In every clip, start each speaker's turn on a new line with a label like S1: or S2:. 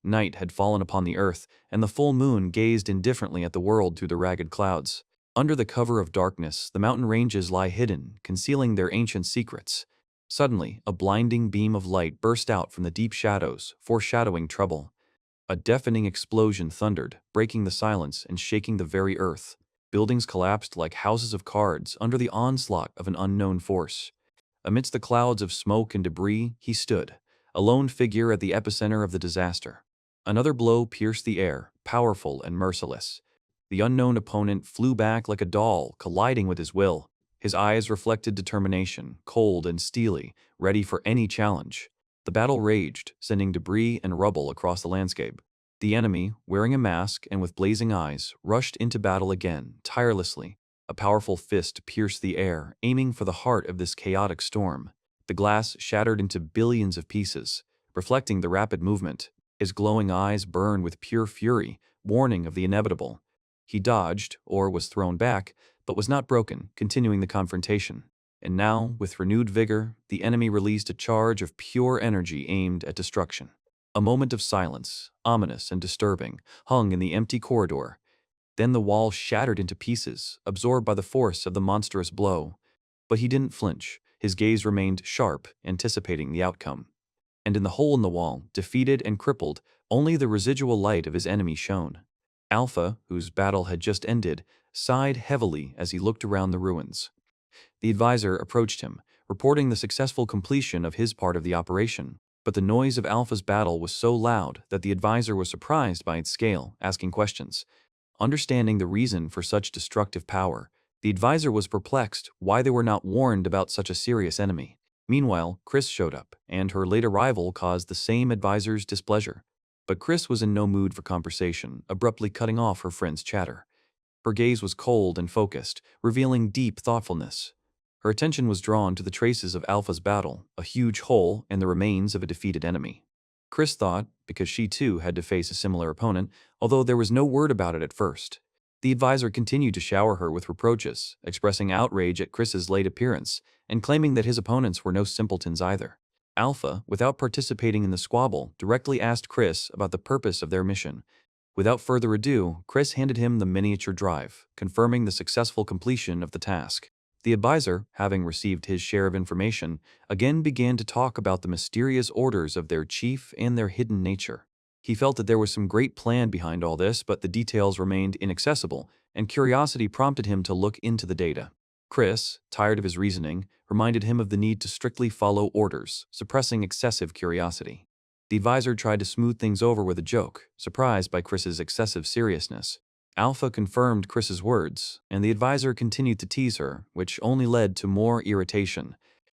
S1: Night had fallen upon the earth, and the full moon gazed indifferently at the world through the ragged clouds. Under the cover of darkness, the mountain ranges lie hidden, concealing their ancient secrets. Suddenly, a blinding beam of light burst out from the deep shadows, foreshadowing trouble. A deafening explosion thundered, breaking the silence and shaking the very earth. Buildings collapsed like houses of cards under the onslaught of an unknown force. Amidst the clouds of smoke and debris, he stood, a lone figure at the epicenter of the disaster. Another blow pierced the air, powerful and merciless. The unknown opponent flew back like a doll, colliding with his will. His eyes reflected determination, cold and steely, ready for any challenge. The battle raged, sending debris and rubble across the landscape. The enemy, wearing a mask and with blazing eyes, rushed into battle again, tirelessly. A powerful fist pierced the air, aiming for the heart of this chaotic storm. The glass shattered into billions of pieces, reflecting the rapid movement. His glowing eyes burned with pure fury, warning of the inevitable. He dodged, or was thrown back, but was not broken, continuing the confrontation. And now, with renewed vigor, the enemy released a charge of pure energy aimed at destruction. A moment of silence, ominous and disturbing, hung in the empty corridor. Then the wall shattered into pieces, absorbed by the force of the monstrous blow. But he didn't flinch. His gaze remained sharp, anticipating the outcome. And in the hole in the wall, defeated and crippled, only the residual light of his enemy shone. Alpha, whose battle had just ended, sighed heavily as he looked around the ruins. The advisor approached him, reporting the successful completion of his part of the operation. But the noise of Alpha's battle was so loud that the advisor was surprised by its scale, asking questions. Understanding the reason for such destructive power, the advisor was perplexed why they were not warned about such a serious enemy. Meanwhile, Chris showed up, and her late arrival caused the same advisor's displeasure. But Chris was in no mood for conversation, abruptly cutting off her friend's chatter. Her gaze was cold and focused, revealing deep thoughtfulness. Her attention was drawn to the traces of Alpha's battle, a huge hole and the remains of a defeated enemy. Chris thought, because she too had to face a similar opponent, although there was no word about it at first. The advisor continued to shower her with reproaches, expressing outrage at Chris's late appearance, and claiming that his opponents were no simpletons either. Alpha, without participating in the squabble, directly asked Chris about the purpose of their mission. Without further ado, Chris handed him the miniature drive, confirming the successful completion of the task. The advisor, having received his share of information, again began to talk about the mysterious orders of their chief and their hidden nature. He felt that there was some great plan behind all this, but the details remained inaccessible, and curiosity prompted him to look into the data. Chris, tired of his reasoning, reminded him of the need to strictly follow orders, suppressing excessive curiosity. The advisor tried to smooth things over with a joke, surprised by Chris's excessive seriousness. Alpha confirmed Chris's words, and the advisor continued to tease her, which only led to more irritation.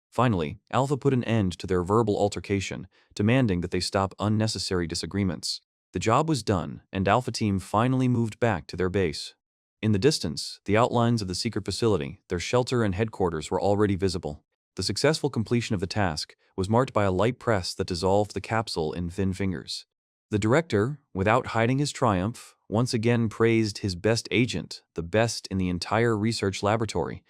S1: Finally, Alpha put an end to their verbal altercation, demanding that they stop unnecessary disagreements. The job was done, and Alpha Team finally moved back to their base. In the distance, the outlines of the secret facility, their shelter and headquarters were already visible. The successful completion of the task was marked by a light press that dissolved the capsule in thin fingers. The director, without hiding his triumph, once again praised his best agent, the best in the entire research laboratory.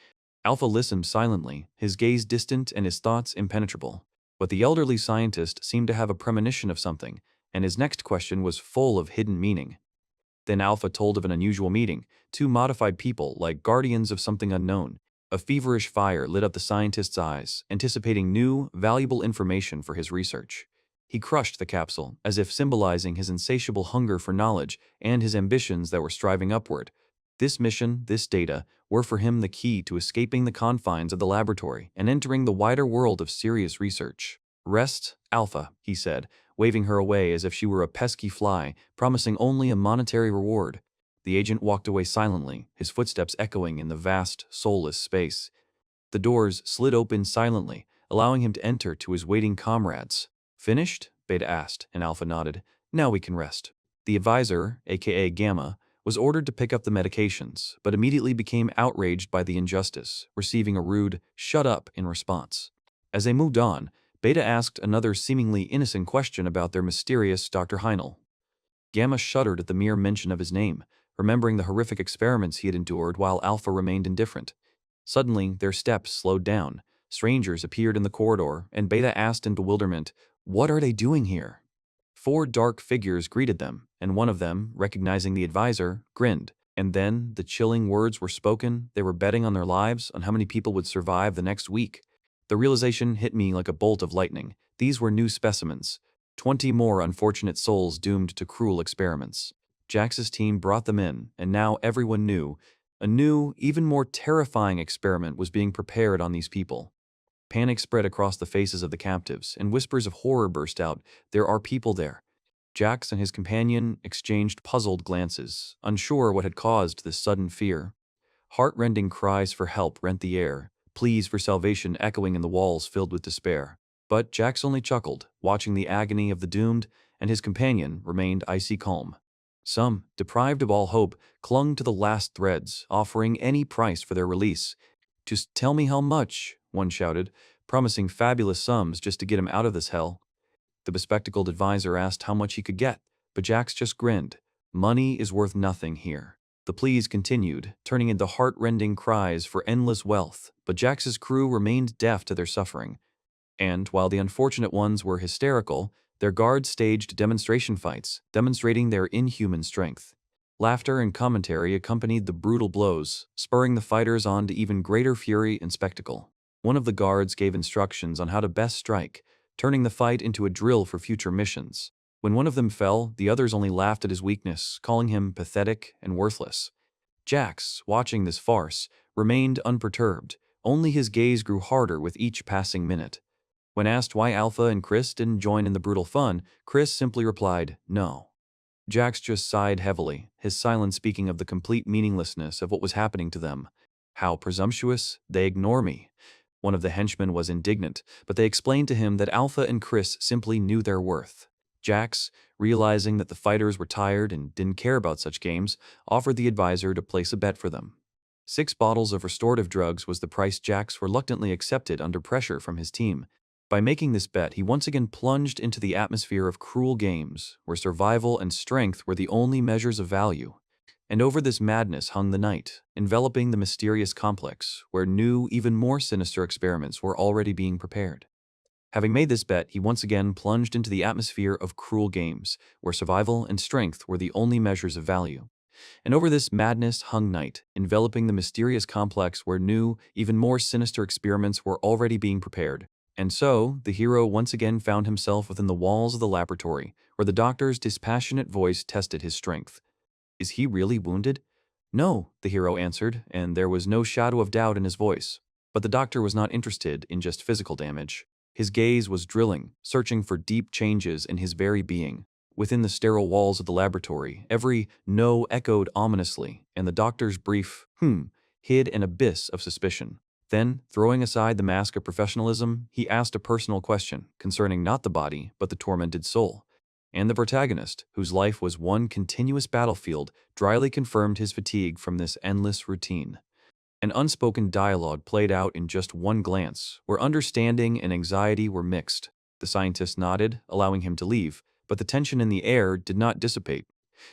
S1: Alpha listened silently, his gaze distant and his thoughts impenetrable. But the elderly scientist seemed to have a premonition of something, and his next question was full of hidden meaning. Then Alpha told of an unusual meeting, two modified people like guardians of something unknown. A feverish fire lit up the scientist's eyes, anticipating new, valuable information for his research. He crushed the capsule, as if symbolizing his insatiable hunger for knowledge and his ambitions that were striving upward. This mission, this data, were for him the key to escaping the confines of the laboratory and entering the wider world of serious research. "Rest, Alpha," he said, waving her away as if she were a pesky fly, promising only a monetary reward. The agent walked away silently, his footsteps echoing in the vast, soulless space. The doors slid open silently, allowing him to enter to his waiting comrades. "Finished?" Beta asked, and Alpha nodded. "Now we can rest." The advisor, aka Gamma, was ordered to pick up the medications, but immediately became outraged by the injustice, receiving a rude "shut up" in response. As they moved on, Beta asked another seemingly innocent question about their mysterious Dr. Heinel. Gamma shuddered at the mere mention of his name, remembering the horrific experiments he had endured while Alpha remained indifferent. Suddenly, their steps slowed down. Strangers appeared in the corridor, and Beta asked in bewilderment, "What are they doing here?" 4 dark figures greeted them, and one of them, recognizing the advisor, grinned. And then the chilling words were spoken. They were betting on their lives, on how many people would survive the next week. The realization hit me like a bolt of lightning. These were new specimens. 20 more unfortunate souls doomed to cruel experiments. Jax's team brought them in, and now everyone knew. A new, even more terrifying experiment was being prepared on these people. Panic spread across the faces of the captives, and whispers of horror burst out. There are people there. Jax and his companion exchanged puzzled glances, unsure what had caused this sudden fear. Heart-rending cries for help rent the air, pleas for salvation echoing in the walls filled with despair. But Jax only chuckled, watching the agony of the doomed, and his companion remained icy calm. Some, deprived of all hope, clung to the last threads, offering any price for their release. "Just tell me how much," one shouted, promising fabulous sums just to get him out of this hell. The bespectacled advisor asked how much he could get, but Jax just grinned. Money is worth nothing here. The pleas continued, turning into heart-rending cries for endless wealth, but Jax's crew remained deaf to their suffering. And while the unfortunate ones were hysterical, their guards staged demonstration fights, demonstrating their inhuman strength. Laughter and commentary accompanied the brutal blows, spurring the fighters on to even greater fury and spectacle. One of the guards gave instructions on how to best strike, turning the fight into a drill for future missions. When one of them fell, the others only laughed at his weakness, calling him pathetic and worthless. Jax, watching this farce, remained unperturbed, only his gaze grew harder with each passing minute. When asked why Alpha and Chris didn't join in the brutal fun, Chris simply replied, "No." Jax just sighed heavily, his silence speaking of the complete meaninglessness of what was happening to them. "How presumptuous, they ignore me." One of the henchmen was indignant, but they explained to him that Alpha and Chris simply knew their worth. Jax, realizing that the fighters were tired and didn't care about such games, offered the advisor to place a bet for them. 6 bottles of restorative drugs was the price Jax reluctantly accepted under pressure from his team. By making this bet, he once again plunged into the atmosphere of cruel games, where survival and strength were the only measures of value. And over this madness hung the night, enveloping the mysterious complex, where new, even more sinister experiments were already being prepared. Having made this bet, he once again plunged into the atmosphere of cruel games, where survival and strength were the only measures of value. And over this madness hung night, enveloping the mysterious complex where new, even more sinister experiments were already being prepared. And so, the hero once again found himself within the walls of the laboratory, where the doctor's dispassionate voice tested his strength. "Is he really wounded?" "No," the hero answered, and there was no shadow of doubt in his voice. But the doctor was not interested in just physical damage. His gaze was drilling, searching for deep changes in his very being. Within the sterile walls of the laboratory, every "no" echoed ominously, and the doctor's brief hid an abyss of suspicion. Then, throwing aside the mask of professionalism, he asked a personal question concerning not the body, but the tormented soul. And the protagonist, whose life was one continuous battlefield, dryly confirmed his fatigue from this endless routine. An unspoken dialogue played out in just one glance, where understanding and anxiety were mixed. The scientist nodded, allowing him to leave, but the tension in the air did not dissipate.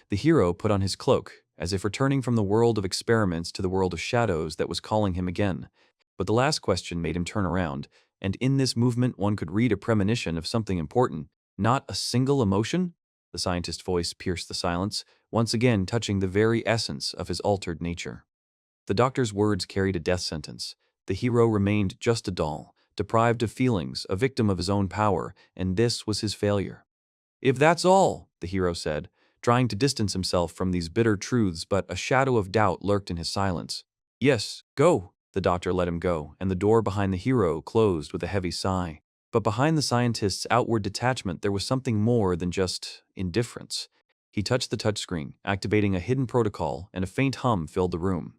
S1: The hero put on his cloak, as if returning from the world of experiments to the world of shadows that was calling him again. But the last question made him turn around, and in this movement one could read a premonition of something important. "Not a single emotion?" The scientist's voice pierced the silence, once again touching the very essence of his altered nature. The doctor's words carried a death sentence. The hero remained just a doll, deprived of feelings, a victim of his own power, and this was his failure. "If that's all," the hero said, trying to distance himself from these bitter truths, but a shadow of doubt lurked in his silence. "Yes, go." The doctor let him go, and the door behind the hero closed with a heavy sigh. But behind the scientist's outward detachment there was something more than just indifference. He touched the touchscreen, activating a hidden protocol, and a faint hum filled the room.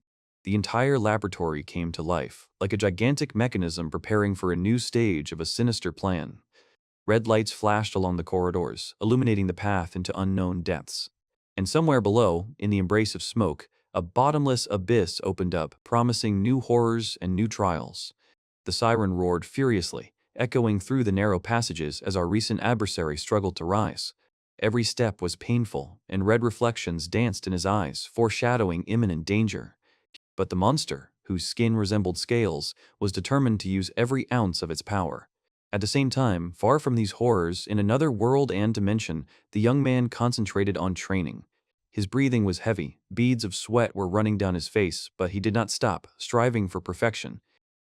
S1: The entire laboratory came to life, like a gigantic mechanism preparing for a new stage of a sinister plan. Red lights flashed along the corridors, illuminating the path into unknown depths. And somewhere below, in the embrace of smoke, a bottomless abyss opened up, promising new horrors and new trials. The siren roared furiously, echoing through the narrow passages as our recent adversary struggled to rise. Every step was painful, and red reflections danced in his eyes, foreshadowing imminent danger. But the monster, whose skin resembled scales, was determined to use every ounce of its power. At the same time, far from these horrors, in another world and dimension, the young man concentrated on training. His breathing was heavy, beads of sweat were running down his face, but he did not stop, striving for perfection.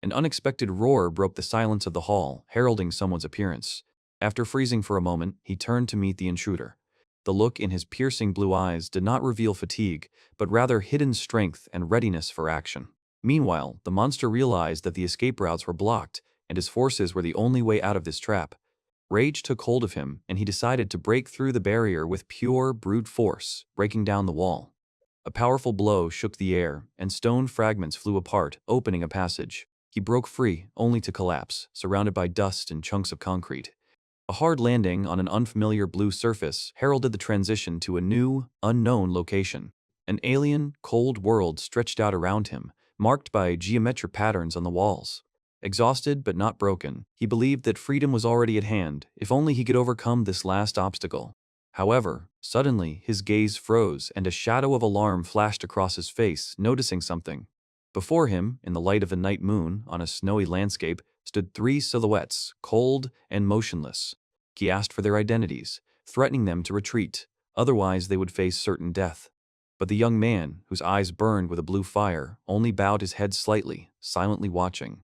S1: An unexpected roar broke the silence of the hall, heralding someone's appearance. After freezing for a moment, he turned to meet the intruder. The look in his piercing blue eyes did not reveal fatigue, but rather hidden strength and readiness for action. Meanwhile, the monster realized that the escape routes were blocked, and his forces were the only way out of this trap. Rage took hold of him, and he decided to break through the barrier with pure, brute force, breaking down the wall. A powerful blow shook the air, and stone fragments flew apart, opening a passage. He broke free, only to collapse, surrounded by dust and chunks of concrete. A hard landing on an unfamiliar blue surface heralded the transition to a new, unknown location. An alien, cold world stretched out around him, marked by geometric patterns on the walls. Exhausted but not broken, he believed that freedom was already at hand, if only he could overcome this last obstacle. However, suddenly his gaze froze and a shadow of alarm flashed across his face, noticing something. Before him, in the light of a night moon on a snowy landscape, stood three silhouettes, cold and motionless. He asked for their identities, threatening them to retreat, otherwise they would face certain death. But the young man, whose eyes burned with a blue fire, only bowed his head slightly, silently watching.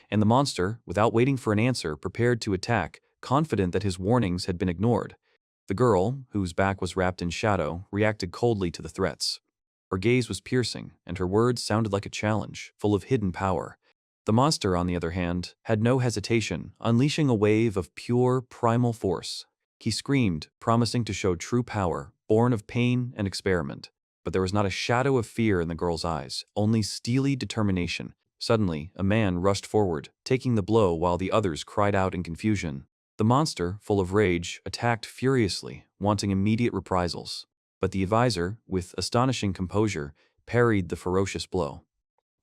S1: And the monster, without waiting for an answer, prepared to attack, confident that his warnings had been ignored. The girl, whose back was wrapped in shadow, reacted coldly to the threats. Her gaze was piercing, and her words sounded like a challenge, full of hidden power. The monster, on the other hand, had no hesitation, unleashing a wave of pure, primal force. He screamed, promising to show true power, born of pain and experiment. But there was not a shadow of fear in the girl's eyes, only steely determination. Suddenly, a man rushed forward, taking the blow while the others cried out in confusion. The monster, full of rage, attacked furiously, wanting immediate reprisals. But the advisor, with astonishing composure, parried the ferocious blow.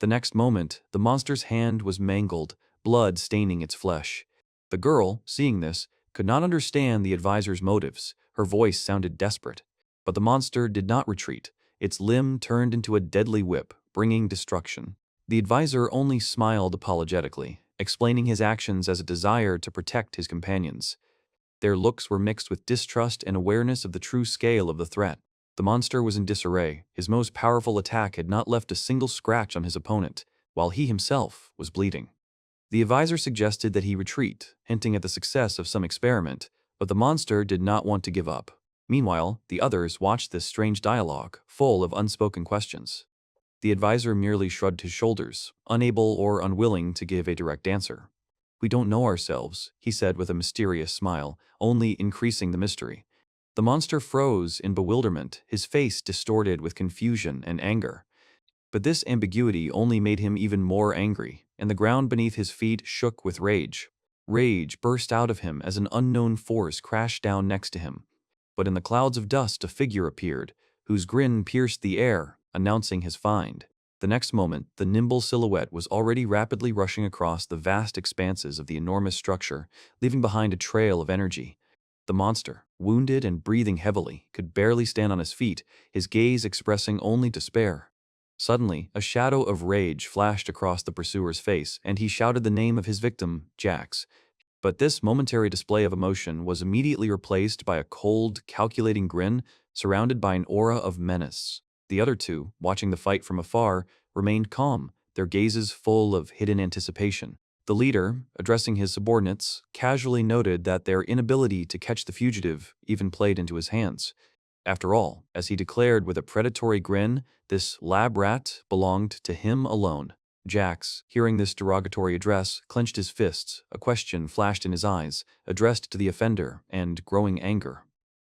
S1: The next moment, the monster's hand was mangled, blood staining its flesh. The girl, seeing this, could not understand the advisor's motives. Her voice sounded desperate. But the monster did not retreat. Its limb turned into a deadly whip, bringing destruction. The advisor only smiled apologetically, explaining his actions as a desire to protect his companions. Their looks were mixed with distrust and awareness of the true scale of the threat. The monster was in disarray. His most powerful attack had not left a single scratch on his opponent, while he himself was bleeding. The advisor suggested that he retreat, hinting at the success of some experiment, but the monster did not want to give up. Meanwhile, the others watched this strange dialogue, full of unspoken questions. The advisor merely shrugged his shoulders, unable or unwilling to give a direct answer. "We don't know ourselves," he said with a mysterious smile, only increasing the mystery. The monster froze in bewilderment, his face distorted with confusion and anger. But this ambiguity only made him even more angry, and the ground beneath his feet shook with rage. Rage burst out of him as an unknown force crashed down next to him. But in the clouds of dust a figure appeared, whose grin pierced the air, announcing his find. The next moment, the nimble silhouette was already rapidly rushing across the vast expanses of the enormous structure, leaving behind a trail of energy. The monster, wounded and breathing heavily, could barely stand on his feet, his gaze expressing only despair. Suddenly, a shadow of rage flashed across the pursuer's face, and he shouted the name of his victim, Jax. But this momentary display of emotion was immediately replaced by a cold, calculating grin surrounded by an aura of menace. The other two, watching the fight from afar, remained calm, their gazes full of hidden anticipation. The leader, addressing his subordinates, casually noted that their inability to catch the fugitive even played into his hands. After all, as he declared with a predatory grin, this lab rat belonged to him alone. Jax, hearing this derogatory address, clenched his fists. A question flashed in his eyes, addressed to the offender, and growing anger.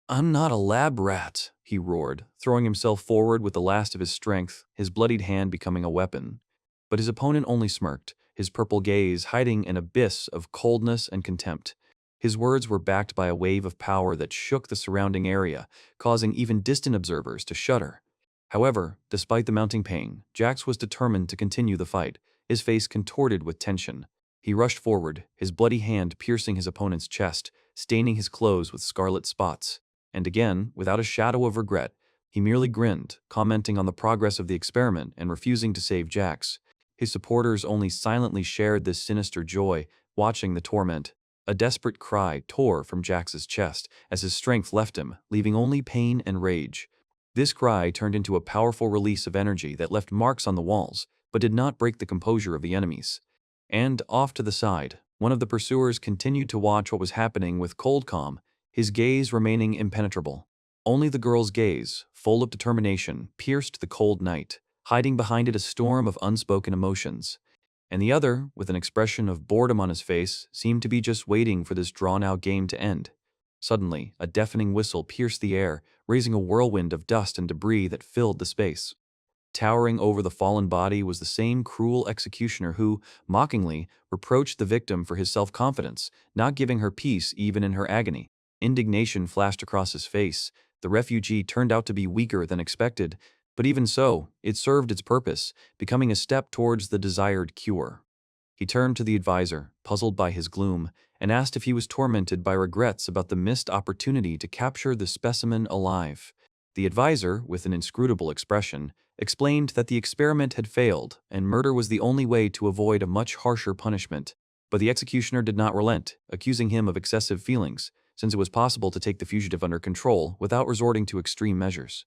S1: "I'm not a lab rat," he roared, throwing himself forward with the last of his strength, his bloodied hand becoming a weapon. But his opponent only smirked, his purple gaze hiding an abyss of coldness and contempt. His words were backed by a wave of power that shook the surrounding area, causing even distant observers to shudder. However, despite the mounting pain, Jax was determined to continue the fight, his face contorted with tension. He rushed forward, his bloody hand piercing his opponent's chest, staining his clothes with scarlet spots. And again, without a shadow of regret, he merely grinned, commenting on the progress of the experiment and refusing to save Jax. His supporters only silently shared this sinister joy, watching the torment. A desperate cry tore from Jax's chest as his strength left him, leaving only pain and rage. This cry turned into a powerful release of energy that left marks on the walls, but did not break the composure of the enemies. And, off to the side, one of the pursuers continued to watch what was happening with cold calm, his gaze remaining impenetrable. Only the girl's gaze, full of determination, pierced the cold night, hiding behind it a storm of unspoken emotions. And the other, with an expression of boredom on his face, seemed to be just waiting for this drawn-out game to end. Suddenly, a deafening whistle pierced the air, raising a whirlwind of dust and debris that filled the space. Towering over the fallen body was the same cruel executioner who, mockingly, reproached the victim for his self-confidence, not giving her peace even in her agony. Indignation flashed across his face. The refugee turned out to be weaker than expected, but even so, it served its purpose, becoming a step towards the desired cure. He turned to the advisor, puzzled by his gloom, and asked if he was tormented by regrets about the missed opportunity to capture the specimen alive. The advisor, with an inscrutable expression, explained that the experiment had failed and murder was the only way to avoid a much harsher punishment. But the executioner did not relent, accusing him of excessive feelings, since it was possible to take the fugitive under control without resorting to extreme measures.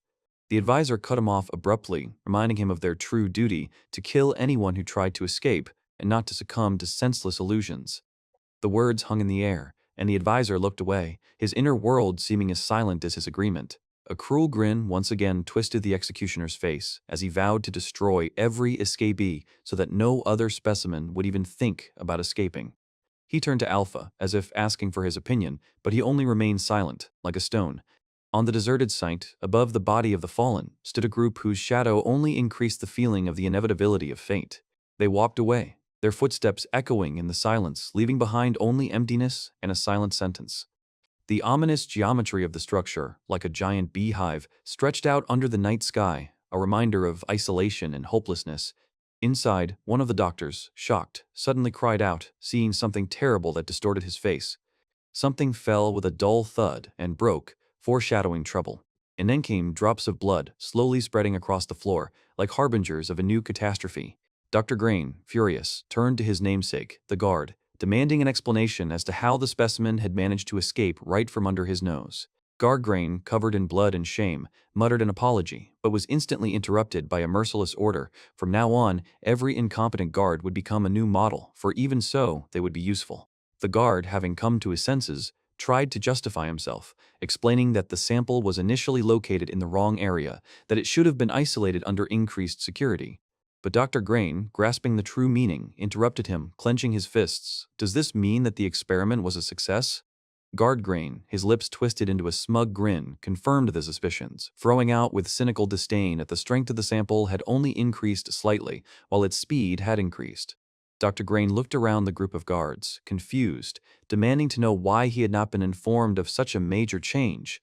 S1: The advisor cut him off abruptly, reminding him of their true duty to kill anyone who tried to escape and not to succumb to senseless illusions. The words hung in the air, and the advisor looked away, his inner world seeming as silent as his agreement. A cruel grin once again twisted the executioner's face as he vowed to destroy every escapee so that no other specimen would even think about escaping. He turned to Alpha, as if asking for his opinion, but he only remained silent, like a stone. On the deserted site, above the body of the fallen, stood a group whose shadow only increased the feeling of the inevitability of fate. They walked away, their footsteps echoing in the silence, leaving behind only emptiness and a silent sentence. The ominous geometry of the structure, like a giant beehive, stretched out under the night sky, a reminder of isolation and hopelessness. Inside, one of the doctors, shocked, suddenly cried out, seeing something terrible that distorted his face. Something fell with a dull thud and broke, foreshadowing trouble. And then came drops of blood, slowly spreading across the floor, like harbingers of a new catastrophe. Dr. Grain, furious, turned to his namesake, the guard, demanding an explanation as to how the specimen had managed to escape right from under his nose. Guard Grain, covered in blood and shame, muttered an apology, but was instantly interrupted by a merciless order. From now on, every incompetent guard would become a new model, for even so, they would be useful. The guard, having come to his senses, tried to justify himself, explaining that the sample was initially located in the wrong area, that it should have been isolated under increased security. But Dr. Grain, grasping the true meaning, interrupted him, clenching his fists. Does this mean that the experiment was a success? Guard Grain, his lips twisted into a smug grin, confirmed the suspicions, throwing out with cynical disdain that the strength of the sample had only increased slightly, while its speed had increased. Dr. Grain looked around the group of guards, confused, demanding to know why he had not been informed of such a major change.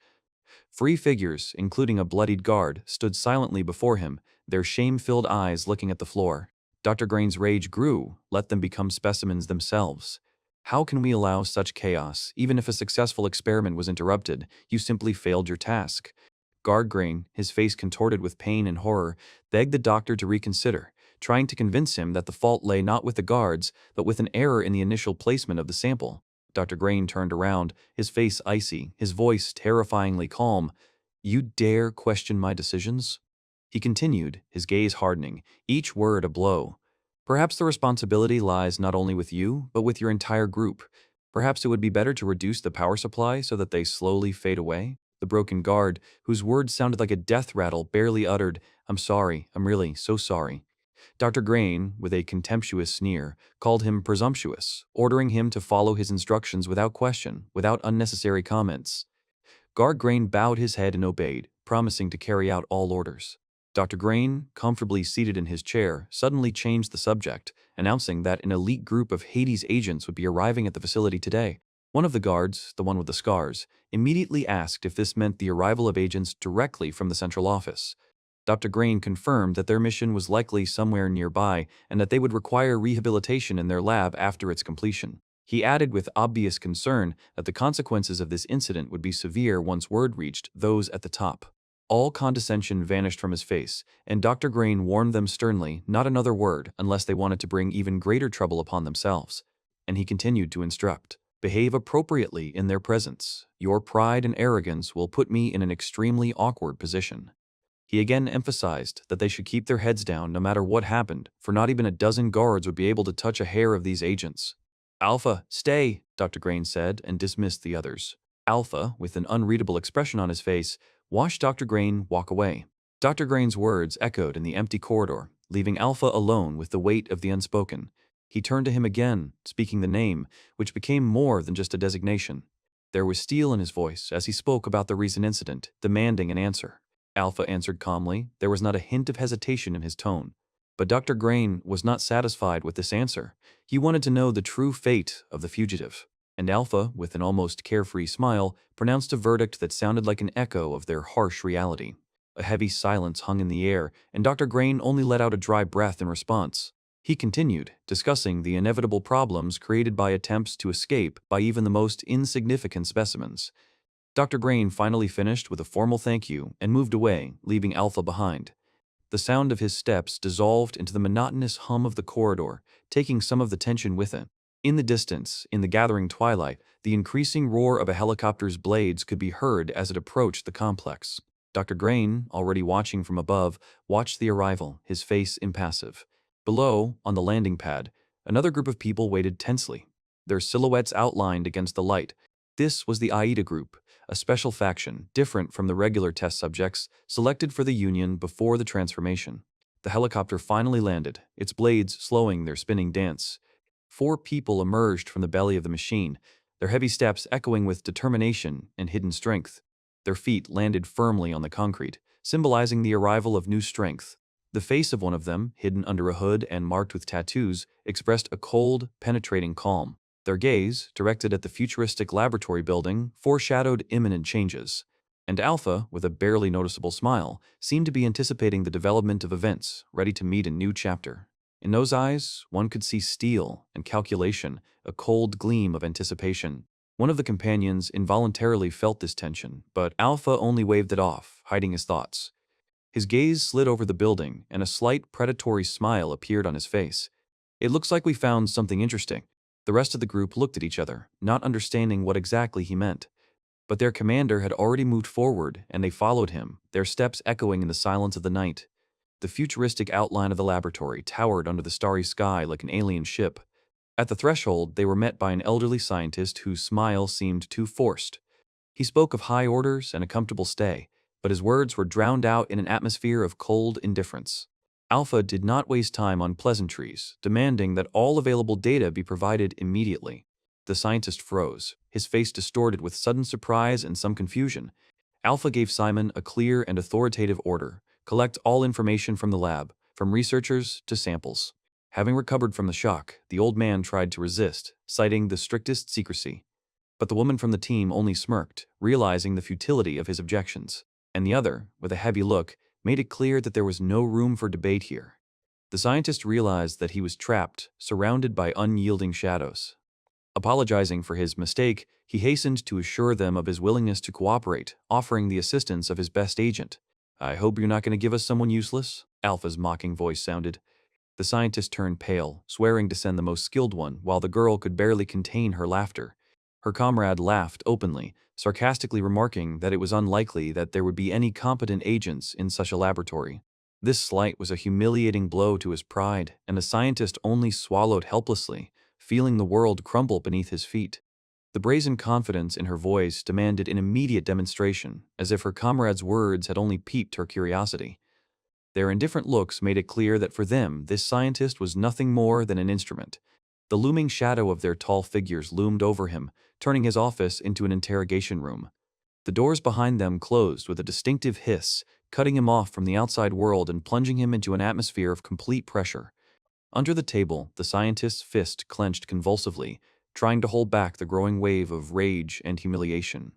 S1: 3 figures, including a bloodied guard, stood silently before him, their shame-filled eyes looking at the floor. Dr. Grain's rage grew. Let them become specimens themselves. How can we allow such chaos? Even if a successful experiment was interrupted, you simply failed your task. Guard Grain, his face contorted with pain and horror, begged the doctor to reconsider, trying to convince him that the fault lay not with the guards, but with an error in the initial placement of the sample. Dr. Grain turned around, his face icy, his voice terrifyingly calm. You dare question my decisions? He continued, his gaze hardening, each word a blow. Perhaps the responsibility lies not only with you, but with your entire group. Perhaps it would be better to reduce the power supply so that they slowly fade away. The broken guard, whose words sounded like a death rattle, barely uttered, I'm sorry, I'm really so sorry. Dr. Grain, with a contemptuous sneer, called him presumptuous, ordering him to follow his instructions without question, without unnecessary comments. Guard Grain bowed his head and obeyed, promising to carry out all orders. Dr. Grain, comfortably seated in his chair, suddenly changed the subject, announcing that an elite group of Hades agents would be arriving at the facility today. One of the guards, the one with the scars, immediately asked if this meant the arrival of agents directly from the central office. Dr. Grain confirmed that their mission was likely somewhere nearby and that they would require rehabilitation in their lab after its completion. He added with obvious concern that the consequences of this incident would be severe once word reached those at the top. All condescension vanished from his face, and Dr. Grain warned them sternly not another word unless they wanted to bring even greater trouble upon themselves. And he continued to instruct. Behave appropriately in their presence. Your pride and arrogance will put me in an extremely awkward position. He again emphasized that they should keep their heads down no matter what happened, for not even a dozen guards would be able to touch a hair of these agents. Alpha, stay, Dr. Grain said and dismissed the others. Alpha, with an unreadable expression on his face, watched Dr. Grain walk away. Dr. Grain's words echoed in the empty corridor, leaving Alpha alone with the weight of the unspoken. He turned to him again, speaking the name, which became more than just a designation. There was steel in his voice as he spoke about the recent incident, demanding an answer. Alpha answered calmly. There was not a hint of hesitation in his tone. But Dr. Grain was not satisfied with this answer. He wanted to know the true fate of the fugitive. And Alpha, with an almost carefree smile, pronounced a verdict that sounded like an echo of their harsh reality. A heavy silence hung in the air, and Dr. Grain only let out a dry breath in response. He continued, discussing the inevitable problems created by attempts to escape by even the most insignificant specimens. Dr. Grain finally finished with a formal thank you and moved away, leaving Alpha behind. The sound of his steps dissolved into the monotonous hum of the corridor, taking some of the tension with it. In the distance, in the gathering twilight, the increasing roar of a helicopter's blades could be heard as it approached the complex. Dr. Grain, already watching from above, watched the arrival, his face impassive. Below, on the landing pad, another group of people waited tensely, their silhouettes outlined against the light. This was the Aida group, a special faction, different from the regular test subjects selected for the Union before the transformation. The helicopter finally landed, its blades slowing their spinning dance. 4 people emerged from the belly of the machine, their heavy steps echoing with determination and hidden strength. Their feet landed firmly on the concrete, symbolizing the arrival of new strength. The face of one of them, hidden under a hood and marked with tattoos, expressed a cold, penetrating calm. Their gaze, directed at the futuristic laboratory building, foreshadowed imminent changes. And Alpha, with a barely noticeable smile, seemed to be anticipating the development of events, ready to meet a new chapter. In those eyes, one could see steel and calculation, a cold gleam of anticipation. One of the companions involuntarily felt this tension, but Alpha only waved it off, hiding his thoughts. His gaze slid over the building, and a slight predatory smile appeared on his face. It looks like we found something interesting. The rest of the group looked at each other, not understanding what exactly he meant. But their commander had already moved forward, and they followed him, their steps echoing in the silence of the night. The futuristic outline of the laboratory towered under the starry sky like an alien ship. At the threshold, they were met by an elderly scientist whose smile seemed too forced. He spoke of high orders and a comfortable stay, but his words were drowned out in an atmosphere of cold indifference. Alpha did not waste time on pleasantries, demanding that all available data be provided immediately. The scientist froze, his face distorted with sudden surprise and some confusion. Alpha gave Simon a clear and authoritative order: collect all information from the lab, from researchers to samples. Having recovered from the shock, the old man tried to resist, citing the strictest secrecy. But the woman from the team only smirked, realizing the futility of his objections. And the other, with a heavy look, made it clear that there was no room for debate here. The scientist realized that he was trapped, surrounded by unyielding shadows. Apologizing for his mistake, he hastened to assure them of his willingness to cooperate, offering the assistance of his best agent. "I hope you're not going to give us someone useless?" Alpha's mocking voice sounded. The scientist turned pale, swearing to send the most skilled one, while the girl could barely contain her laughter. Her comrade laughed openly, sarcastically remarking that it was unlikely that there would be any competent agents in such a laboratory. This slight was a humiliating blow to his pride, and the scientist only swallowed helplessly, feeling the world crumble beneath his feet. The brazen confidence in her voice demanded an immediate demonstration, as if her comrade's words had only piqued her curiosity. Their indifferent looks made it clear that for them, this scientist was nothing more than an instrument. The looming shadow of their tall figures loomed over him, turning his office into an interrogation room. The doors behind them closed with a distinctive hiss, cutting him off from the outside world and plunging him into an atmosphere of complete pressure. Under the table, the scientist's fist clenched convulsively, trying to hold back the growing wave of rage and humiliation.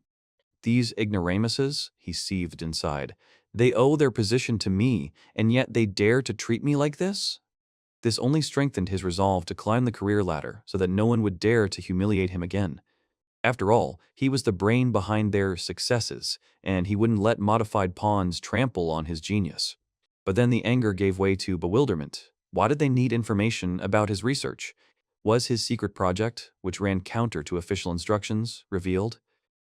S1: "These ignoramuses," he seethed inside, "they owe their position to me, and yet they dare to treat me like this?" This only strengthened his resolve to climb the career ladder so that no one would dare to humiliate him again. After all, he was the brain behind their successes, and he wouldn't let modified pawns trample on his genius. But then the anger gave way to bewilderment. Why did they need information about his research? Was his secret project, which ran counter to official instructions, revealed?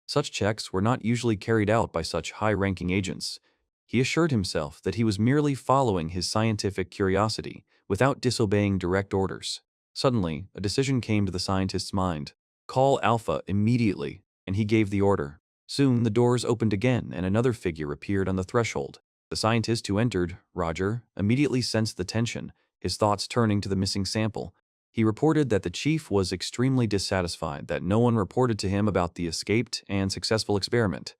S1: Such checks were not usually carried out by such high-ranking agents. He assured himself that he was merely following his scientific curiosity, without disobeying direct orders. Suddenly, a decision came to the scientist's mind. Call Alpha immediately, and he gave the order. Soon the doors opened again and another figure appeared on the threshold. The scientist who entered, Roger, immediately sensed the tension, his thoughts turning to the missing sample. He reported that the chief was extremely dissatisfied that no one reported to him about the escaped and successful experiment.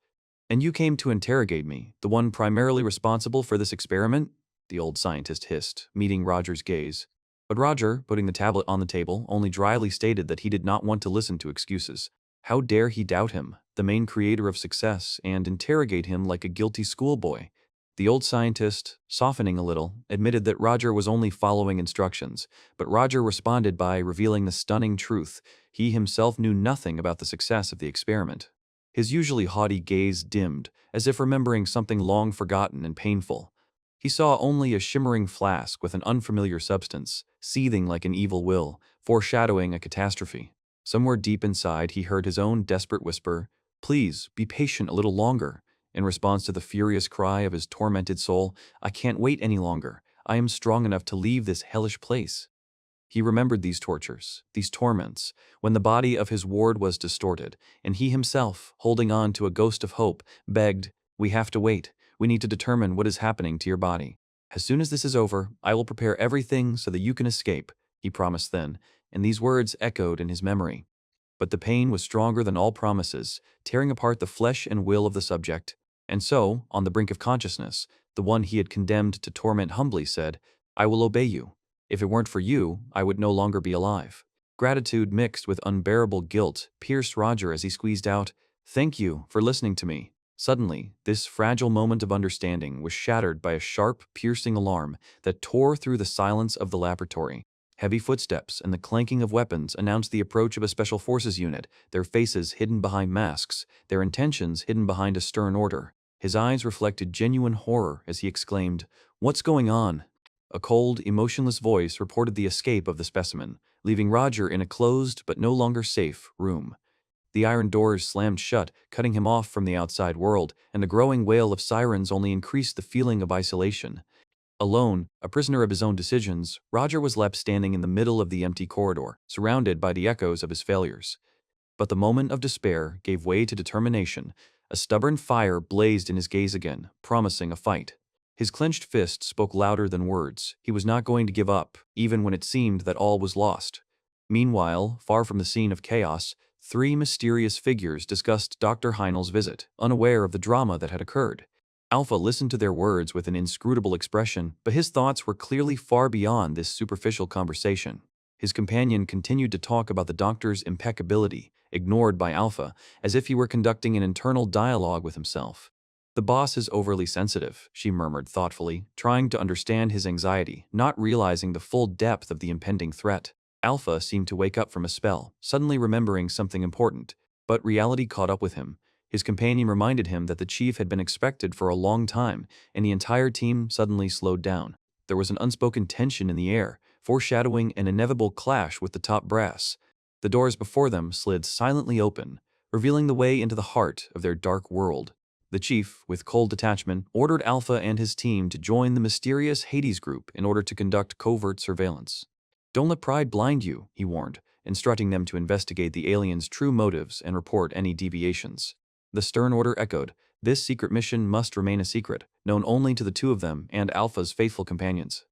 S1: "And you came to interrogate me, the one primarily responsible for this experiment?" the old scientist hissed, meeting Roger's gaze. But Roger, putting the tablet on the table, only dryly stated that he did not want to listen to excuses. How dare he doubt him, the main creator of success, and interrogate him like a guilty schoolboy? The old scientist, softening a little, admitted that Roger was only following instructions, but Roger responded by revealing the stunning truth. He himself knew nothing about the success of the experiment. His usually haughty gaze dimmed, as if remembering something long forgotten and painful. He saw only a shimmering flask with an unfamiliar substance, seething like an evil will, foreshadowing a catastrophe. Somewhere deep inside he heard his own desperate whisper, "Please, be patient a little longer." In response to the furious cry of his tormented soul, "I can't wait any longer. I am strong enough to leave this hellish place." He remembered these tortures, these torments, when the body of his ward was distorted, and he himself, holding on to a ghost of hope, begged, "We have to wait. We need to determine what is happening to your body. As soon as this is over, I will prepare everything so that you can escape," he promised then, and these words echoed in his memory. But the pain was stronger than all promises, tearing apart the flesh and will of the subject. And so, on the brink of consciousness, the one he had condemned to torment humbly said, "I will obey you. If it weren't for you, I would no longer be alive." Gratitude mixed with unbearable guilt pierced Roger as he squeezed out, "Thank you for listening to me." Suddenly, this fragile moment of understanding was shattered by a sharp, piercing alarm that tore through the silence of the laboratory. Heavy footsteps and the clanking of weapons announced the approach of a Special Forces unit, their faces hidden behind masks, their intentions hidden behind a stern order. His eyes reflected genuine horror as he exclaimed, "What's going on?" A cold, emotionless voice reported the escape of the specimen, leaving Roger in a closed but no longer safe room. The iron doors slammed shut, cutting him off from the outside world, and the growing wail of sirens only increased the feeling of isolation. Alone, a prisoner of his own decisions, Roger was left standing in the middle of the empty corridor, surrounded by the echoes of his failures. But the moment of despair gave way to determination. A stubborn fire blazed in his gaze again, promising a fight. His clenched fist spoke louder than words. He was not going to give up, even when it seemed that all was lost. Meanwhile, far from the scene of chaos, three mysterious figures discussed Dr. Heinel's visit, unaware of the drama that had occurred. Alpha listened to their words with an inscrutable expression, but his thoughts were clearly far beyond this superficial conversation. His companion continued to talk about the doctor's impeccability, ignored by Alpha, as if he were conducting an internal dialogue with himself. "The boss is overly sensitive," she murmured thoughtfully, trying to understand his anxiety, not realizing the full depth of the impending threat. Alpha seemed to wake up from a spell, suddenly remembering something important, but reality caught up with him. His companion reminded him that the chief had been expected for a long time, and the entire team suddenly slowed down. There was an unspoken tension in the air, foreshadowing an inevitable clash with the top brass. The doors before them slid silently open, revealing the way into the heart of their dark world. The chief, with cold detachment, ordered Alpha and his team to join the mysterious Hades group in order to conduct covert surveillance. "Don't let pride blind you," he warned, instructing them to investigate the aliens' true motives and report any deviations. The stern order echoed. This secret mission must remain a secret, known only to the two of them and Alpha's faithful companions.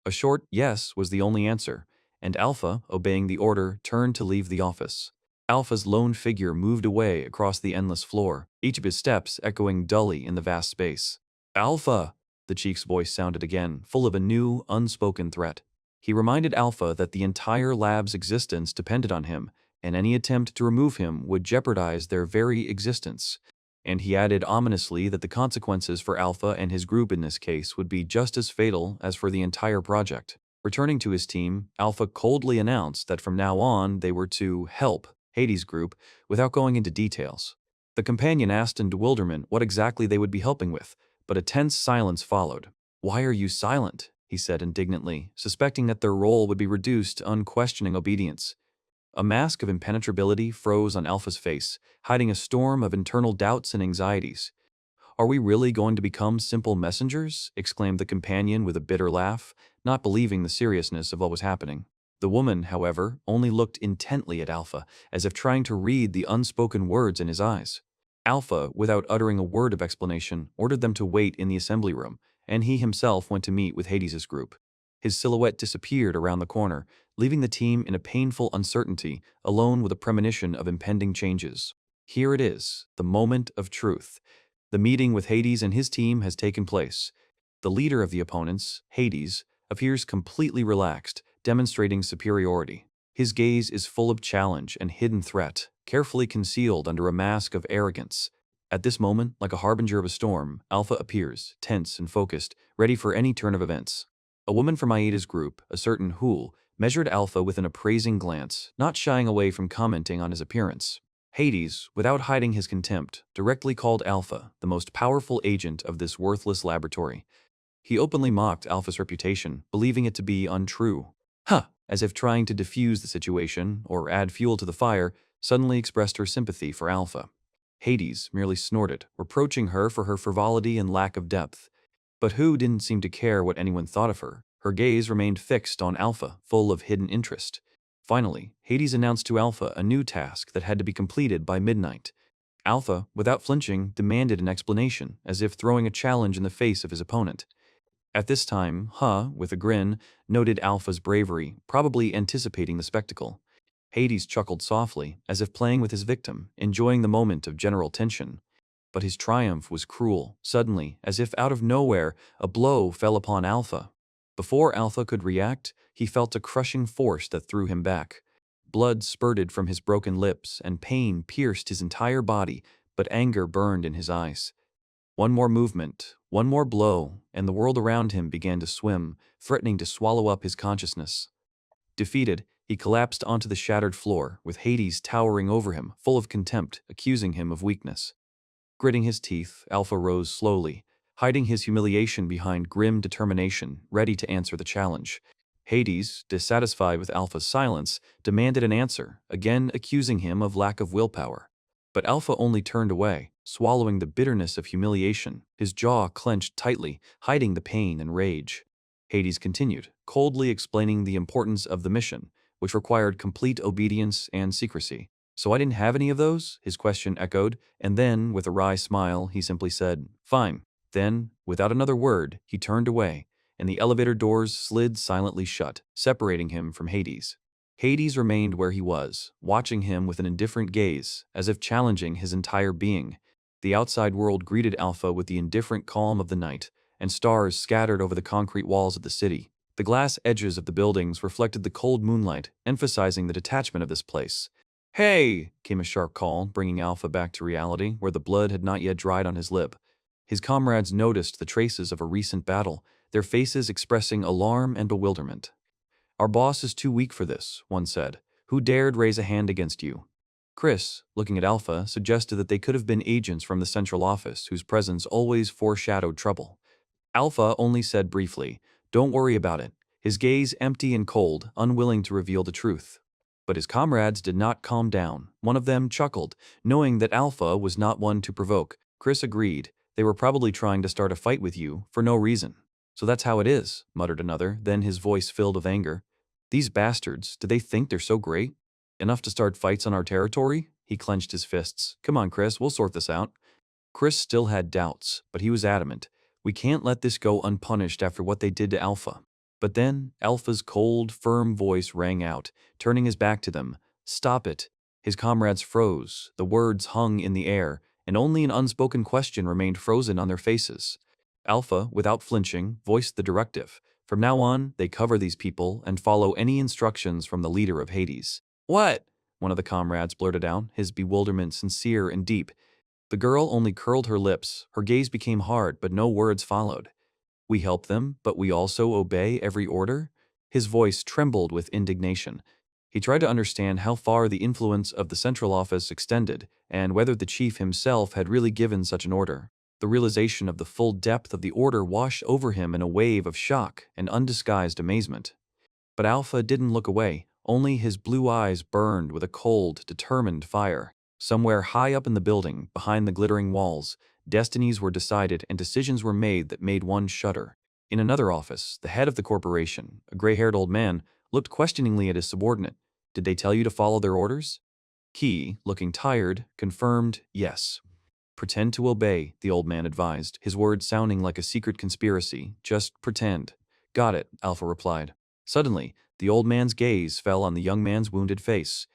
S1: A short yes was the only answer, and Alpha, obeying the order, turned to leave the office. Alpha's lone figure moved away across the endless floor, each of his steps echoing dully in the vast space. "Alpha!" the chief's voice sounded again, full of a new, unspoken threat. He reminded Alpha that the entire lab's existence depended on him, and any attempt to remove him would jeopardize their very existence. And he added ominously that the consequences for Alpha and his group in this case would be just as fatal as for the entire project. Returning to his team, Alpha coldly announced that from now on they were to help Hades group without going into details. The companion asked in bewilderment what exactly they would be helping with, but a tense silence followed. "Why are you silent?" he said indignantly, suspecting that their role would be reduced to unquestioning obedience. A mask of impenetrability froze on Alpha's face, hiding a storm of internal doubts and anxieties. "Are we really going to become simple messengers?" exclaimed the companion with a bitter laugh, not believing the seriousness of what was happening. The woman, however, only looked intently at Alpha, as if trying to read the unspoken words in his eyes. Alpha, without uttering a word of explanation, ordered them to wait in the assembly room, and he himself went to meet with Hades's group. His silhouette disappeared around the corner, leaving the team in a painful uncertainty, alone with a premonition of impending changes. Here it is, the moment of truth. The meeting with Hades and his team has taken place. The leader of the opponents, Hades, appears completely relaxed, demonstrating superiority. His gaze is full of challenge and hidden threat, carefully concealed under a mask of arrogance. At this moment, like a harbinger of a storm, Alpha appears, tense and focused, ready for any turn of events. A woman from Aida's group, a certain Hool, measured Alpha with an appraising glance, not shying away from commenting on his appearance. Hades, without hiding his contempt, directly called Alpha the most powerful agent of this worthless laboratory. He openly mocked Alpha's reputation, believing it to be untrue. "Huh!" As if trying to defuse the situation or add fuel to the fire, suddenly expressed her sympathy for Alpha. Hades merely snorted, reproaching her for her frivolity and lack of depth. But Hu didn't seem to care what anyone thought of her. Her gaze remained fixed on Alpha, full of hidden interest. Finally, Hades announced to Alpha a new task that had to be completed by midnight. Alpha, without flinching, demanded an explanation, as if throwing a challenge in the face of his opponent. At this time, with a grin, noted Alpha's bravery, probably anticipating the spectacle. Hades chuckled softly, as if playing with his victim, enjoying the moment of general tension. But his triumph was cruel. Suddenly, as if out of nowhere, a blow fell upon Alpha. Before Alpha could react, he felt a crushing force that threw him back. Blood spurted from his broken lips, and pain pierced his entire body, but anger burned in his eyes. One more movement, one more blow, and the world around him began to swim, threatening to swallow up his consciousness. Defeated, he collapsed onto the shattered floor, with Hades towering over him, full of contempt, accusing him of weakness. Gritting his teeth, Alpha rose slowly, hiding his humiliation behind grim determination, ready to answer the challenge. Hades, dissatisfied with Alpha's silence, demanded an answer, again accusing him of lack of willpower. But Alpha only turned away, swallowing the bitterness of humiliation, his jaw clenched tightly, hiding the pain and rage. Hades continued, coldly explaining the importance of the mission, which required complete obedience and secrecy. "So I didn't have any of those?" his question echoed, and then, with a wry smile, he simply said, "Fine." Then, without another word, he turned away, and the elevator doors slid silently shut, separating him from Hades. Hades remained where he was, watching him with an indifferent gaze, as if challenging his entire being. The outside world greeted Alpha with the indifferent calm of the night, and stars scattered over the concrete walls of the city. The glass edges of the buildings reflected the cold moonlight, emphasizing the detachment of this place. "Hey!" came a sharp call, bringing Alpha back to reality, where the blood had not yet dried on his lip. His comrades noticed the traces of a recent battle, their faces expressing alarm and bewilderment. "Our boss is too weak for this," one said. "Who dared raise a hand against you?" Chris, looking at Alpha, suggested that they could have been agents from the central office, whose presence always foreshadowed trouble. Alpha only said briefly, "Don't worry about it," his gaze empty and cold, unwilling to reveal the truth. But his comrades did not calm down. One of them chuckled, knowing that Alpha was not one to provoke. Chris agreed. "They were probably trying to start a fight with you, for no reason." "So that's how it is," muttered another, then his voice filled with anger. "These bastards, do they think they're so great? Enough to start fights on our territory?" He clenched his fists. "Come on, Chris, we'll sort this out." Chris still had doubts, but he was adamant. "We can't let this go unpunished after what they did to Alpha." But then, Alpha's cold, firm voice rang out, turning his back to them. "Stop it." His comrades froze, the words hung in the air, and only an unspoken question remained frozen on their faces. Alpha, without flinching, voiced the directive. From now on, they cover these people and follow any instructions from the leader of Hades. "What?" one of the comrades blurted out, his bewilderment sincere and deep. The girl only curled her lips, her gaze became hard, but no words followed. "We help them, but we also obey every order?" His voice trembled with indignation. He tried to understand how far the influence of the central office extended, and whether the chief himself had really given such an order. The realization of the full depth of the order washed over him in a wave of shock and undisguised amazement. But Alpha didn't look away, only his blue eyes burned with a cold, determined fire. Somewhere high up in the building, behind the glittering walls, destinies were decided and decisions were made that made one shudder. In another office, the head of the corporation, a gray-haired old man, looked questioningly at his subordinate. Did they tell you to follow their orders? Key, looking tired, confirmed yes. Pretend to obey, the old man advised, his words sounding like a secret conspiracy. Just pretend. Got it, Alpha replied. Suddenly, the old man's gaze fell on the young man's wounded face.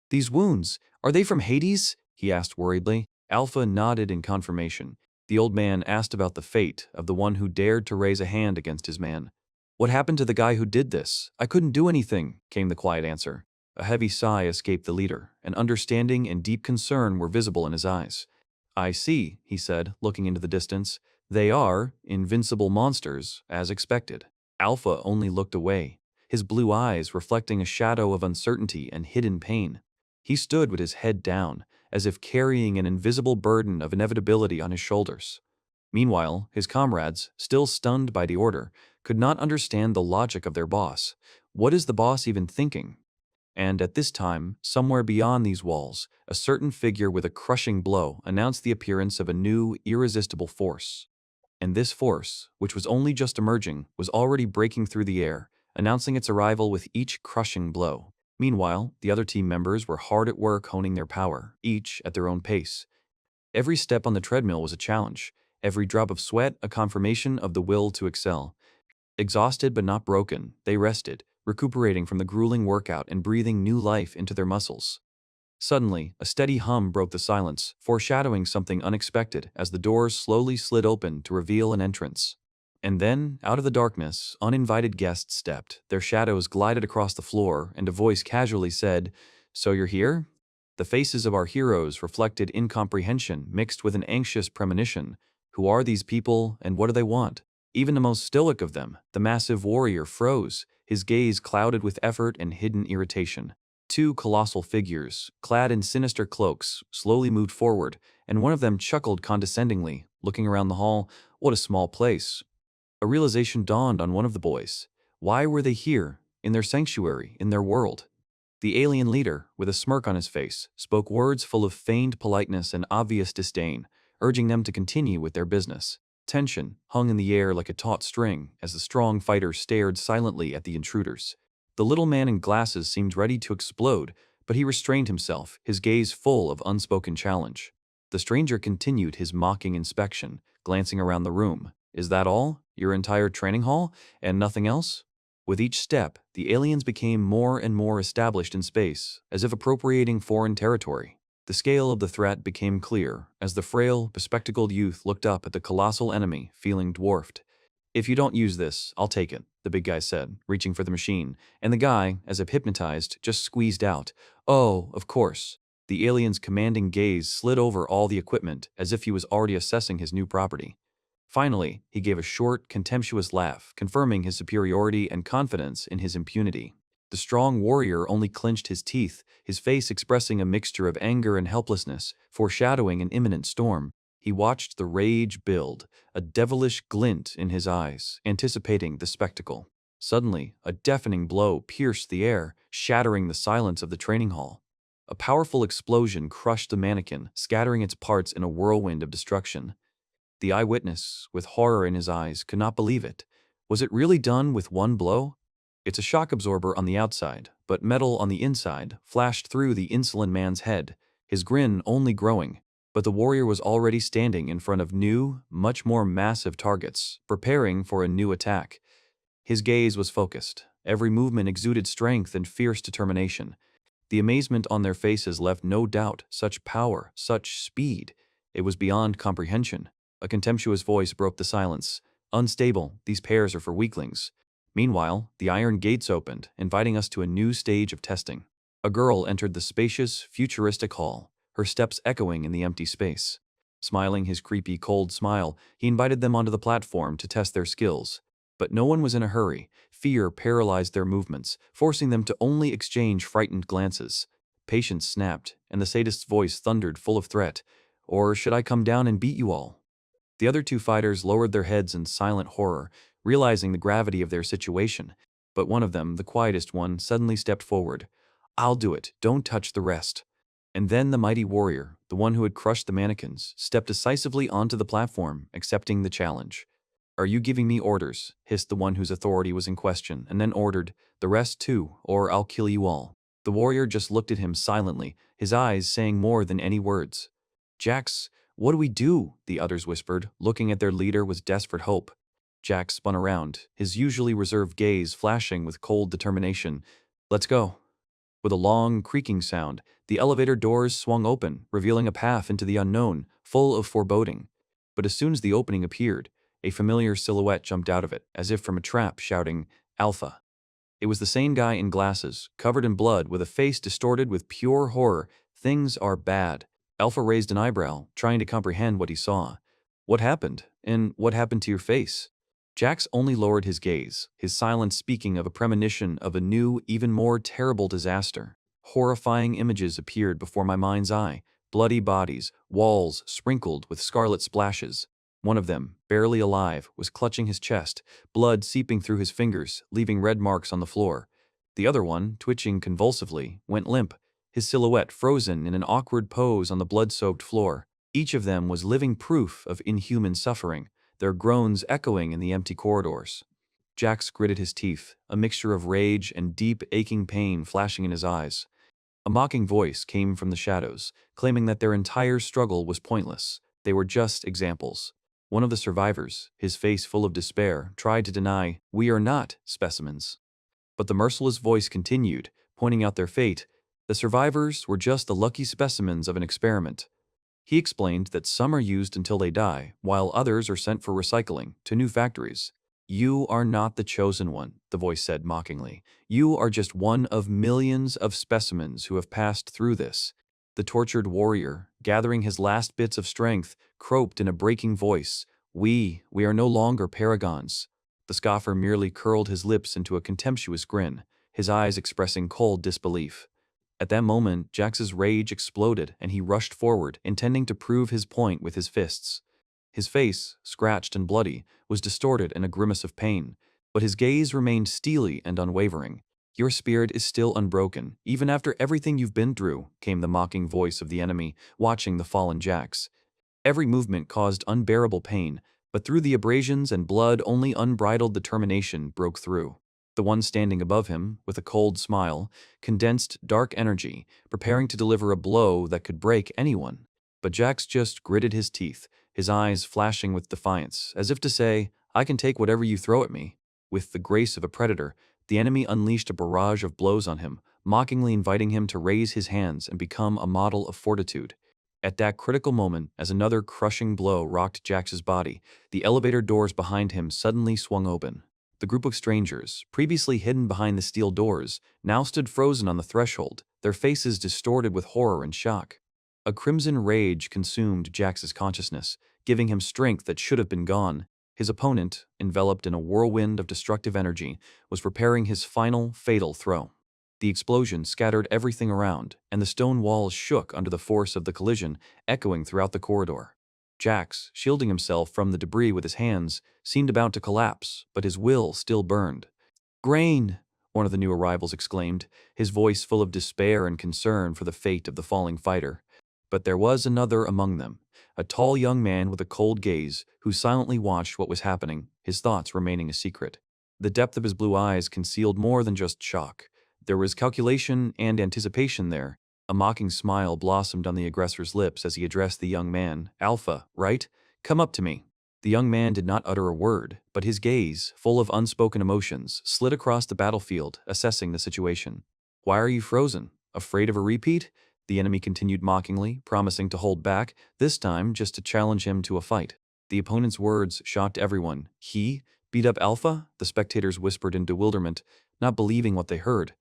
S1: These wounds, are they from Hades? He asked worriedly. Alpha nodded in confirmation. The old man asked about the fate of the one who dared to raise a hand against his man. What happened to the guy who did this? I couldn't do anything, came the quiet answer. A heavy sigh escaped the leader, and understanding and deep concern were visible in his eyes. I see, he said, looking into the distance. They are invincible monsters, as expected. Alpha only looked away, his blue eyes reflecting a shadow of uncertainty and hidden pain. He stood with his head down, as if carrying an invisible burden of inevitability on his shoulders. Meanwhile, his comrades, still stunned by the order, could not understand the logic of their boss. What is the boss even thinking? And at this time, somewhere beyond these walls, a certain figure with a crushing blow announced the appearance of a new, irresistible force. And this force, which was only just emerging, was already breaking through the air, announcing its arrival with each crushing blow. Meanwhile, the other team members were hard at work honing their power, each at their own pace. Every step on the treadmill was a challenge, every drop of sweat a confirmation of the will to excel. Exhausted but not broken, they rested, recuperating from the grueling workout and breathing new life into their muscles. Suddenly, a steady hum broke the silence, foreshadowing something unexpected as the doors slowly slid open to reveal an entrance. And then, out of the darkness, uninvited guests stepped, their shadows glided across the floor, and a voice casually said, "So you're here?" The faces of our heroes reflected incomprehension mixed with an anxious premonition. Who are these people, and what do they want? Even the most stoic of them, the massive warrior, froze, his gaze clouded with effort and hidden irritation. Two colossal figures, clad in sinister cloaks, slowly moved forward, and one of them chuckled condescendingly, looking around the hall. What a small place. A realization dawned on one of the boys. Why were they here, in their sanctuary, in their world? The alien leader, with a smirk on his face, spoke words full of feigned politeness and obvious disdain, urging them to continue with their business. Tension hung in the air like a taut string as the strong fighter stared silently at the intruders. The little man in glasses seemed ready to explode, but he restrained himself, his gaze full of unspoken challenge. The stranger continued his mocking inspection, glancing around the room. Is that all? Your entire training hall? And nothing else? With each step, the aliens became more and more established in space, as if appropriating foreign territory. The scale of the threat became clear as the frail, bespectacled youth looked up at the colossal enemy, feeling dwarfed. If you don't use this, I'll take it, the big guy said, reaching for the machine, and the guy, as if hypnotized, just squeezed out. Oh, of course. The alien's commanding gaze slid over all the equipment as if he was already assessing his new property. Finally, he gave a short, contemptuous laugh, confirming his superiority and confidence in his impunity. The strong warrior only clenched his teeth, his face expressing a mixture of anger and helplessness, foreshadowing an imminent storm. He watched the rage build, a devilish glint in his eyes, anticipating the spectacle. Suddenly, a deafening blow pierced the air, shattering the silence of the training hall. A powerful explosion crushed the mannequin, scattering its parts in a whirlwind of destruction. The eyewitness, with horror in his eyes, could not believe it. Was it really done with one blow? It's a shock absorber on the outside, but metal on the inside flashed through the insolent man's head, his grin only growing. But the warrior was already standing in front of new, much more massive targets, preparing for a new attack. His gaze was focused. Every movement exuded strength and fierce determination. The amazement on their faces left no doubt. Such power, such speed. It was beyond comprehension. A contemptuous voice broke the silence. Unstable, these pairs are for weaklings. Meanwhile, the iron gates opened, inviting us to a new stage of testing. A girl entered the spacious, futuristic hall, her steps echoing in the empty space. Smiling his creepy, cold smile, he invited them onto the platform to test their skills. But no one was in a hurry. Fear paralyzed their movements, forcing them to only exchange frightened glances. Patience snapped, and the sadist's voice thundered full of threat. Or should I come down and beat you all? The other two fighters lowered their heads in silent horror, realizing the gravity of their situation. But one of them, the quietest one, suddenly stepped forward. "I'll do it, don't touch the rest." And then the mighty warrior, the one who had crushed the mannequins, stepped decisively onto the platform, accepting the challenge. "Are you giving me orders?" hissed the one whose authority was in question, and then ordered, "The rest too, or I'll kill you all." The warrior just looked at him silently, his eyes saying more than any words. "Jax, what do we do?" the others whispered, looking at their leader with desperate hope. Jax spun around, his usually reserved gaze flashing with cold determination. "Let's go." With a long, creaking sound, the elevator doors swung open, revealing a path into the unknown, full of foreboding. But as soon as the opening appeared, a familiar silhouette jumped out of it, as if from a trap, shouting, "Alpha." It was the same guy in glasses, covered in blood, with a face distorted with pure horror. "Things are bad." Alpha raised an eyebrow, trying to comprehend what he saw. "What happened? And what happened to your face?" Jax only lowered his gaze, his silence speaking of a premonition of a new, even more terrible disaster. Horrifying images appeared before my mind's eye, bloody bodies, walls sprinkled with scarlet splashes. One of them, barely alive, was clutching his chest, blood seeping through his fingers, leaving red marks on the floor. The other one, twitching convulsively, went limp, his silhouette frozen in an awkward pose on the blood-soaked floor. Each of them was living proof of inhuman suffering, their groans echoing in the empty corridors. Jax gritted his teeth, a mixture of rage and deep, aching pain flashing in his eyes. A mocking voice came from the shadows, claiming that their entire struggle was pointless. They were just examples. One of the survivors, his face full of despair, tried to deny, "We are not specimens." But the merciless voice continued, pointing out their fate. The survivors were just the lucky specimens of an experiment. He explained that some are used until they die, while others are sent for recycling to new factories. "You are not the chosen one," the voice said mockingly. "You are just one of millions of specimens who have passed through this." The tortured warrior, gathering his last bits of strength, croaked in a breaking voice, We are no longer paragons." The scoffer merely curled his lips into a contemptuous grin, his eyes expressing cold disbelief. At that moment, Jax's rage exploded and he rushed forward, intending to prove his point with his fists. His face, scratched and bloody, was distorted in a grimace of pain, but his gaze remained steely and unwavering. "Your spirit is still unbroken, even after everything you've been through," came the mocking voice of the enemy, watching the fallen Jax. Every movement caused unbearable pain, but through the abrasions and blood only unbridled determination broke through. The one standing above him, with a cold smile, condensed dark energy, preparing to deliver a blow that could break anyone. But Jax just gritted his teeth, his eyes flashing with defiance, as if to say, "I can take whatever you throw at me." With the grace of a predator, the enemy unleashed a barrage of blows on him, mockingly inviting him to raise his hands and become a model of fortitude. At that critical moment, as another crushing blow rocked Jax's body, the elevator doors behind him suddenly swung open. The group of strangers, previously hidden behind the steel doors, now stood frozen on the threshold, their faces distorted with horror and shock. A crimson rage consumed Jax's consciousness, giving him strength that should have been gone. His opponent, enveloped in a whirlwind of destructive energy, was preparing his final, fatal throw. The explosion scattered everything around, and the stone walls shook under the force of the collision, echoing throughout the corridor. Jax, shielding himself from the debris with his hands, seemed about to collapse, but his will still burned. "Grain!" one of the new arrivals exclaimed, his voice full of despair and concern for the fate of the falling fighter. But there was another among them, a tall young man with a cold gaze, who silently watched what was happening, his thoughts remaining a secret. The depth of his blue eyes concealed more than just shock. There was calculation and anticipation there. A mocking smile blossomed on the aggressor's lips as he addressed the young man. "Alpha, right? Come up to me." The young man did not utter a word, but his gaze, full of unspoken emotions, slid across the battlefield, assessing the situation. "Why are you frozen? Afraid of a repeat?" The enemy continued mockingly, promising to hold back, this time just to challenge him to a fight. The opponent's words shocked everyone. "He beat up Alpha?" the spectators whispered in bewilderment, not believing what they heard.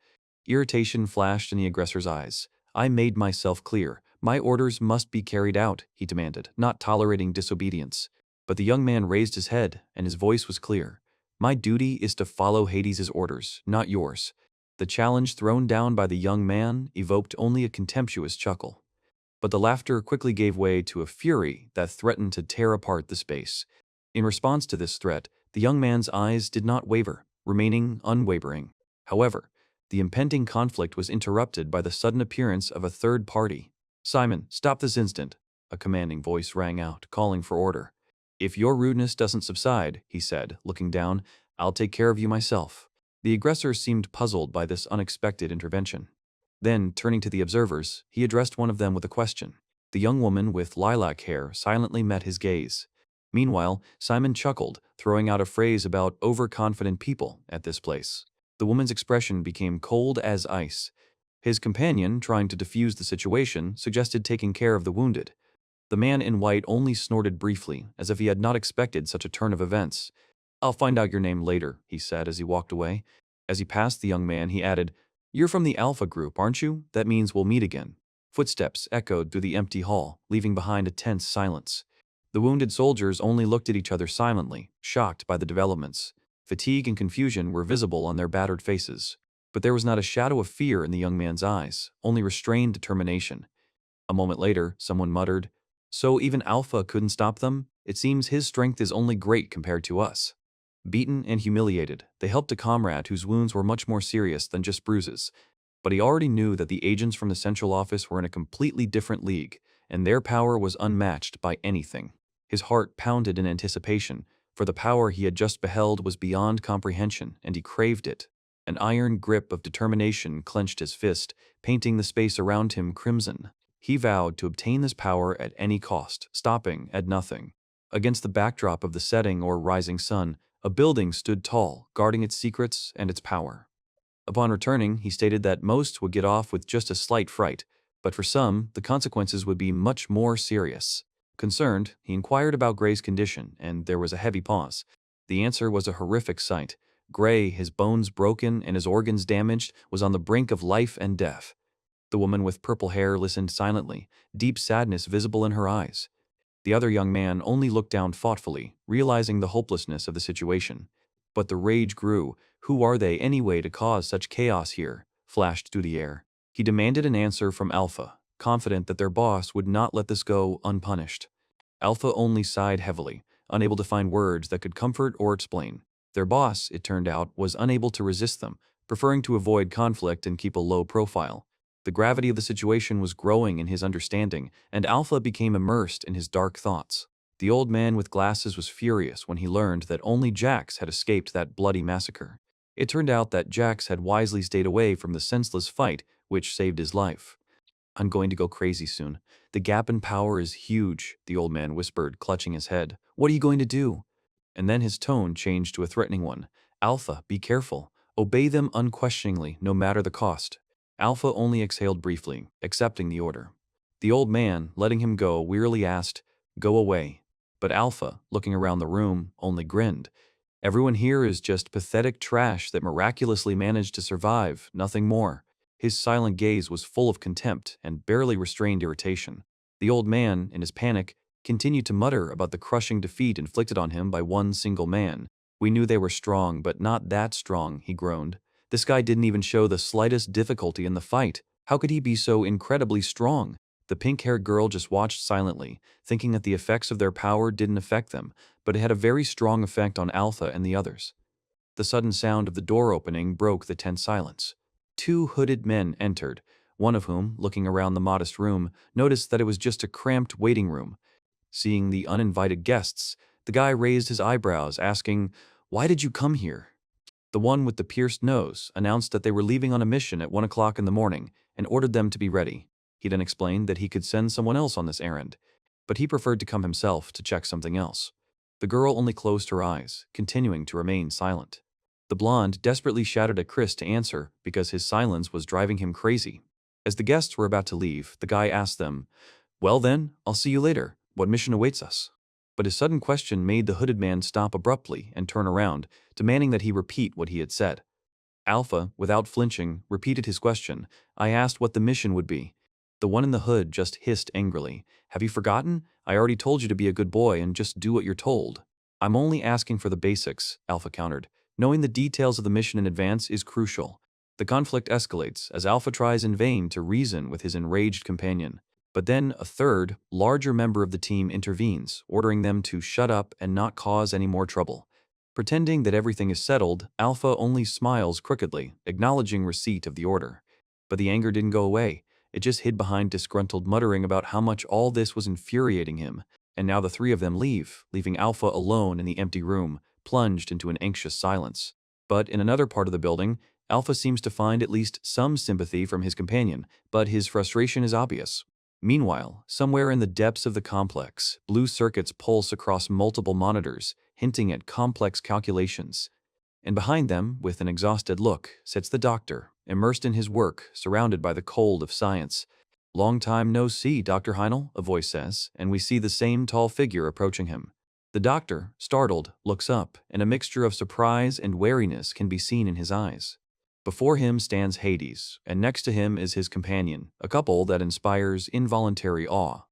S1: Irritation flashed in the aggressor's eyes. "I made myself clear. My orders must be carried out," he demanded, not tolerating disobedience. But the young man raised his head, and his voice was clear. "My duty is to follow Hades' orders, not yours." The challenge thrown down by the young man evoked only a contemptuous chuckle. But the laughter quickly gave way to a fury that threatened to tear apart the space. In response to this threat, the young man's eyes did not waver. remaining unwavering. However, the impending conflict was interrupted by the sudden appearance of a third party. "Simon, stop this instant," a commanding voice rang out, calling for order. "If your rudeness doesn't subside," he said, looking down, "I'll take care of you myself." The aggressor seemed puzzled by this unexpected intervention. Then, turning to the observers, he addressed one of them with a question. The young woman with lilac hair silently met his gaze. Meanwhile, Simon chuckled, throwing out a phrase about overconfident people at this place. The woman's expression became cold as ice. His companion, trying to defuse the situation, suggested taking care of the wounded. The man in white only snorted briefly, as if he had not expected such a turn of events. "I'll find out your name later," he said as he walked away. As he passed the young man, he added, "You're from the Alpha Group, aren't you? That means we'll meet again." Footsteps echoed through the empty hall, leaving behind a tense silence. The wounded soldiers only looked at each other silently, shocked by the developments. Fatigue and confusion were visible on their battered faces. But there was not a shadow of fear in the young man's eyes, only restrained determination. A moment later, someone muttered, "So even Alpha couldn't stop them? It seems his strength is only great compared to us." Beaten and humiliated, they helped a comrade whose wounds were much more serious than just bruises. But he already knew that the agents from the central office were in a completely different league, and their power was unmatched by anything. His heart pounded in anticipation, for the power he had just beheld was beyond comprehension, and he craved it. An iron grip of determination clenched his fist, painting the space around him crimson. He vowed to obtain this power at any cost, stopping at nothing. Against the backdrop of the setting or rising sun, a building stood tall, guarding its secrets and its power. Upon returning, he stated that most would get off with just a slight fright, but for some, the consequences would be much more serious. Concerned, he inquired about Gray's condition, and there was a heavy pause. The answer was a horrific sight. Gray, his bones broken and his organs damaged, was on the brink of life and death. The woman with purple hair listened silently, deep sadness visible in her eyes. The other young man only looked down thoughtfully, realizing the hopelessness of the situation. But the rage grew. "Who are they anyway to cause such chaos here?" flashed through the air. He demanded an answer from Alpha, confident that their boss would not let this go unpunished. Alpha only sighed heavily, unable to find words that could comfort or explain. Their boss, it turned out, was unable to resist them, preferring to avoid conflict and keep a low profile. The gravity of the situation was growing in his understanding, and Alpha became immersed in his dark thoughts. The old man with glasses was furious when he learned that only Jax had escaped that bloody massacre. It turned out that Jax had wisely stayed away from the senseless fight which saved his life. "I'm going to go crazy soon. The gap in power is huge," the old man whispered, clutching his head. "What are you going to do?" And then his tone changed to a threatening one. "Alpha, be careful. Obey them unquestioningly, no matter the cost." Alpha only exhaled briefly, accepting the order. The old man, letting him go, wearily asked, "Go away." But Alpha, looking around the room, only grinned. "Everyone here is just pathetic trash that miraculously managed to survive, nothing more." His silent gaze was full of contempt and barely restrained irritation. The old man, in his panic, continued to mutter about the crushing defeat inflicted on him by one single man. "We knew they were strong, but not that strong," he groaned. "This guy didn't even show the slightest difficulty in the fight. How could he be so incredibly strong?" The pink-haired girl just watched silently, thinking that the effects of their power didn't affect them, but it had a very strong effect on Alpha and the others. The sudden sound of the door opening broke the tense silence. Two hooded men entered, one of whom, looking around the modest room, noticed that it was just a cramped waiting room. Seeing the uninvited guests, the guy raised his eyebrows, asking, "Why did you come here?" The one with the pierced nose announced that they were leaving on a mission at 1 o'clock in the morning and ordered them to be ready. He then explained that he could send someone else on this errand, but he preferred to come himself to check something else. The girl only closed her eyes, continuing to remain silent. The blonde desperately shouted at Chris to answer because his silence was driving him crazy. As the guests were about to leave, the guy asked them, "Well then, I'll see you later. What mission awaits us?" But his sudden question made the hooded man stop abruptly and turn around, demanding that he repeat what he had said. Alpha, without flinching, repeated his question. "I asked what the mission would be." The one in the hood just hissed angrily. "Have you forgotten? I already told you to be a good boy and just do what you're told." "I'm only asking for the basics," Alpha countered. "Knowing the details of the mission in advance is crucial." The conflict escalates as Alpha tries in vain to reason with his enraged companion. But then a third, larger member of the team intervenes, ordering them to shut up and not cause any more trouble. Pretending that everything is settled, Alpha only smiles crookedly, acknowledging receipt of the order. But the anger didn't go away. It just hid behind disgruntled muttering about how much all this was infuriating him. And now the three of them leave, leaving Alpha alone in the empty room, plunged into an anxious silence. But in another part of the building, Alpha seems to find at least some sympathy from his companion, but his frustration is obvious. Meanwhile, somewhere in the depths of the complex, blue circuits pulse across multiple monitors, hinting at complex calculations. And behind them, with an exhausted look, sits the doctor, immersed in his work, surrounded by the cold of science. "Long time no see, Dr. Heinel," a voice says, and we see the same tall figure approaching him. The doctor, startled, looks up, and a mixture of surprise and wariness can be seen in his eyes. Before him stands Hades, and next to him is his companion, a couple that inspires involuntary awe.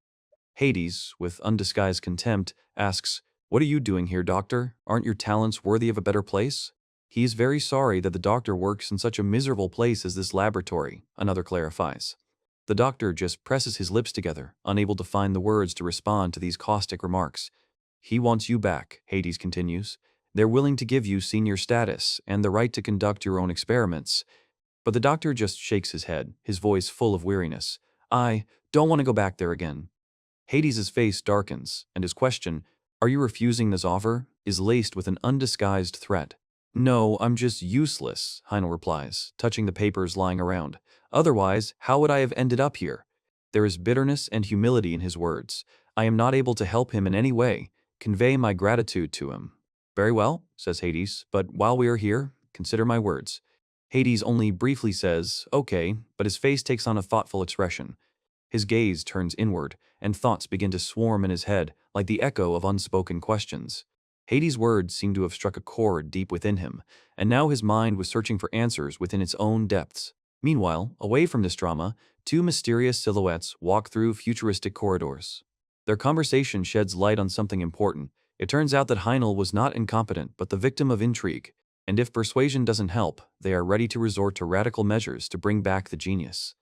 S1: Hades, with undisguised contempt, asks, "What are you doing here, doctor? Aren't your talents worthy of a better place?" He is very sorry that the doctor works in such a miserable place as this laboratory, another clarifies. The doctor just presses his lips together, unable to find the words to respond to these caustic remarks. "He wants you back," Hades continues. "They're willing to give you senior status and the right to conduct your own experiments." But the doctor just shakes his head, his voice full of weariness. "I don't want to go back there again." Hades' face darkens, and his question, "Are you refusing this offer?" is laced with an undisguised threat. "No, I'm just useless," Heinel replies, touching the papers lying around. "Otherwise, how would I have ended up here?" There is bitterness and humility in his words. "I am not able to help him in any way, convey my gratitude to him." "Very well," says Hades, "but while we are here, consider my words." Hades only briefly says, "Okay," but his face takes on a thoughtful expression. His gaze turns inward, and thoughts begin to swarm in his head like the echo of unspoken questions. Hades' words seemed to have struck a chord deep within him, and now his mind was searching for answers within its own depths. Meanwhile, away from this drama, two mysterious silhouettes walk through futuristic corridors. Their conversation sheds light on something important. It turns out that Heinel was not incompetent but the victim of intrigue, and if persuasion doesn't help, they are ready to resort to radical measures to bring back the genius.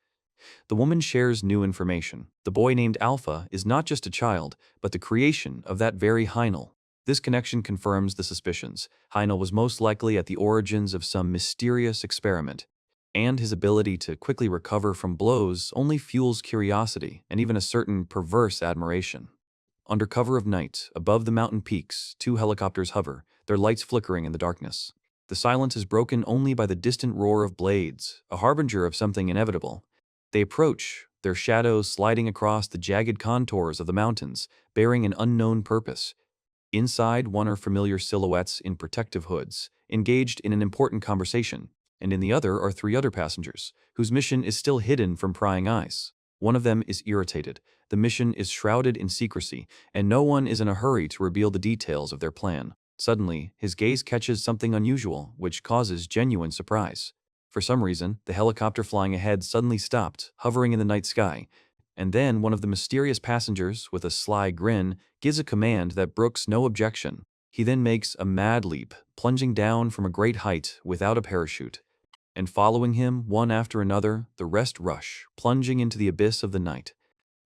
S1: The woman shares new information. The boy named Alpha is not just a child, but the creation of that very Heinel. This connection confirms the suspicions. Heinel was most likely at the origins of some mysterious experiment, and his ability to quickly recover from blows only fuels curiosity and even a certain perverse admiration. Under cover of night, above the mountain peaks, two helicopters hover, their lights flickering in the darkness. The silence is broken only by the distant roar of blades, a harbinger of something inevitable. They approach, their shadows sliding across the jagged contours of the mountains, bearing an unknown purpose. Inside one are familiar silhouettes in protective hoods, engaged in an important conversation, and in the other are three other passengers, whose mission is still hidden from prying eyes. One of them is irritated. The mission is shrouded in secrecy, and no one is in a hurry to reveal the details of their plan. Suddenly, his gaze catches something unusual, which causes genuine surprise. For some reason, the helicopter flying ahead suddenly stopped, hovering in the night sky, and then one of the mysterious passengers, with a sly grin, gives a command that brooks no objection. He then makes a mad leap, plunging down from a great height without a parachute. And following him, one after another, the rest rush, plunging into the abyss of the night.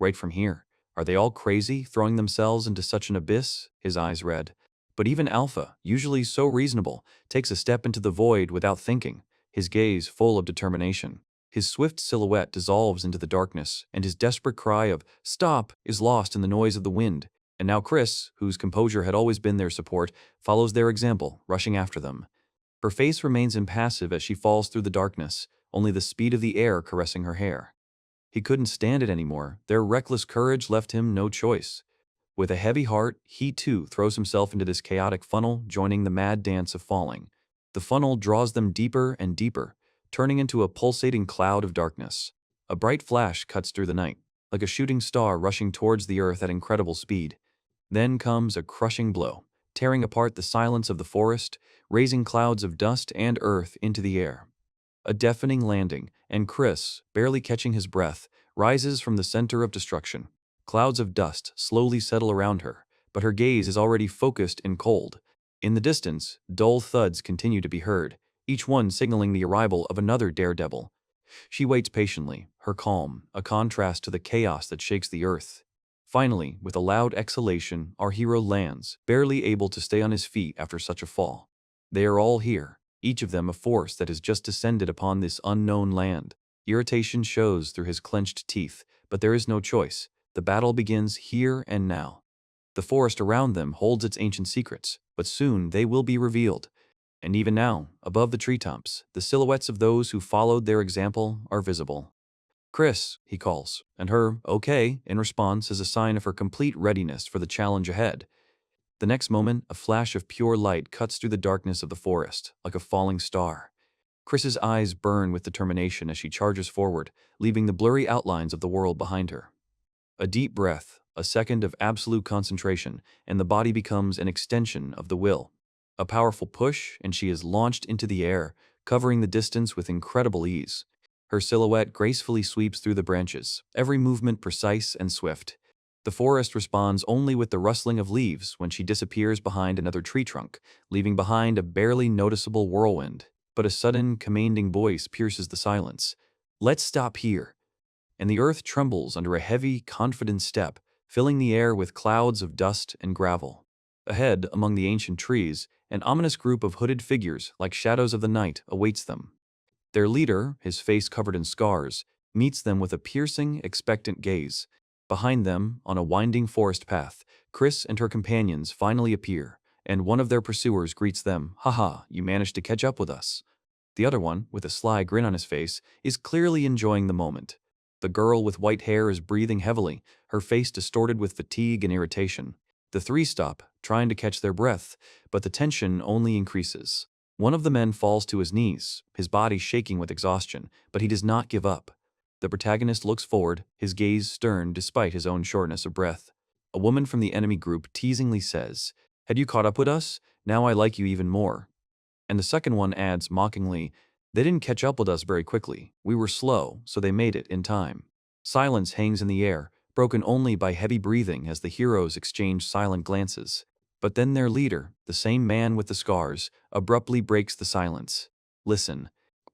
S1: Right from here. Are they all crazy, throwing themselves into such an abyss? His eyes read. But even Alpha, usually so reasonable, takes a step into the void without thinking, his gaze full of determination. His swift silhouette dissolves into the darkness, and his desperate cry of "Stop!" is lost in the noise of the wind. And now Chris, whose composure had always been their support, follows their example, rushing after them. Her face remains impassive as she falls through the darkness, only the speed of the air caressing her hair. He couldn't stand it anymore. Their reckless courage left him no choice. With a heavy heart, he too throws himself into this chaotic funnel, joining the mad dance of falling. The funnel draws them deeper and deeper, turning into a pulsating cloud of darkness. A bright flash cuts through the night, like a shooting star rushing towards the earth at incredible speed. Then comes a crushing blow, tearing apart the silence of the forest, raising clouds of dust and earth into the air. A deafening landing, and Chris, barely catching his breath, rises from the center of destruction. Clouds of dust slowly settle around her, but her gaze is already focused and cold. In the distance, dull thuds continue to be heard, each one signaling the arrival of another daredevil. She waits patiently, her calm, a contrast to the chaos that shakes the earth. Finally, with a loud exhalation, our hero lands, barely able to stay on his feet after such a fall. They are all here, each of them a force that has just descended upon this unknown land. Irritation shows through his clenched teeth, but there is no choice. The battle begins here and now. The forest around them holds its ancient secrets, but soon they will be revealed. And even now, above the treetops, the silhouettes of those who followed their example are visible. Chris, he calls, and her, okay, in response is a sign of her complete readiness for the challenge ahead. The next moment, a flash of pure light cuts through the darkness of the forest, like a falling star. Chris's eyes burn with determination as she charges forward, leaving the blurry outlines of the world behind her. A deep breath, a second of absolute concentration, and the body becomes an extension of the will. A powerful push, and she is launched into the air, covering the distance with incredible ease. Her silhouette gracefully sweeps through the branches, every movement precise and swift. The forest responds only with the rustling of leaves when she disappears behind another tree trunk, leaving behind a barely noticeable whirlwind. But a sudden, commanding voice pierces the silence. "Let's stop here." And the earth trembles under a heavy, confident step, filling the air with clouds of dust and gravel. Ahead, among the ancient trees, an ominous group of hooded figures, like shadows of the night, awaits them. Their leader, his face covered in scars, meets them with a piercing, expectant gaze. Behind them, on a winding forest path, Chris and her companions finally appear, and one of their pursuers greets them. "Haha, you managed to catch up with us." The other one, with a sly grin on his face, is clearly enjoying the moment. The girl with white hair is breathing heavily, her face distorted with fatigue and irritation. The three stop, trying to catch their breath, but the tension only increases. One of the men falls to his knees, his body shaking with exhaustion, but he does not give up. The protagonist looks forward, his gaze stern despite his own shortness of breath. A woman from the enemy group teasingly says, "Had you caught up with us? Now I like you even more." And the second one adds mockingly, "They didn't catch up with us very quickly. We were slow, so they made it in time." Silence hangs in the air, broken only by heavy breathing as the heroes exchange silent glances. But then their leader, the same man with the scars, abruptly breaks the silence. "Listen.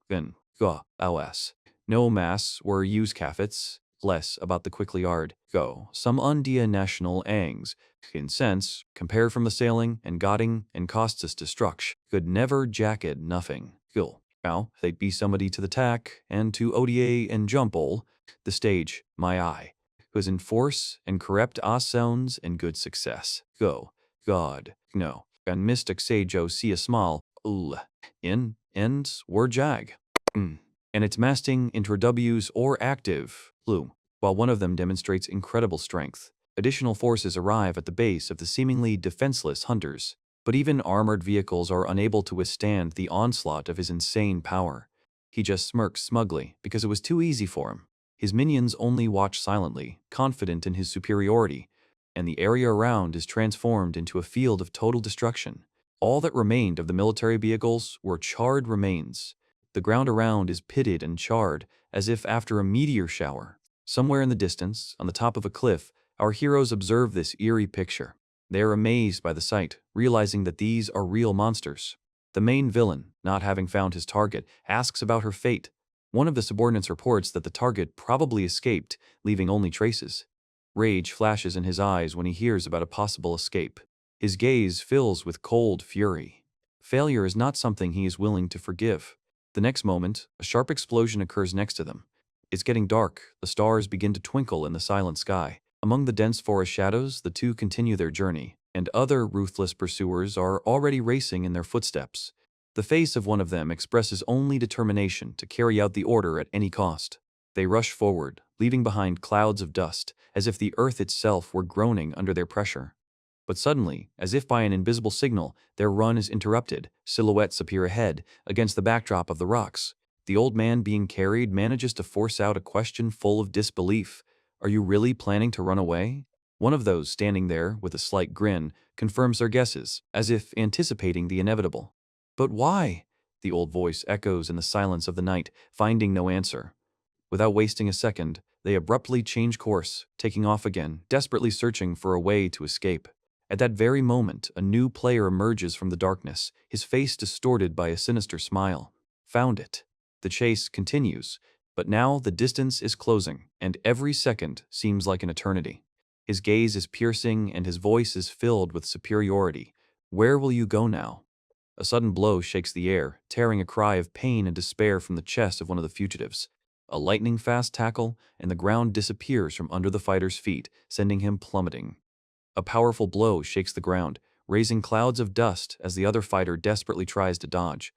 S1: Then, go, os. No mass or use kafits, less about the quickly yard, go. Some undia national angs, in sense, compare from the sailing and gotting and costs us destruction, could never jacket nothing, go. Now, they'd be somebody to the tack, and to ODA and jump all, the stage, my eye, who's in force and correct os sounds and good success, go. God, no. And Mystic Sajo see a small, in, ends, were jag. And its masting inter W's or active, blue, while one of them demonstrates incredible strength. Additional forces arrive at the base of the seemingly defenseless hunters, but even armored vehicles are unable to withstand the onslaught of his insane power. He just smirks smugly because it was too easy for him. His minions only watch silently, confident in his superiority, and the area around is transformed into a field of total destruction. All that remained of the military vehicles were charred remains. The ground around is pitted and charred, as if after a meteor shower. Somewhere in the distance, on the top of a cliff, our heroes observe this eerie picture. They are amazed by the sight, realizing that these are real monsters. The main villain, not having found his target, asks about her fate. One of the subordinates reports that the target probably escaped, leaving only traces. Rage flashes in his eyes when he hears about a possible escape. His gaze fills with cold fury. Failure is not something he is willing to forgive. The next moment, a sharp explosion occurs next to them. It's getting dark, the stars begin to twinkle in the silent sky. Among the dense forest shadows, the two continue their journey, and other ruthless pursuers are already racing in their footsteps. The face of one of them expresses only determination to carry out the order at any cost. They rush forward, leaving behind clouds of dust, as if the earth itself were groaning under their pressure. But suddenly, as if by an invisible signal, their run is interrupted. Silhouettes appear ahead, against the backdrop of the rocks. The old man being carried manages to force out a question full of disbelief. "Are you really planning to run away?" One of those standing there, with a slight grin, confirms their guesses, as if anticipating the inevitable. "But why?" the old voice echoes in the silence of the night, finding no answer. Without wasting a second, they abruptly change course, taking off again, desperately searching for a way to escape. At that very moment, a new player emerges from the darkness, his face distorted by a sinister smile. Found it. The chase continues, but now the distance is closing, and every second seems like an eternity. His gaze is piercing and his voice is filled with superiority. "Where will you go now?" A sudden blow shakes the air, tearing a cry of pain and despair from the chest of one of the fugitives. A lightning-fast tackle, and the ground disappears from under the fighter's feet, sending him plummeting. A powerful blow shakes the ground, raising clouds of dust as the other fighter desperately tries to dodge.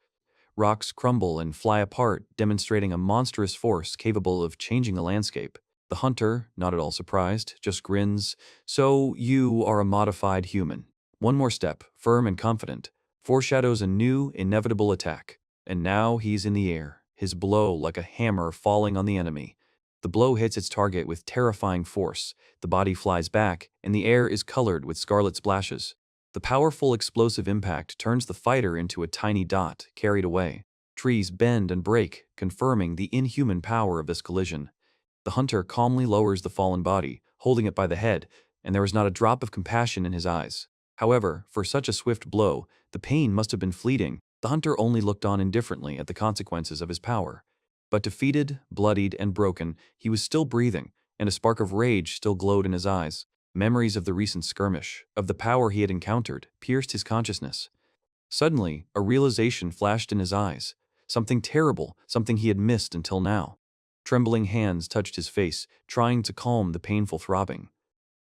S1: Rocks crumble and fly apart, demonstrating a monstrous force capable of changing a landscape. The hunter, not at all surprised, just grins. So you are a modified human. One more step, firm and confident, foreshadows a new, inevitable attack. And now he's in the air, his blow like a hammer falling on the enemy. The blow hits its target with terrifying force. The body flies back, and the air is colored with scarlet splashes. The powerful explosive impact turns the fighter into a tiny dot, carried away. Trees bend and break, confirming the inhuman power of this collision. The hunter calmly lowers the fallen body, holding it by the head, and there is not a drop of compassion in his eyes. However, for such a swift blow, the pain must have been fleeting. The hunter only looked on indifferently at the consequences of his power. But defeated, bloodied, and broken, he was still breathing, and a spark of rage still glowed in his eyes. Memories of the recent skirmish, of the power he had encountered, pierced his consciousness. Suddenly, a realization flashed in his eyes. Something terrible, something he had missed until now. Trembling hands touched his face, trying to calm the painful throbbing.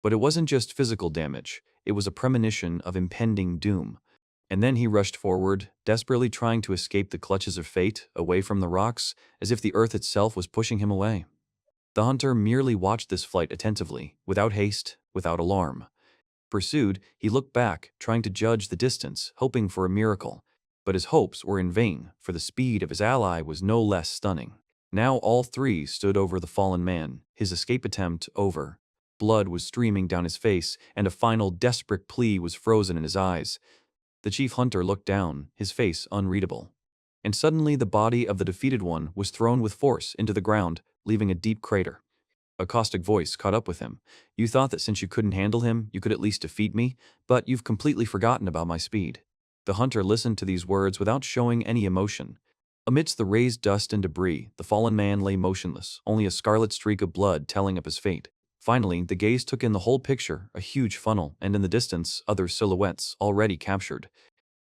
S1: But it wasn't just physical damage, it was a premonition of impending doom. And then he rushed forward, desperately trying to escape the clutches of fate, away from the rocks, as if the earth itself was pushing him away. The hunter merely watched this flight attentively, without haste, without alarm. Pursued, he looked back, trying to judge the distance, hoping for a miracle. But his hopes were in vain, for the speed of his ally was no less stunning. Now all three stood over the fallen man, his escape attempt over. Blood was streaming down his face, and a final desperate plea was frozen in his eyes. The chief hunter looked down, his face unreadable. And suddenly the body of the defeated one was thrown with force into the ground, leaving a deep crater. A caustic voice caught up with him. You thought that since you couldn't handle him, you could at least defeat me, but you've completely forgotten about my speed. The hunter listened to these words without showing any emotion. Amidst the raised dust and debris, the fallen man lay motionless, only a scarlet streak of blood telling of his fate. Finally, the gaze took in the whole picture, a huge funnel, and in the distance, other silhouettes, already captured.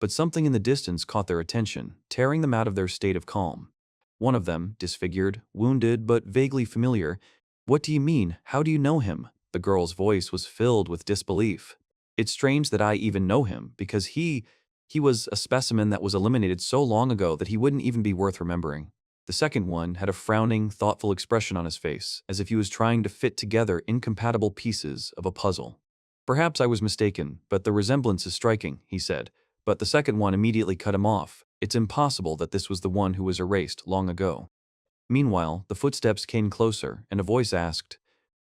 S1: But something in the distance caught their attention, tearing them out of their state of calm. One of them, disfigured, wounded, but vaguely familiar. What do you mean? How do you know him? The girl's voice was filled with disbelief. It's strange that I even know him, because he was a specimen that was eliminated so long ago that he wouldn't even be worth remembering. The second one had a frowning, thoughtful expression on his face, as if he was trying to fit together incompatible pieces of a puzzle. Perhaps I was mistaken, but the resemblance is striking, he said, but the second one immediately cut him off. It's impossible that this was the one who was erased long ago. Meanwhile, the footsteps came closer, and a voice asked,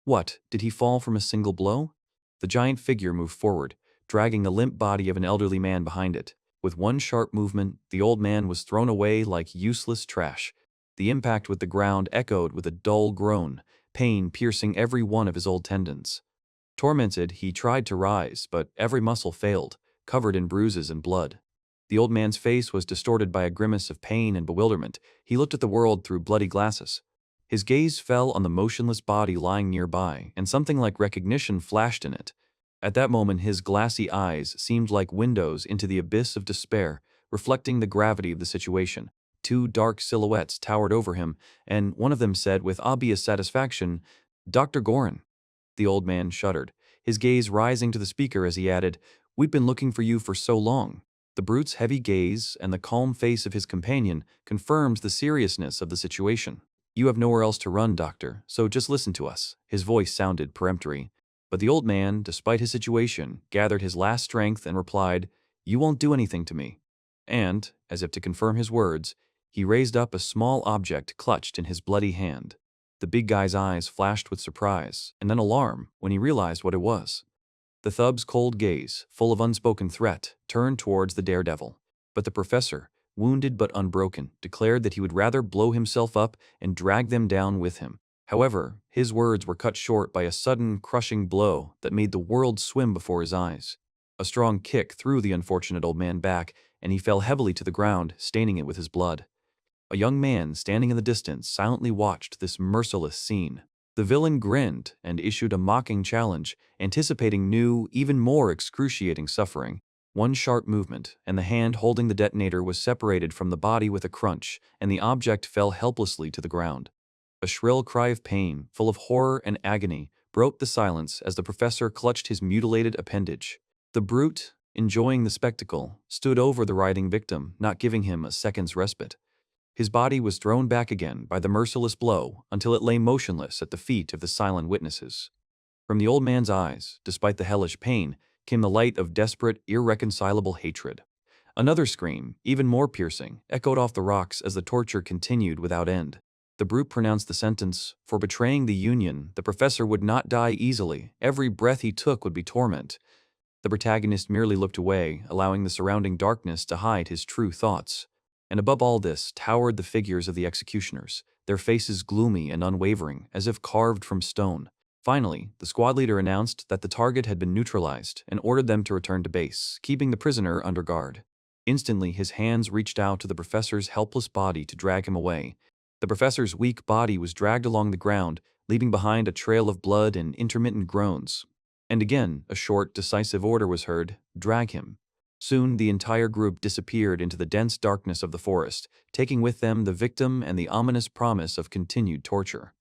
S1: What, did he fall from a single blow? The giant figure moved forward, dragging the limp body of an elderly man behind it. With one sharp movement, the old man was thrown away like useless trash. The impact with the ground echoed with a dull groan, pain piercing every one of his old tendons. Tormented, he tried to rise, but every muscle failed, covered in bruises and blood. The old man's face was distorted by a grimace of pain and bewilderment. He looked at the world through bloody glasses. His gaze fell on the motionless body lying nearby, and something like recognition flashed in it. At that moment, his glassy eyes seemed like windows into the abyss of despair, reflecting the gravity of the situation. Two dark silhouettes towered over him, and one of them said with obvious satisfaction, Dr. Gorin. The old man shuddered, his gaze rising to the speaker as he added, We've been looking for you for so long. The brute's heavy gaze and the calm face of his companion confirmed the seriousness of the situation. You have nowhere else to run, doctor, so just listen to us. His voice sounded peremptory. But the old man, despite his situation, gathered his last strength and replied, You won't do anything to me. And, as if to confirm his words, he raised up a small object clutched in his bloody hand. The big guy's eyes flashed with surprise, and then alarm, when he realized what it was. The thug's cold gaze, full of unspoken threat, turned towards the daredevil. But the professor, wounded but unbroken, declared that he would rather blow himself up and drag them down with him. However, his words were cut short by a sudden, crushing blow that made the world swim before his eyes. A strong kick threw the unfortunate old man back, and he fell heavily to the ground, staining it with his blood. A young man standing in the distance silently watched this merciless scene. The villain grinned and issued a mocking challenge, anticipating new, even more excruciating suffering. One sharp movement, and the hand holding the detonator was separated from the body with a crunch, and the object fell helplessly to the ground. A shrill cry of pain, full of horror and agony, broke the silence as the professor clutched his mutilated appendage. The brute, enjoying the spectacle, stood over the writhing victim, not giving him a second's respite. His body was thrown back again by the merciless blow until it lay motionless at the feet of the silent witnesses. From the old man's eyes, despite the hellish pain, came the light of desperate, irreconcilable hatred. Another scream, even more piercing, echoed off the rocks as the torture continued without end. The brute pronounced the sentence: for betraying the Union, the professor would not die easily. Every breath he took would be torment. The protagonist merely looked away, allowing the surrounding darkness to hide his true thoughts. And above all this towered the figures of the executioners, their faces gloomy and unwavering, as if carved from stone. Finally, the squad leader announced that the target had been neutralized and ordered them to return to base, keeping the prisoner under guard. Instantly, his hands reached out to the professor's helpless body to drag him away. The professor's weak body was dragged along the ground, leaving behind a trail of blood and intermittent groans. And again, a short, decisive order was heard: drag him. Soon, the entire group disappeared into the dense darkness of the forest, taking with them the victim and the ominous promise of continued torture.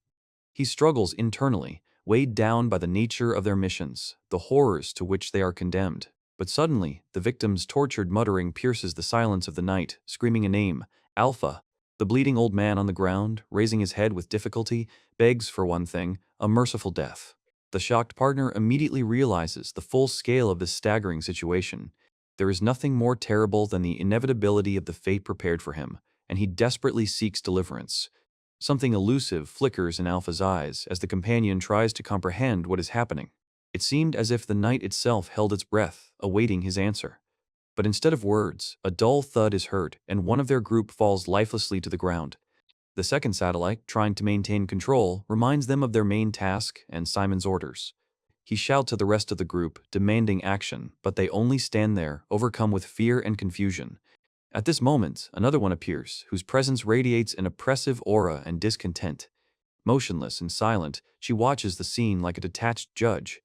S1: He struggles internally, weighed down by the nature of their missions, the horrors to which they are condemned. But suddenly, the victim's tortured muttering pierces the silence of the night, screaming a name: Alpha. The bleeding old man on the ground, raising his head with difficulty, begs for one thing: a merciful death. The shocked partner immediately realizes the full scale of this staggering situation. There is nothing more terrible than the inevitability of the fate prepared for him, and he desperately seeks deliverance. Something elusive flickers in Alpha's eyes as the companion tries to comprehend what is happening. It seemed as if the night itself held its breath, awaiting his answer. But instead of words, a dull thud is heard, and one of their group falls lifelessly to the ground. The second satellite, trying to maintain control, reminds them of their main task and Simon's orders. He shouts to the rest of the group, demanding action, but they only stand there, overcome with fear and confusion. At this moment, another one appears, whose presence radiates an oppressive aura and discontent. Motionless and silent, she watches the scene like a detached judge.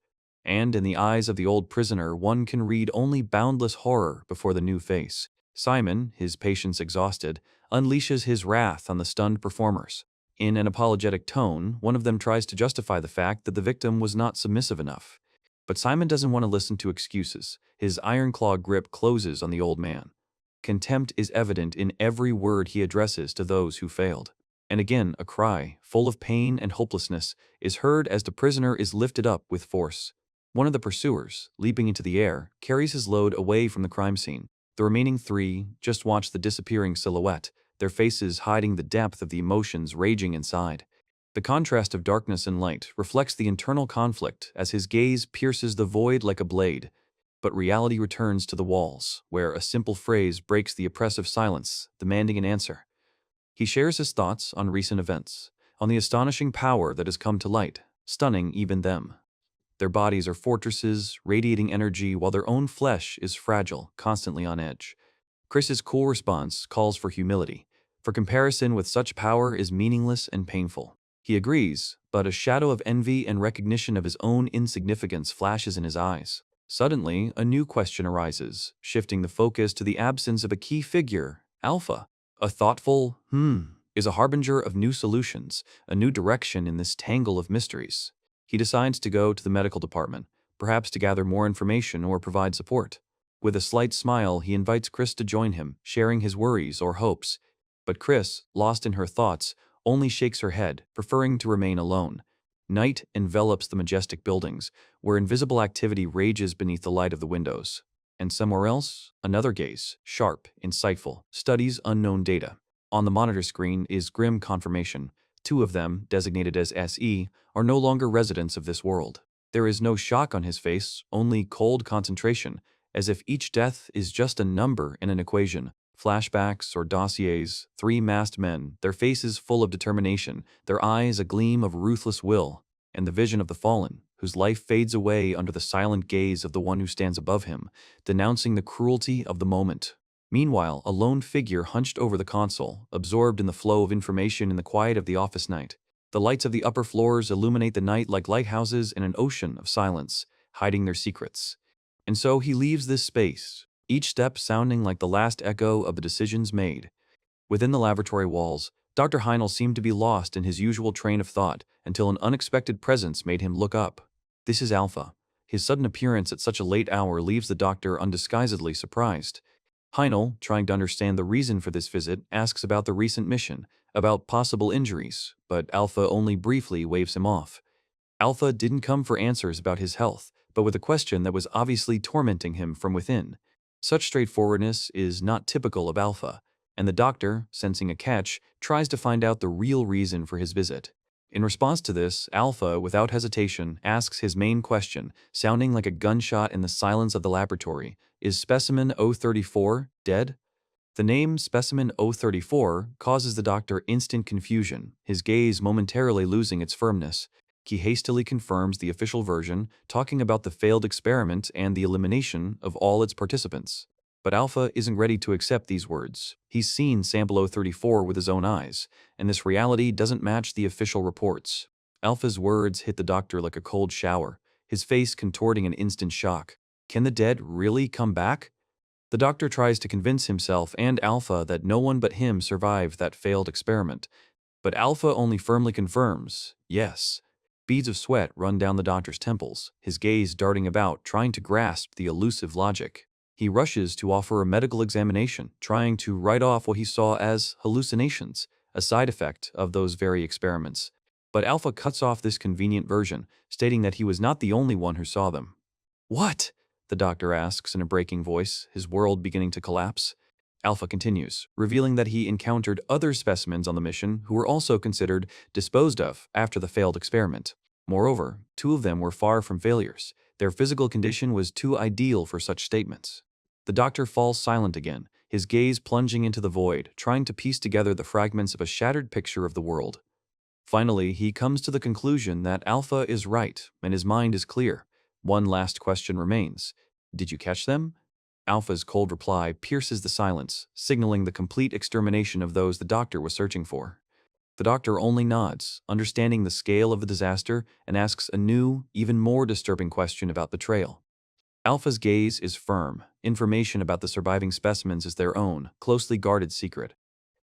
S1: And in the eyes of the old prisoner, one can read only boundless horror before the new face. Simon, his patience exhausted, unleashes his wrath on the stunned performers. In an apologetic tone, one of them tries to justify the fact that the victim was not submissive enough. But Simon doesn't want to listen to excuses. His iron-claw grip closes on the old man. Contempt is evident in every word he addresses to those who failed. And again, a cry, full of pain and hopelessness, is heard as the prisoner is lifted up with force. One of the pursuers, leaping into the air, carries his load away from the crime scene. The remaining three just watch the disappearing silhouette, their faces hiding the depth of the emotions raging inside. The contrast of darkness and light reflects the internal conflict as his gaze pierces the void like a blade. But reality returns to the walls, where a simple phrase breaks the oppressive silence, demanding an answer. He shares his thoughts on recent events, on the astonishing power that has come to light, stunning even them. Their bodies are fortresses, radiating energy, while their own flesh is fragile, constantly on edge. Chris's cool response calls for humility, for comparison with such power is meaningless and painful. He agrees, but a shadow of envy and recognition of his own insignificance flashes in his eyes. Suddenly, a new question arises, shifting the focus to the absence of a key figure: Alpha. A thoughtful, is a harbinger of new solutions, a new direction in this tangle of mysteries. He decides to go to the medical department, perhaps to gather more information or provide support. With a slight smile, he invites Chris to join him, sharing his worries or hopes. But Chris, lost in her thoughts, only shakes her head, preferring to remain alone. Night envelops the majestic buildings, where invisible activity rages beneath the light of the windows. And somewhere else, another gaze, sharp, insightful, studies unknown data. On the monitor screen is grim confirmation. Two of them, designated as SE, are no longer residents of this world. There is no shock on his face, only cold concentration, as if each death is just a number in an equation. Flashbacks or dossiers, three masked men, their faces full of determination, their eyes a gleam of ruthless will, and the vision of the fallen, whose life fades away under the silent gaze of the one who stands above him, denouncing the cruelty of the moment. Meanwhile, a lone figure hunched over the console, absorbed in the flow of information in the quiet of the office night. The lights of the upper floors illuminate the night like lighthouses in an ocean of silence, hiding their secrets. And so he leaves this space, each step sounding like the last echo of the decisions made. Within the laboratory walls, Dr. Heinel seemed to be lost in his usual train of thought until an unexpected presence made him look up. This is Alpha. His sudden appearance at such a late hour leaves the doctor undisguisedly surprised. Heinel, trying to understand the reason for this visit, asks about the recent mission, about possible injuries, but Alpha only briefly waves him off. Alpha didn't come for answers about his health, but with a question that was obviously tormenting him from within. Such straightforwardness is not typical of Alpha, and the doctor, sensing a catch, tries to find out the real reason for his visit. In response to this, Alpha, without hesitation, asks his main question, sounding like a gunshot in the silence of the laboratory. Is specimen 034 dead? The name specimen 034 causes the doctor instant confusion, his gaze momentarily losing its firmness. He hastily confirms the official version, talking about the failed experiment and the elimination of all its participants. But Alpha isn't ready to accept these words. He's seen sample 034 with his own eyes, and this reality doesn't match the official reports. Alpha's words hit the doctor like a cold shower, his face contorting in instant shock. Can the dead really come back? The doctor tries to convince himself and Alpha that no one but him survived that failed experiment, but Alpha only firmly confirms, yes. Beads of sweat run down the doctor's temples, his gaze darting about, trying to grasp the elusive logic. He rushes to offer a medical examination, trying to write off what he saw as hallucinations, a side effect of those very experiments. But Alpha cuts off this convenient version, stating that he was not the only one who saw them. What? The doctor asks in a breaking voice, his world beginning to collapse. Alpha continues, revealing that he encountered other specimens on the mission who were also considered disposed of after the failed experiment. Moreover, 2 of them were far from failures. Their physical condition was too ideal for such statements. The doctor falls silent again, his gaze plunging into the void, trying to piece together the fragments of a shattered picture of the world. Finally, he comes to the conclusion that Alpha is right, and his mind is clear. One last question remains. Did you catch them? Alpha's cold reply pierces the silence, signaling the complete extermination of those the doctor was searching for. The doctor only nods, understanding the scale of the disaster, and asks a new, even more disturbing question about betrayal. Alpha's gaze is firm. Information about the surviving specimens is their own, closely guarded secret.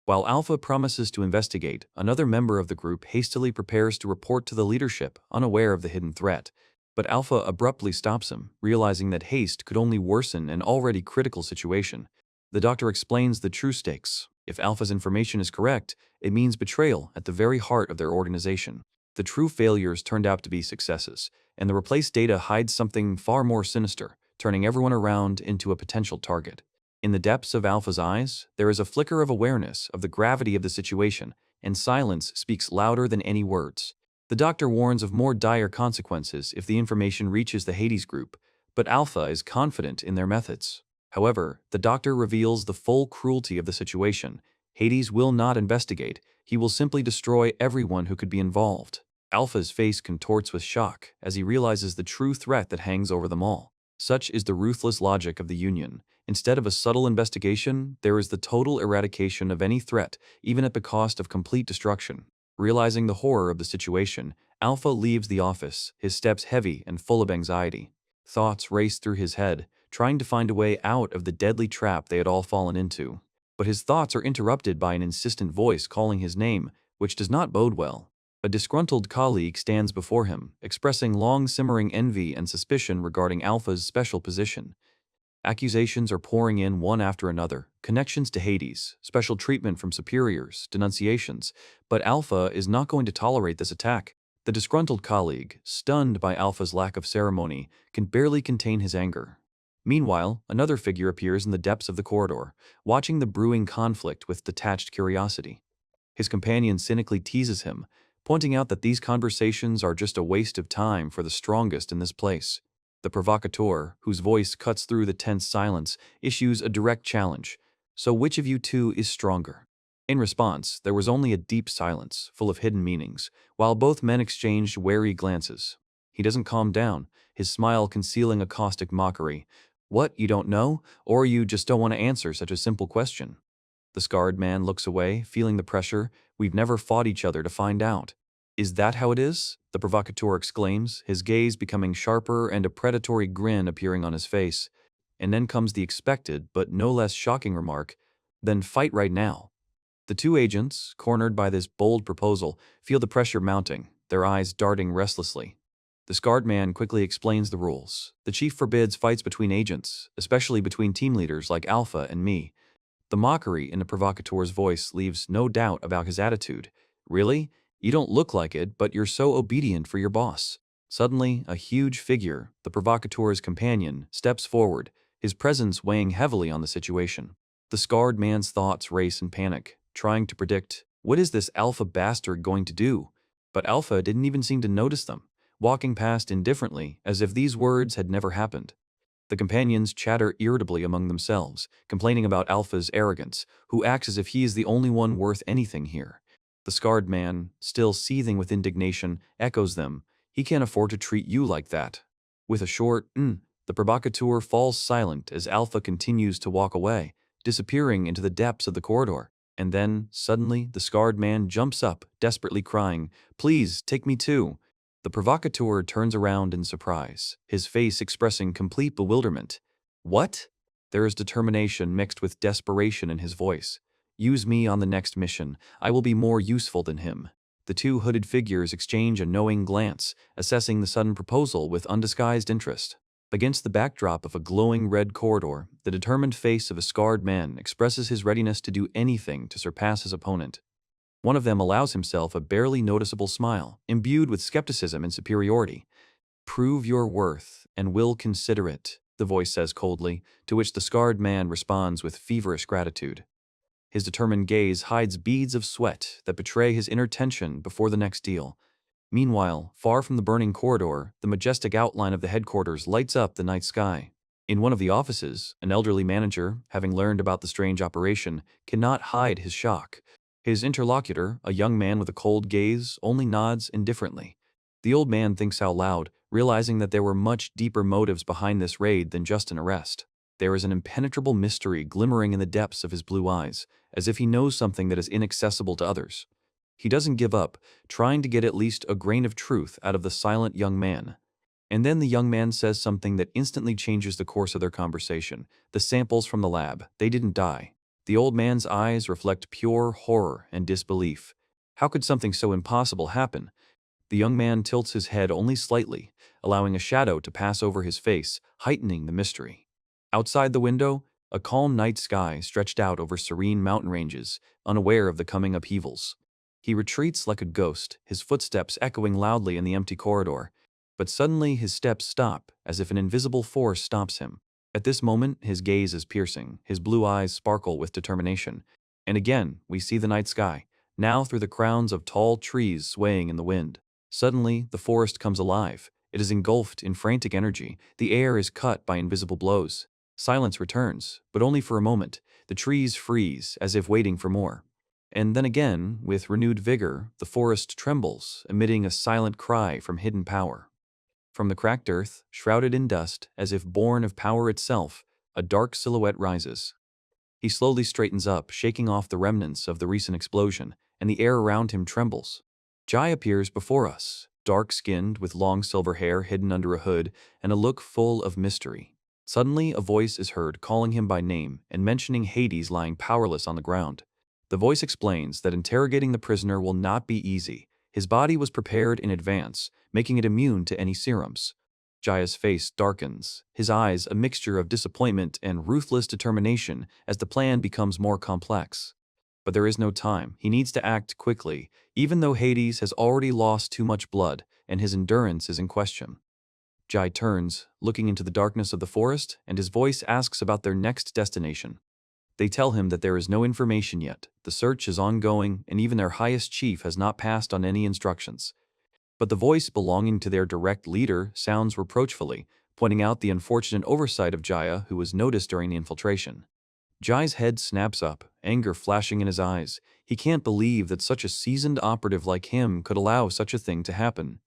S1: While Alpha promises to investigate, another member of the group hastily prepares to report to the leadership, unaware of the hidden threat. But Alpha abruptly stops him, realizing that haste could only worsen an already critical situation. The doctor explains the true stakes. If Alpha's information is correct, it means betrayal at the very heart of their organization. The true failures turned out to be successes, and the replaced data hides something far more sinister, turning everyone around into a potential target. In the depths of Alpha's eyes, there is a flicker of awareness of the gravity of the situation, and silence speaks louder than any words. The doctor warns of more dire consequences if the information reaches the Hades group, but Alpha is confident in their methods. However, the doctor reveals the full cruelty of the situation. Hades will not investigate, he will simply destroy everyone who could be involved. Alpha's face contorts with shock as he realizes the true threat that hangs over them all. Such is the ruthless logic of the Union. Instead of a subtle investigation, there is the total eradication of any threat, even at the cost of complete destruction. Realizing the horror of the situation, Alpha leaves the office, his steps heavy and full of anxiety. Thoughts race through his head, trying to find a way out of the deadly trap they had all fallen into. But his thoughts are interrupted by an insistent voice calling his name, which does not bode well. A disgruntled colleague stands before him, expressing long-simmering envy and suspicion regarding Alpha's special position. Accusations are pouring in one after another, connections to Hades, special treatment from superiors, denunciations, but Alpha is not going to tolerate this attack. The disgruntled colleague, stunned by Alpha's lack of ceremony, can barely contain his anger. Meanwhile, another figure appears in the depths of the corridor, watching the brewing conflict with detached curiosity. His companion cynically teases him, pointing out that these conversations are just a waste of time for the strongest in this place. The provocateur, whose voice cuts through the tense silence, issues a direct challenge. So which of you two is stronger? In response, there was only a deep silence, full of hidden meanings, while both men exchanged wary glances. He doesn't calm down, his smile concealing a caustic mockery. What, you don't know? Or you just don't want to answer such a simple question? The scarred man looks away, feeling the pressure. We've never fought each other to find out. Is that how it is? The provocateur exclaims, his gaze becoming sharper and a predatory grin appearing on his face. And then comes the expected but no less shocking remark, "Then fight right now." The two agents, cornered by this bold proposal, feel the pressure mounting, their eyes darting restlessly. The scarred man quickly explains the rules. The chief forbids fights between agents, especially between team leaders like Alpha and me. The mockery in the provocateur's voice leaves no doubt about his attitude. "Really? You don't look like it, but you're so obedient for your boss." Suddenly, a huge figure, the provocateur's companion, steps forward, his presence weighing heavily on the situation. The scarred man's thoughts race in panic, trying to predict, what is this Alpha bastard going to do? But Alpha didn't even seem to notice them, walking past indifferently as if these words had never happened. The companions chatter irritably among themselves, complaining about Alpha's arrogance, who acts as if he is the only one worth anything here. The scarred man, still seething with indignation, echoes them. "He can't afford to treat you like that." With a short the provocateur falls silent as Alpha continues to walk away, disappearing into the depths of the corridor. And then, suddenly, the scarred man jumps up, desperately crying, "Please, take me too." The provocateur turns around in surprise, his face expressing complete bewilderment. "What?" There is determination mixed with desperation in his voice. "Use me on the next mission. I will be more useful than him." The two hooded figures exchange a knowing glance, assessing the sudden proposal with undisguised interest. Against the backdrop of a glowing red corridor, the determined face of a scarred man expresses his readiness to do anything to surpass his opponent. One of them allows himself a barely noticeable smile, imbued with skepticism and superiority. "Prove your worth, and we'll consider it," the voice says coldly, to which the scarred man responds with feverish gratitude. His determined gaze hides beads of sweat that betray his inner tension before the next deal. Meanwhile, far from the burning corridor, the majestic outline of the headquarters lights up the night sky. In one of the offices, an elderly manager, having learned about the strange operation, cannot hide his shock. His interlocutor, a young man with a cold gaze, only nods indifferently. The old man thinks out loud, realizing that there were much deeper motives behind this raid than just an arrest. There is an impenetrable mystery glimmering in the depths of his blue eyes, as if he knows something that is inaccessible to others. He doesn't give up, trying to get at least a grain of truth out of the silent young man. And then the young man says something that instantly changes the course of their conversation. "The samples from the lab, they didn't die." The old man's eyes reflect pure horror and disbelief. How could something so impossible happen? The young man tilts his head only slightly, allowing a shadow to pass over his face, heightening the mystery. Outside the window, a calm night sky stretched out over serene mountain ranges, unaware of the coming upheavals. He retreats like a ghost, his footsteps echoing loudly in the empty corridor. But suddenly his steps stop, as if an invisible force stops him. At this moment, his gaze is piercing, his blue eyes sparkle with determination. And again, we see the night sky, now through the crowns of tall trees swaying in the wind. Suddenly, the forest comes alive. It is engulfed in frantic energy. The air is cut by invisible blows. Silence returns, but only for a moment. The trees freeze, as if waiting for more. And then again, with renewed vigor, the forest trembles, emitting a silent cry from hidden power. From the cracked earth, shrouded in dust, as if born of power itself, a dark silhouette rises. He slowly straightens up, shaking off the remnants of the recent explosion, and the air around him trembles. Jai appears before us, dark-skinned, with long silver hair hidden under a hood, and a look full of mystery. Suddenly, a voice is heard calling him by name and mentioning Hades lying powerless on the ground. The voice explains that interrogating the prisoner will not be easy. His body was prepared in advance, making it immune to any serums. Jaya's face darkens, his eyes a mixture of disappointment and ruthless determination as the plan becomes more complex. But there is no time. He needs to act quickly, even though Hades has already lost too much blood and his endurance is in question. Jai turns, looking into the darkness of the forest, and his voice asks about their next destination. They tell him that there is no information yet, the search is ongoing, and even their highest chief has not passed on any instructions. But the voice belonging to their direct leader sounds reproachfully, pointing out the unfortunate oversight of Jaya who was noticed during the infiltration. Jai's head snaps up, anger flashing in his eyes. He can't believe that such a seasoned operative like him could allow such a thing to happen.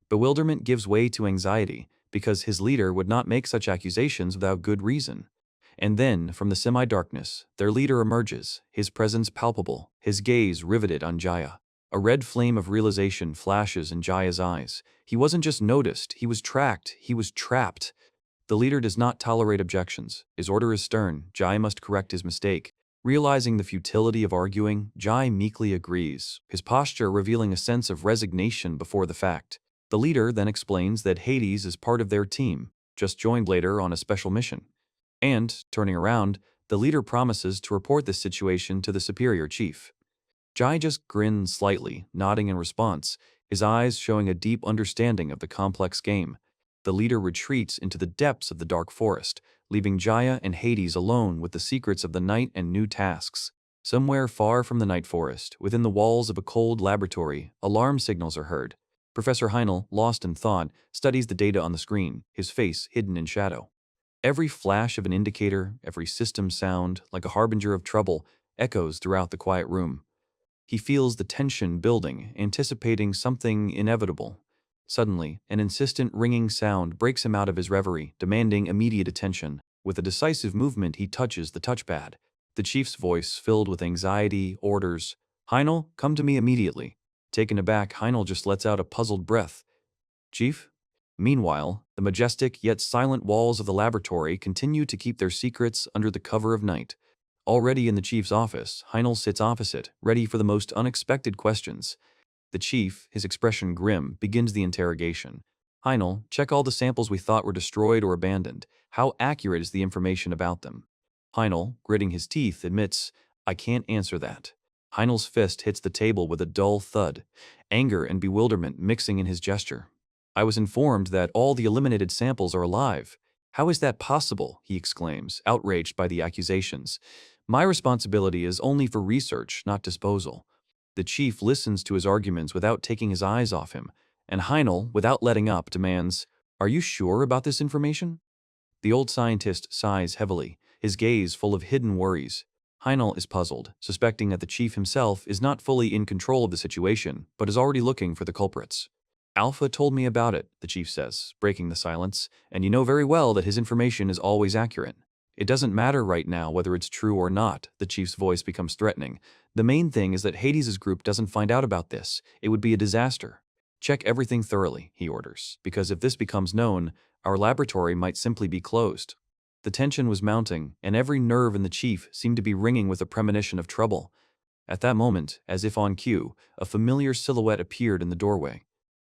S1: Bewilderment gives way to anxiety, because his leader would not make such accusations without good reason. And then, from the semi-darkness, their leader emerges, his presence palpable, his gaze riveted on Jaya. A red flame of realization flashes in Jaya's eyes. He wasn't just noticed, he was tracked, he was trapped. The leader does not tolerate objections. His order is stern. Jai must correct his mistake. Realizing the futility of arguing, Jai meekly agrees, his posture revealing a sense of resignation before the fact. The leader then explains that Hades is part of their team, just joined later on a special mission. And, turning around, the leader promises to report this situation to the superior chief. Jai just grins slightly, nodding in response, his eyes showing a deep understanding of the complex game. The leader retreats into the depths of the dark forest, leaving Jaya and Hades alone with the secrets of the night and new tasks. Somewhere far from the night forest, within the walls of a cold laboratory, alarm signals are heard. Professor Heinel, lost in thought, studies the data on the screen, his face hidden in shadow. Every flash of an indicator, every system sound, like a harbinger of trouble, echoes throughout the quiet room. He feels the tension building, anticipating something inevitable. Suddenly, an insistent ringing sound breaks him out of his reverie, demanding immediate attention. With a decisive movement, he touches the touchpad. The chief's voice, filled with anxiety, orders, "Heinel, come to me immediately." Taken aback, Heinel just lets out a puzzled breath. "Chief?" Meanwhile, the majestic yet silent walls of the laboratory continue to keep their secrets under the cover of night. Already in the chief's office, Heinel sits opposite, ready for the most unexpected questions. The chief, his expression grim, begins the interrogation. "Heinel, check all the samples we thought were destroyed or abandoned. How accurate is the information about them?" Heinel, gritting his teeth, admits, "I can't answer that." Heinel's fist hits the table with a dull thud, anger and bewilderment mixing in his gesture. "I was informed that all the eliminated samples are alive. How is that possible?" he exclaims, outraged by the accusations. "My responsibility is only for research, not disposal." The chief listens to his arguments without taking his eyes off him, and Heinel, without letting up, demands, "Are you sure about this information?" The old scientist sighs heavily, his gaze full of hidden worries. Heinel is puzzled, suspecting that the chief himself is not fully in control of the situation, but is already looking for the culprits. "Alpha told me about it," the chief says, breaking the silence, "and you know very well that his information is always accurate." "It doesn't matter right now whether it's true or not," the chief's voice becomes threatening. "The main thing is that Hades' group doesn't find out about this. It would be a disaster. Check everything thoroughly," he orders, "because if this becomes known, our laboratory might simply be closed." The tension was mounting, and every nerve in the chief seemed to be ringing with a premonition of trouble. At that moment, as if on cue, a familiar silhouette appeared in the doorway.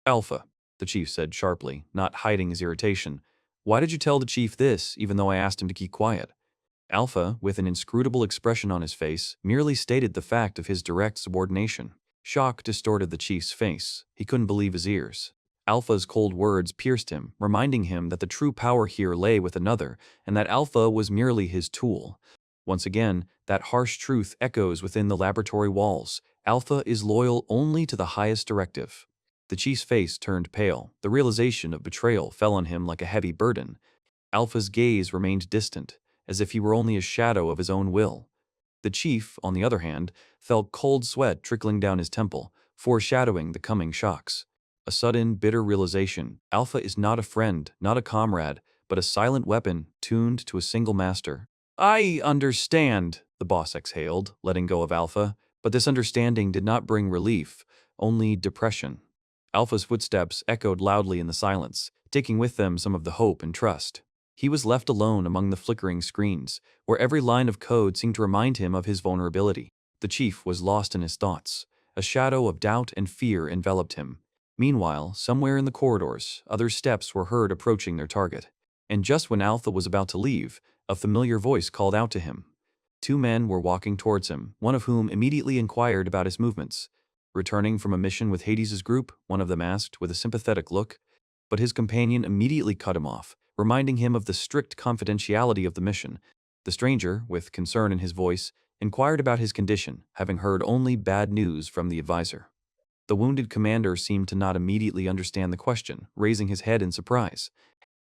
S1: "Alpha," the chief said sharply, not hiding his irritation. "Why did you tell the chief this, even though I asked him to keep quiet?" Alpha, with an inscrutable expression on his face, merely stated the fact of his direct subordination. Shock distorted the chief's face. He couldn't believe his ears. Alpha's cold words pierced him, reminding him that the true power here lay with another, and that Alpha was merely his tool. Once again, that harsh truth echoes within the laboratory walls. Alpha is loyal only to the highest directive. The chief's face turned pale. The realization of betrayal fell on him like a heavy burden. Alpha's gaze remained distant, as if he were only a shadow of his own will. The chief, on the other hand, felt cold sweat trickling down his temple, foreshadowing the coming shocks. A sudden, bitter realization: Alpha is not a friend, not a comrade, but a silent weapon tuned to a single master. "I understand," the boss exhaled, letting go of Alpha, but this understanding did not bring relief, only depression. Alpha's footsteps echoed loudly in the silence, taking with them some of the hope and trust. He was left alone among the flickering screens, where every line of code seemed to remind him of his vulnerability. The chief was lost in his thoughts. A shadow of doubt and fear enveloped him. Meanwhile, somewhere in the corridors, other steps were heard approaching their target. And just when Alpha was about to leave, a familiar voice called out to him. Two men were walking towards him, one of whom immediately inquired about his movements. Returning from a mission with Hades' group, one of them asked with a sympathetic look, but his companion immediately cut him off, reminding him of the strict confidentiality of the mission. The stranger, with concern in his voice, inquired about his condition, having heard only bad news from the advisor. The wounded commander seemed to not immediately understand the question, raising his head in surprise.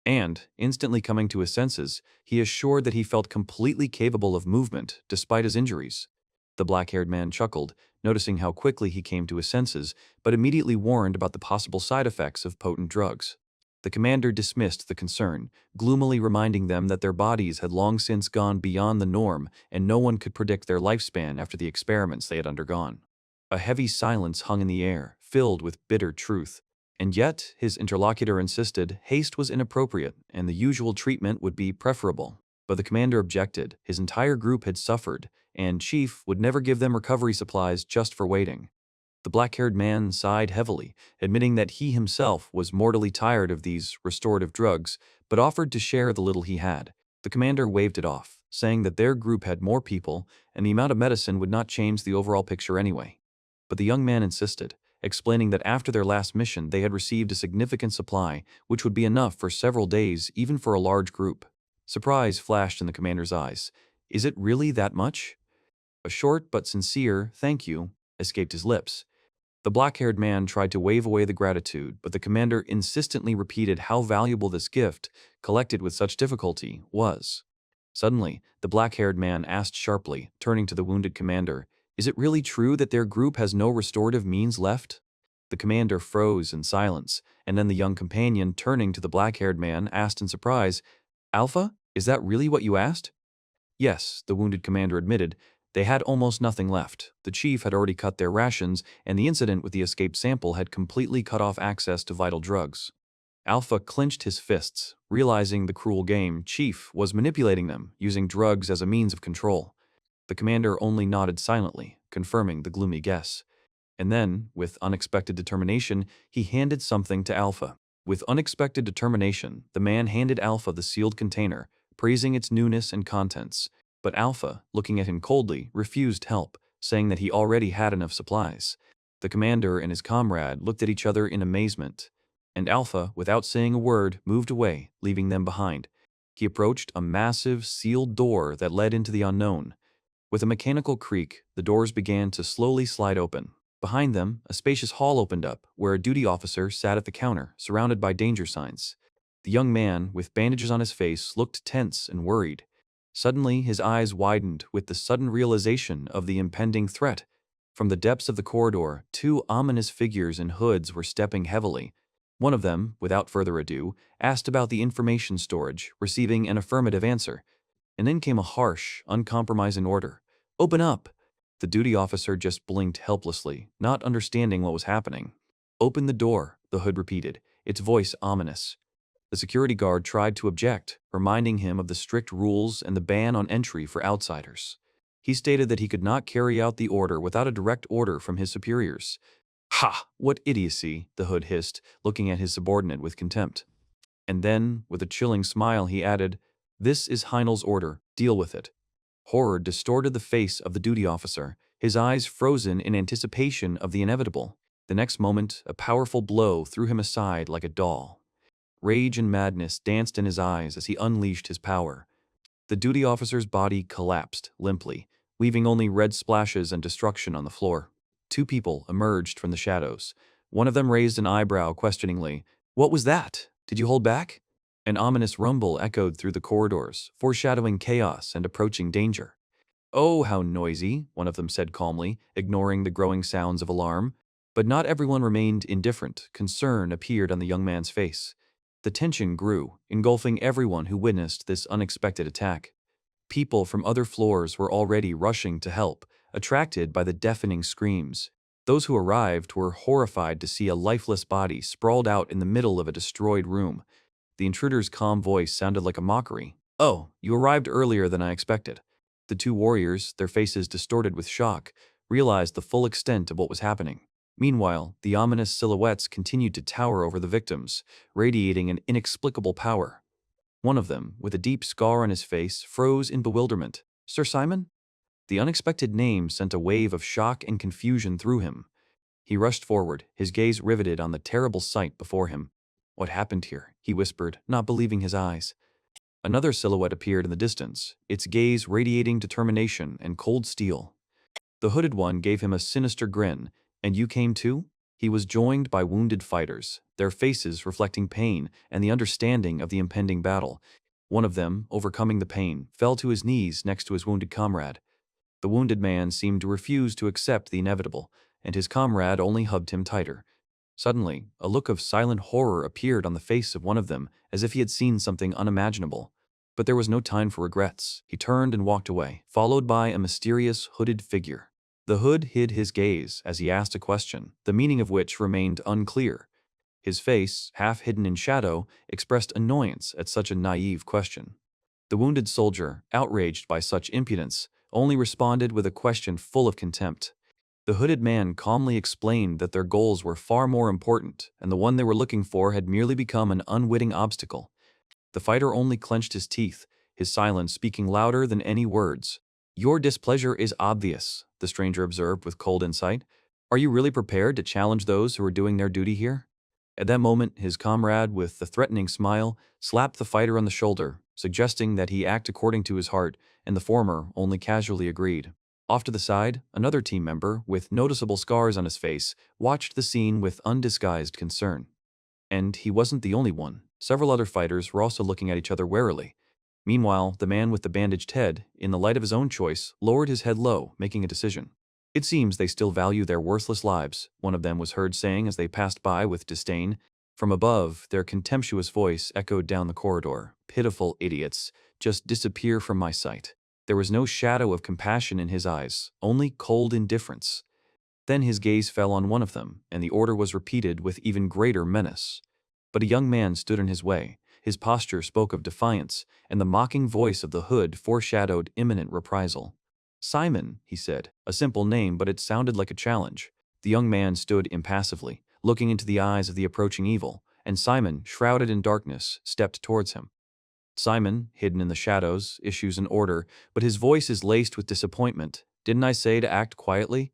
S1: And, instantly coming to his senses, he assured that he felt completely capable of movement despite his injuries. The black-haired man chuckled, noticing how quickly he came to his senses, but immediately warned about the possible side effects of potent drugs. The commander dismissed the concern, gloomily reminding them that their bodies had long since gone beyond the norm and no one could predict their lifespan after the experiments they had undergone. A heavy silence hung in the air, filled with bitter truth. And yet, his interlocutor insisted haste was inappropriate and the usual treatment would be preferable. But the commander objected. His entire group had suffered, and Chief would never give them recovery supplies just for waiting. The black-haired man sighed heavily, admitting that he himself was mortally tired of these restorative drugs, but offered to share the little he had. The commander waved it off, saying that their group had more people, and the amount of medicine would not change the overall picture anyway. But the young man insisted, explaining that after their last mission they had received a significant supply, which would be enough for several days even for a large group. Surprise flashed in the commander's eyes. Is it really that much? A short but sincere "thank you" escaped his lips. The black-haired man tried to wave away the gratitude, but the commander insistently repeated how valuable this gift, collected with such difficulty, was. Suddenly, the black-haired man asked sharply, turning to the wounded commander, "Is it really true that their group has no restorative means left?" The commander froze in silence, and then the young companion, turning to the black-haired man, asked in surprise, "Alpha, is that really what you asked?" Yes, the wounded commander admitted. They had almost nothing left. The chief had already cut their rations, and the incident with the escaped sample had completely cut off access to vital drugs. Alpha clenched his fists, realizing the cruel game. Chief was manipulating them, using drugs as a means of control. The commander only nodded silently, confirming the gloomy guess. And then, with unexpected determination, he handed something to Alpha. With unexpected determination, the man handed Alpha the sealed container, praising its newness and contents. But Alpha, looking at him coldly, refused help, saying that he already had enough supplies. The commander and his comrade looked at each other in amazement, and Alpha, without saying a word, moved away, leaving them behind. He approached a massive, sealed door that led into the unknown. With a mechanical creak, the doors began to slowly slide open. Behind them, a spacious hall opened up, where a duty officer sat at the counter, surrounded by danger signs. The young man, with bandages on his face, looked tense and worried. Suddenly, his eyes widened with the sudden realization of the impending threat. From the depths of the corridor, two ominous figures in hoods were stepping heavily. One of them, without further ado, asked about the information storage, receiving an affirmative answer. And then came a harsh, uncompromising order. "Open up!" The duty officer just blinked helplessly, not understanding what was happening. "Open the door," the hood repeated, its voice ominous. The security guard tried to object, reminding him of the strict rules and the ban on entry for outsiders. He stated that he could not carry out the order without a direct order from his superiors. "Ha! What idiocy!" the hood hissed, looking at his subordinate with contempt. And then, with a chilling smile, he added, "This is Heinel's order. Deal with it." Horror distorted the face of the duty officer, his eyes frozen in anticipation of the inevitable. The next moment, a powerful blow threw him aside like a doll. Rage and madness danced in his eyes as he unleashed his power. The duty officer's body collapsed limply, leaving only red splashes and destruction on the floor. Two people emerged from the shadows. One of them raised an eyebrow questioningly. "What was that? Did you hold back?" An ominous rumble echoed through the corridors, foreshadowing chaos and approaching danger. "Oh, how noisy," one of them said calmly, ignoring the growing sounds of alarm. But not everyone remained indifferent. Concern appeared on the young man's face. The tension grew, engulfing everyone who witnessed this unexpected attack. People from other floors were already rushing to help, attracted by the deafening screams. Those who arrived were horrified to see a lifeless body sprawled out in the middle of a destroyed room. The intruder's calm voice sounded like a mockery. "Oh, you arrived earlier than I expected." The two warriors, their faces distorted with shock, realized the full extent of what was happening. Meanwhile, the ominous silhouettes continued to tower over the victims, radiating an inexplicable power. One of them, with a deep scar on his face, froze in bewilderment. "Sir Simon?" The unexpected name sent a wave of shock and confusion through him. He rushed forward, his gaze riveted on the terrible sight before him. "What happened here?" he whispered, not believing his eyes. Another silhouette appeared in the distance, its gaze radiating determination and cold steel. The hooded one gave him a sinister grin. "And you came too?" He was joined by wounded fighters, their faces reflecting pain and the understanding of the impending battle. One of them, overcoming the pain, fell to his knees next to his wounded comrade. The wounded man seemed to refuse to accept the inevitable, and his comrade only hugged him tighter. Suddenly, a look of silent horror appeared on the face of one of them, as if he had seen something unimaginable. But there was no time for regrets. He turned and walked away, followed by a mysterious hooded figure. The hood hid his gaze as he asked a question, the meaning of which remained unclear. His face, half hidden in shadow, expressed annoyance at such a naive question. The wounded soldier, outraged by such impudence, only responded with a question full of contempt. The hooded man calmly explained that their goals were far more important, and the one they were looking for had merely become an unwitting obstacle. The fighter only clenched his teeth, his silence speaking louder than any words. "Your displeasure is obvious," the stranger observed with cold insight. "Are you really prepared to challenge those who are doing their duty here?" At that moment, his comrade, with the threatening smile, slapped the fighter on the shoulder, suggesting that he act according to his heart, and the former only casually agreed. Off to the side, another team member, with noticeable scars on his face, watched the scene with undisguised concern. And he wasn't the only one. Several other fighters were also looking at each other warily. Meanwhile, the man with the bandaged head, in the light of his own choice, lowered his head low, making a decision. "It seems they still value their worthless lives," one of them was heard saying as they passed by with disdain. From above, their contemptuous voice echoed down the corridor. "Pitiful idiots, just disappear from my sight." There was no shadow of compassion in his eyes, only cold indifference. Then his gaze fell on one of them, and the order was repeated with even greater menace. But a young man stood in his way. His posture spoke of defiance, and the mocking voice of the hood foreshadowed imminent reprisal. "Simon," he said, a simple name, but it sounded like a challenge. The young man stood impassively, looking into the eyes of the approaching evil, and Simon, shrouded in darkness, stepped towards him. Simon, hidden in the shadows, issues an order, but his voice is laced with disappointment. "Didn't I say to act quietly?"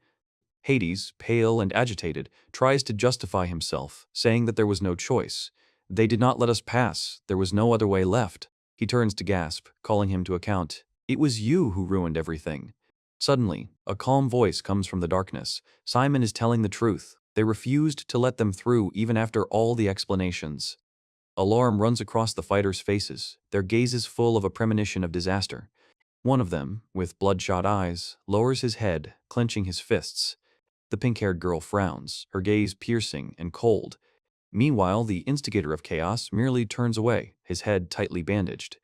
S1: Hades, pale and agitated, tries to justify himself, saying that there was no choice. "They did not let us pass. There was no other way left." He turns to Gasp, calling him to account. "It was you who ruined everything." Suddenly, a calm voice comes from the darkness. "Simon is telling the truth. They refused to let them through even after all the explanations." Alarm runs across the fighters' faces, their gazes full of a premonition of disaster. One of them, with bloodshot eyes, lowers his head, clenching his fists. The pink-haired girl frowns, her gaze piercing and cold. Meanwhile, the instigator of chaos merely turns away, his head tightly bandaged.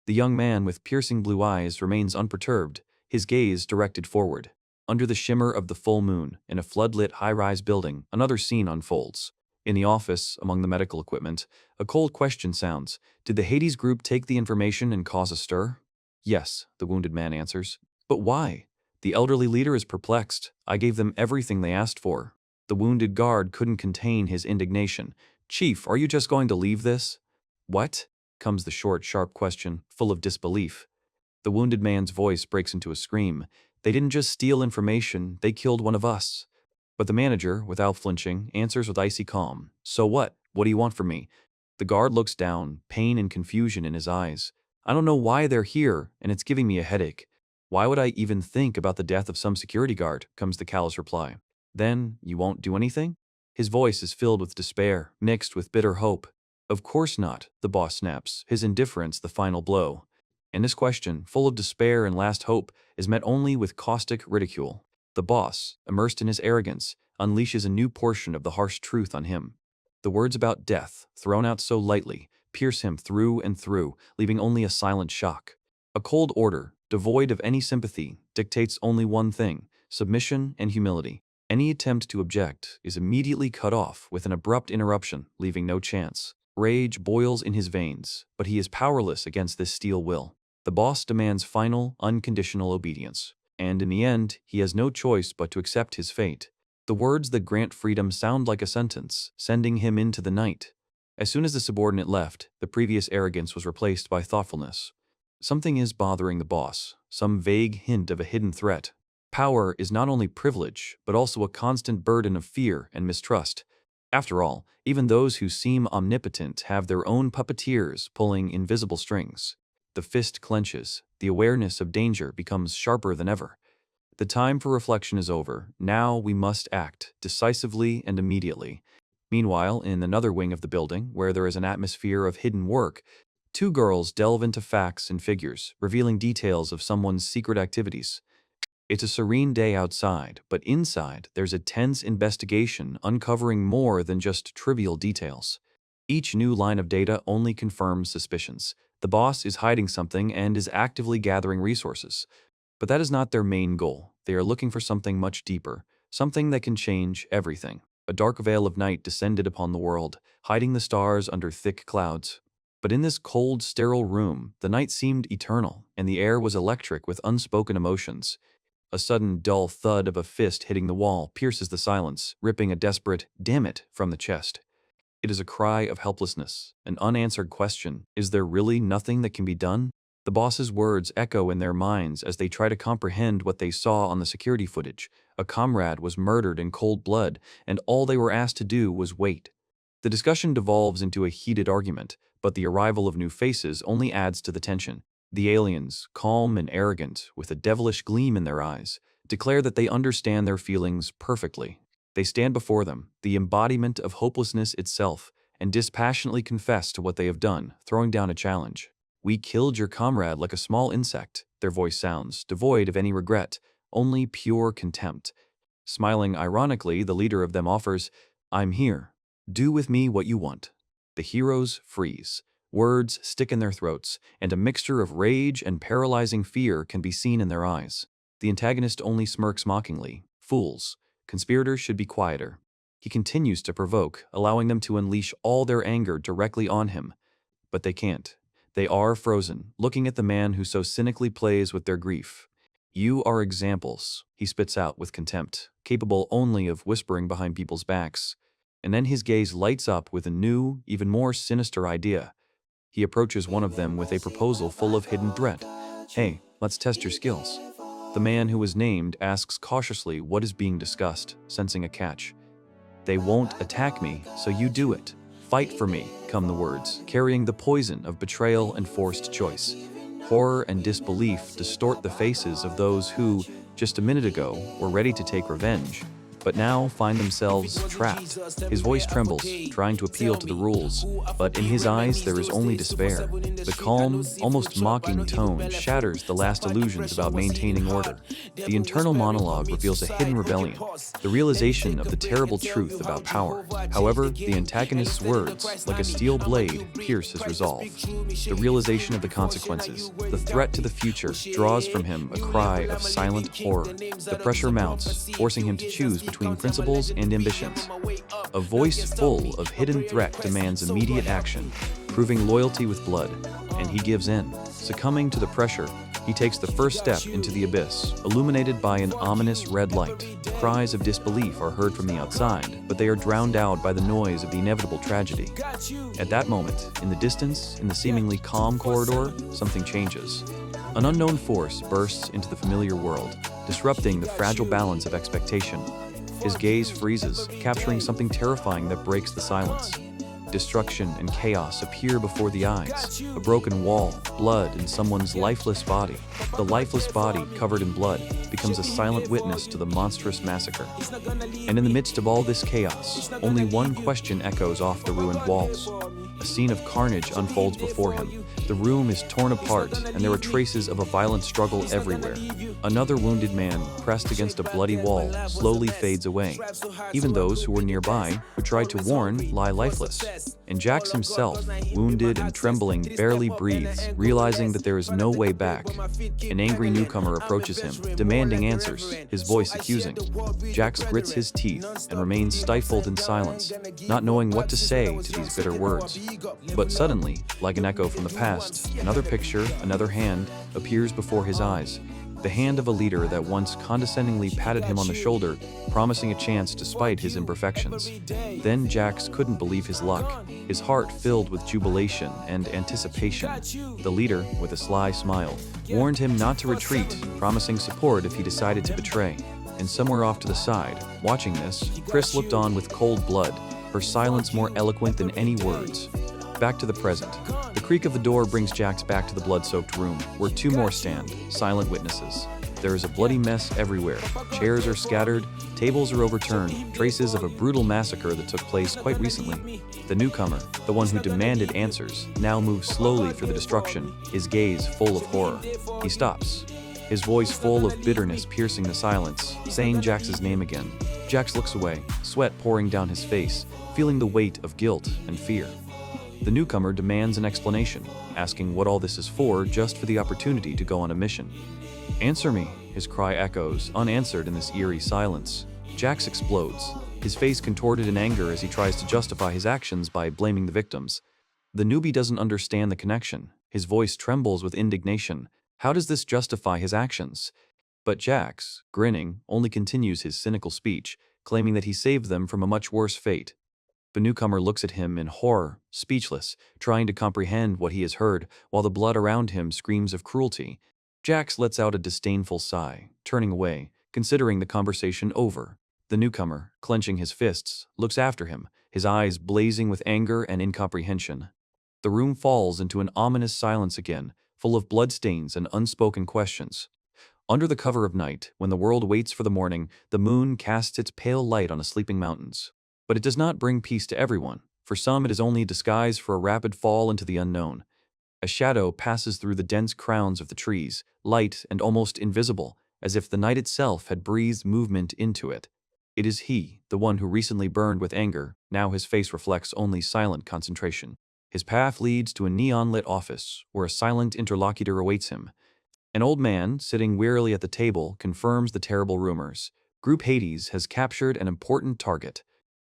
S1: The young man with piercing blue eyes remains unperturbed, his gaze directed forward. Under the shimmer of the full moon, in a floodlit high-rise building, another scene unfolds. In the office, among the medical equipment, a cold question sounds. Did the Hades group take the information and cause a stir? "Yes," the wounded man answers. "But why?" The elderly leader is perplexed. "I gave them everything they asked for." The wounded guard couldn't contain his indignation. "Chief, are you just going to leave this?" "What?" comes the short, sharp question, full of disbelief. The wounded man's voice breaks into a scream. "They didn't just steal information, they killed one of us." But the manager, without flinching, answers with icy calm. "So what? What do you want from me?" The guard looks down, pain and confusion in his eyes. "I don't know why they're here, and it's giving me a headache." "Why would I even think about the death of some security guard?" comes the callous reply. "Then, you won't do anything?" His voice is filled with despair, mixed with bitter hope. "Of course not," the boss snaps, his indifference the final blow. And this question, full of despair and last hope, is met only with caustic ridicule. The boss, immersed in his arrogance, unleashes a new portion of the harsh truth on him. The words about death, thrown out so lightly, pierce him through and through, leaving only a silent shock. A cold order, devoid of any sympathy, dictates only one thing: submission and humility. Any attempt to object is immediately cut off with an abrupt interruption, leaving no chance. Rage boils in his veins, but he is powerless against this steel will. The boss demands final, unconditional obedience, and in the end, he has no choice but to accept his fate. The words that grant freedom sound like a sentence, sending him into the night. As soon as the subordinate left, the previous arrogance was replaced by thoughtfulness. Something is bothering the boss, some vague hint of a hidden threat. Power is not only privilege, but also a constant burden of fear and mistrust. After all, even those who seem omnipotent have their own puppeteers pulling invisible strings. The fist clenches, the awareness of danger becomes sharper than ever. The time for reflection is over. Now we must act, decisively and immediately. Meanwhile, in another wing of the building, where there is an atmosphere of hidden work, two girls delve into facts and figures, revealing details of someone's secret activities. It's a serene day outside, but inside there's a tense investigation uncovering more than just trivial details. Each new line of data only confirms suspicions. The boss is hiding something and is actively gathering resources. But that is not their main goal. They are looking for something much deeper, something that can change everything. A dark veil of night descended upon the world, hiding the stars under thick clouds. But in this cold, sterile room, the night seemed eternal, and the air was electric with unspoken emotions. A sudden dull thud of a fist hitting the wall pierces the silence, ripping a desperate "damn it" from the chest. It is a cry of helplessness, an unanswered question. Is there really nothing that can be done? The boss's words echo in their minds as they try to comprehend what they saw on the security footage. A comrade was murdered in cold blood, and all they were asked to do was wait. The discussion devolves into a heated argument, but the arrival of new faces only adds to the tension. The aliens, calm and arrogant, with a devilish gleam in their eyes, declare that they understand their feelings perfectly. They stand before them, the embodiment of hopelessness itself, and dispassionately confess to what they have done, throwing down a challenge. "We killed your comrade like a small insect," their voice sounds, devoid of any regret, only pure contempt. Smiling ironically, the leader of them offers, "I'm here. Do with me what you want." The heroes freeze. Words stick in their throats, and a mixture of rage and paralyzing fear can be seen in their eyes. The antagonist only smirks mockingly. Fools. Conspirators should be quieter. He continues to provoke, allowing them to unleash all their anger directly on him. But they can't. They are frozen, looking at the man who so cynically plays with their grief. "You are examples," he spits out with contempt, capable only of whispering behind people's backs. And then his gaze lights up with a new, even more sinister idea. He approaches one of them with a proposal full of hidden threat. "Hey, let's test your skills." The man who was named asks cautiously what is being discussed, sensing a catch. "They won't attack me, so you do it. Fight for me," come the words, carrying the poison of betrayal and forced choice. Horror and disbelief distort the faces of those who, just a minute ago, were ready to take revenge, but now find themselves trapped. His voice trembles, trying to appeal to the rules, but in his eyes there is only despair. The calm, almost mocking tone shatters the last illusions about maintaining order. The internal monologue reveals a hidden rebellion, the realization of the terrible truth about power. However, the antagonist's words, like a steel blade, pierce his resolve. The realization of the consequences, the threat to the future, draws from him a cry of silent horror. The pressure mounts, forcing him to choose between principles and ambitions. A voice full of hidden threat demands immediate action, proving loyalty with blood, and he gives in. Succumbing to the pressure, he takes the first step into the abyss, illuminated by an ominous red light. Cries of disbelief are heard from the outside, but they are drowned out by the noise of the inevitable tragedy. At that moment, in the distance, in the seemingly calm corridor, something changes. An unknown force bursts into the familiar world, disrupting the fragile balance of expectation. His gaze freezes, capturing something terrifying that breaks the silence. Destruction and chaos appear before the eyes. A broken wall, blood in someone's lifeless body. The lifeless body, covered in blood, becomes a silent witness to the monstrous massacre. And in the midst of all this chaos, only one question echoes off the ruined walls. A scene of carnage unfolds before him. The room is torn apart, and there are traces of a violent struggle everywhere. Another wounded man, pressed against a bloody wall, slowly fades away. Even those who were nearby, who tried to warn, lie lifeless. And Jax himself, wounded and trembling, barely breathes, realizing that there is no way back. An angry newcomer approaches him, demanding answers, his voice accusing. Jax grits his teeth and remains stifled in silence, not knowing what to say to these bitter words. But suddenly, like an echo from the past, another picture, another hand, appears before his eyes. The hand of a leader that once condescendingly patted him on the shoulder, promising a chance despite his imperfections. Then Jax couldn't believe his luck, his heart filled with jubilation and anticipation. The leader, with a sly smile, warned him not to retreat, promising support if he decided to betray. And somewhere off to the side, watching this, Chris looked on with cold blood, her silence more eloquent than any words. Back to the present. The creak of the door brings Jax back to the blood-soaked room, where two more stand, silent witnesses. There is a bloody mess everywhere. Chairs are scattered, tables are overturned, traces of a brutal massacre that took place quite recently. The newcomer, the one who demanded answers, now moves slowly through the destruction, his gaze full of horror. He stops, his voice full of bitterness piercing the silence, saying Jax's name again. Jax looks away, sweat pouring down his face, feeling the weight of guilt and fear. The newcomer demands an explanation, asking what all this is for just for the opportunity to go on a mission. "Answer me," his cry echoes, unanswered in this eerie silence. Jax explodes, his face contorted in anger as he tries to justify his actions by blaming the victims. The newbie doesn't understand the connection. His voice trembles with indignation. How does this justify his actions? But Jax, grinning, only continues his cynical speech, claiming that he saved them from a much worse fate. The newcomer looks at him in horror, speechless, trying to comprehend what he has heard, while the blood around him screams of cruelty. Jax lets out a disdainful sigh, turning away, considering the conversation over. The newcomer, clenching his fists, looks after him, his eyes blazing with anger and incomprehension. The room falls into an ominous silence again, full of bloodstains and unspoken questions. Under the cover of night, when the world waits for the morning, the moon casts its pale light on the sleeping mountains. But it does not bring peace to everyone. For some, it is only a disguise for a rapid fall into the unknown. A shadow passes through the dense crowns of the trees, light and almost invisible, as if the night itself had breathed movement into it. It is he, the one who recently burned with anger. Now his face reflects only silent concentration. His path leads to a neon-lit office, where a silent interlocutor awaits him. An old man, sitting wearily at the table, confirms the terrible rumors. Group Hades has captured an important target.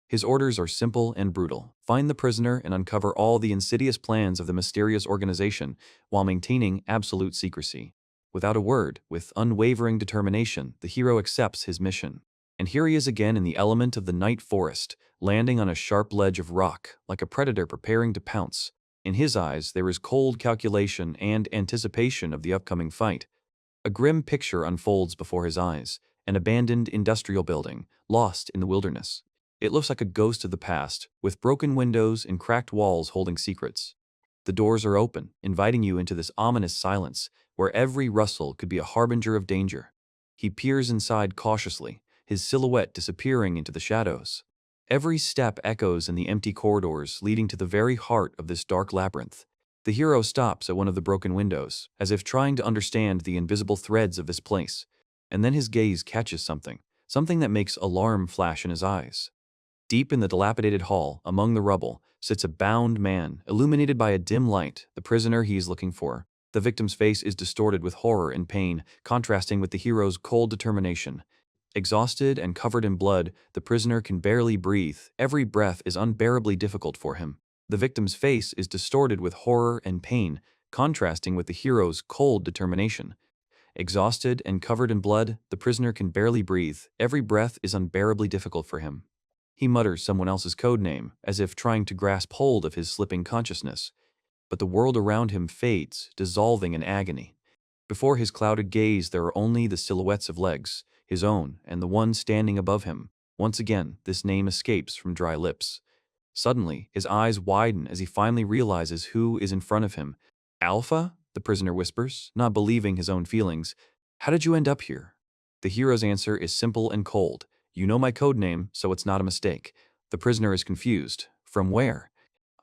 S1: His orders are simple and brutal. Find the prisoner and uncover all the insidious plans of the mysterious organization while maintaining absolute secrecy. Without a word, with unwavering determination, the hero accepts his mission. And here he is again in the element of the night forest, landing on a sharp ledge of rock, like a predator preparing to pounce. In his eyes, there is cold calculation and anticipation of the upcoming fight. A grim picture unfolds before his eyes, an abandoned industrial building, lost in the wilderness. It looks like a ghost of the past, with broken windows and cracked walls holding secrets. The doors are open, inviting you into this ominous silence, where every rustle could be a harbinger of danger. He peers inside cautiously, his silhouette disappearing into the shadows. Every step echoes in the empty corridors leading to the very heart of this dark labyrinth. The hero stops at one of the broken windows, as if trying to understand the invisible threads of this place. And then his gaze catches something that makes alarm flash in his eyes. Deep in the dilapidated hall, among the rubble, sits a bound man, illuminated by a dim light, the prisoner he is looking for. The victim's face is distorted with horror and pain, contrasting with the hero's cold determination. Exhausted and covered in blood, the prisoner can barely breathe. Every breath is unbearably difficult for him. The victim's face is distorted with horror and pain, contrasting with the hero's cold determination. Exhausted and covered in blood, the prisoner can barely breathe. Every breath is unbearably difficult for him. He mutters someone else's code name, as if trying to grasp hold of his slipping consciousness. But the world around him fades, dissolving in agony. Before his clouded gaze there are only the silhouettes of legs, his own and the one standing above him. Once again, this name escapes from dry lips. Suddenly, his eyes widen as he finally realizes who is in front of him. Alpha? The prisoner whispers, not believing his own feelings. How did you end up here? The hero's answer is simple and cold. You know my code name, so it's not a mistake. The prisoner is confused. From where?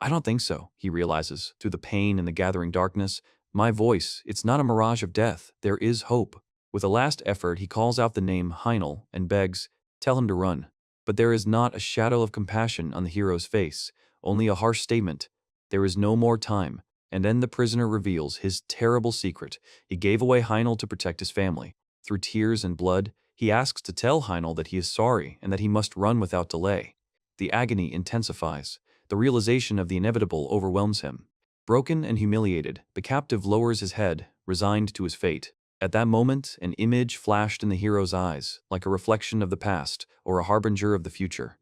S1: I don't think so, he realizes, through the pain and the gathering darkness. My voice, it's not a mirage of death. There is hope. With a last effort, he calls out the name Heinel and begs, tell him to run. But there is not a shadow of compassion on the hero's face, only a harsh statement. There is no more time. And then the prisoner reveals his terrible secret. He gave away Heinel to protect his family. Through tears and blood, he asks to tell Heinel that he is sorry and that he must run without delay. The agony intensifies. The realization of the inevitable overwhelms him. Broken and humiliated, the captive lowers his head, resigned to his fate. At that moment, an image flashed in the hero's eyes, like a reflection of the past or a harbinger of the future.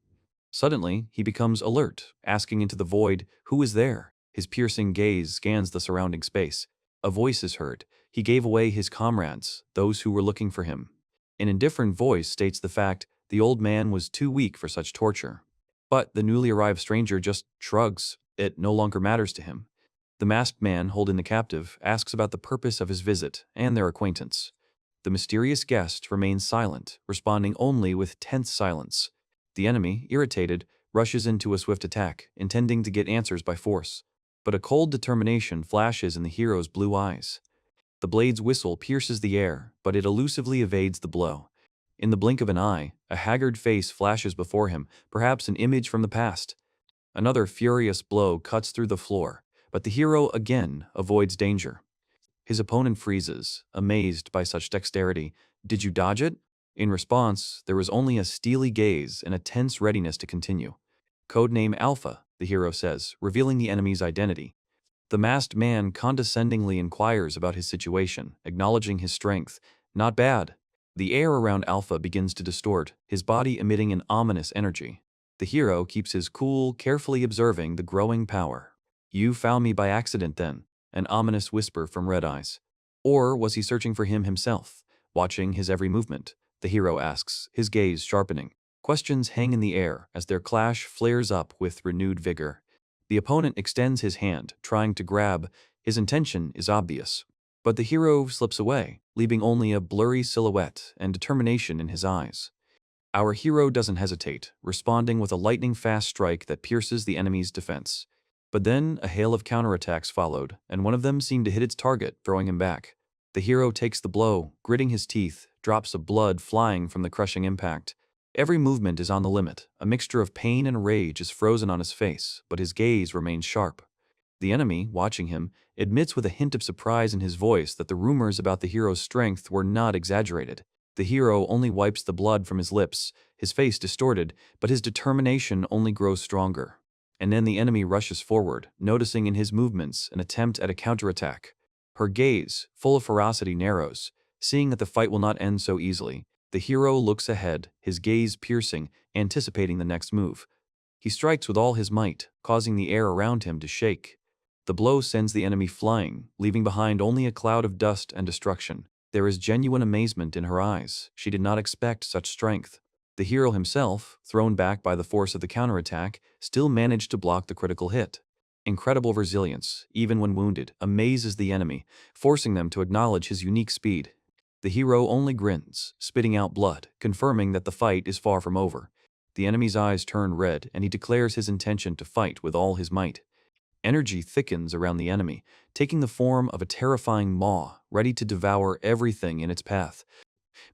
S1: Suddenly, he becomes alert, asking into the void, who is there? His piercing gaze scans the surrounding space. A voice is heard. He gave away his comrades, those who were looking for him. An indifferent voice states the fact the old man was too weak for such torture. But the newly arrived stranger just shrugs. It no longer matters to him. The masked man holding the captive asks about the purpose of his visit and their acquaintance. The mysterious guest remains silent, responding only with tense silence. The enemy, irritated, rushes into a swift attack, intending to get answers by force. But a cold determination flashes in the hero's blue eyes. The blade's whistle pierces the air, but it elusively evades the blow. In the blink of an eye, a haggard face flashes before him, perhaps an image from the past. Another furious blow cuts through the floor, but the hero again avoids danger. His opponent freezes, amazed by such dexterity. Did you dodge it? In response, there was only a steely gaze and a tense readiness to continue. Codename Alpha, the hero says, revealing the enemy's identity. The masked man condescendingly inquires about his situation, acknowledging his strength. Not bad. The air around Alpha begins to distort, his body emitting an ominous energy. The hero keeps his cool, carefully observing the growing power. You found me by accident then, an ominous whisper from Red Eyes. Or was he searching for him himself, watching his every movement? The hero asks, his gaze sharpening. Questions hang in the air as their clash flares up with renewed vigor. The opponent extends his hand, trying to grab. His intention is obvious. But the hero slips away, leaving only a blurry silhouette and determination in his eyes. Our hero doesn't hesitate, responding with a lightning-fast strike that pierces the enemy's defense. But then a hail of counterattacks followed, and one of them seemed to hit its target, throwing him back. The hero takes the blow, gritting his teeth, drops of blood flying from the crushing impact. Every movement is on the limit. A mixture of pain and rage is frozen on his face, but his gaze remains sharp. The enemy, watching him, admits with a hint of surprise in his voice that the rumors about the hero's strength were not exaggerated. The hero only wipes the blood from his lips, his face distorted, but his determination only grows stronger. And then the enemy rushes forward, noticing in his movements an attempt at a counterattack. Her gaze, full of ferocity, narrows. Seeing that the fight will not end so easily, the hero looks ahead, his gaze piercing, anticipating the next move. He strikes with all his might, causing the air around him to shake. The blow sends the enemy flying, leaving behind only a cloud of dust and destruction. There is genuine amazement in her eyes. She did not expect such strength. The hero himself, thrown back by the force of the counterattack, still managed to block the critical hit. Incredible resilience, even when wounded, amazes the enemy, forcing them to acknowledge his unique speed. The hero only grins, spitting out blood, confirming that the fight is far from over. The enemy's eyes turn red, and he declares his intention to fight with all his might. Energy thickens around the enemy, taking the form of a terrifying maw, ready to devour everything in its path.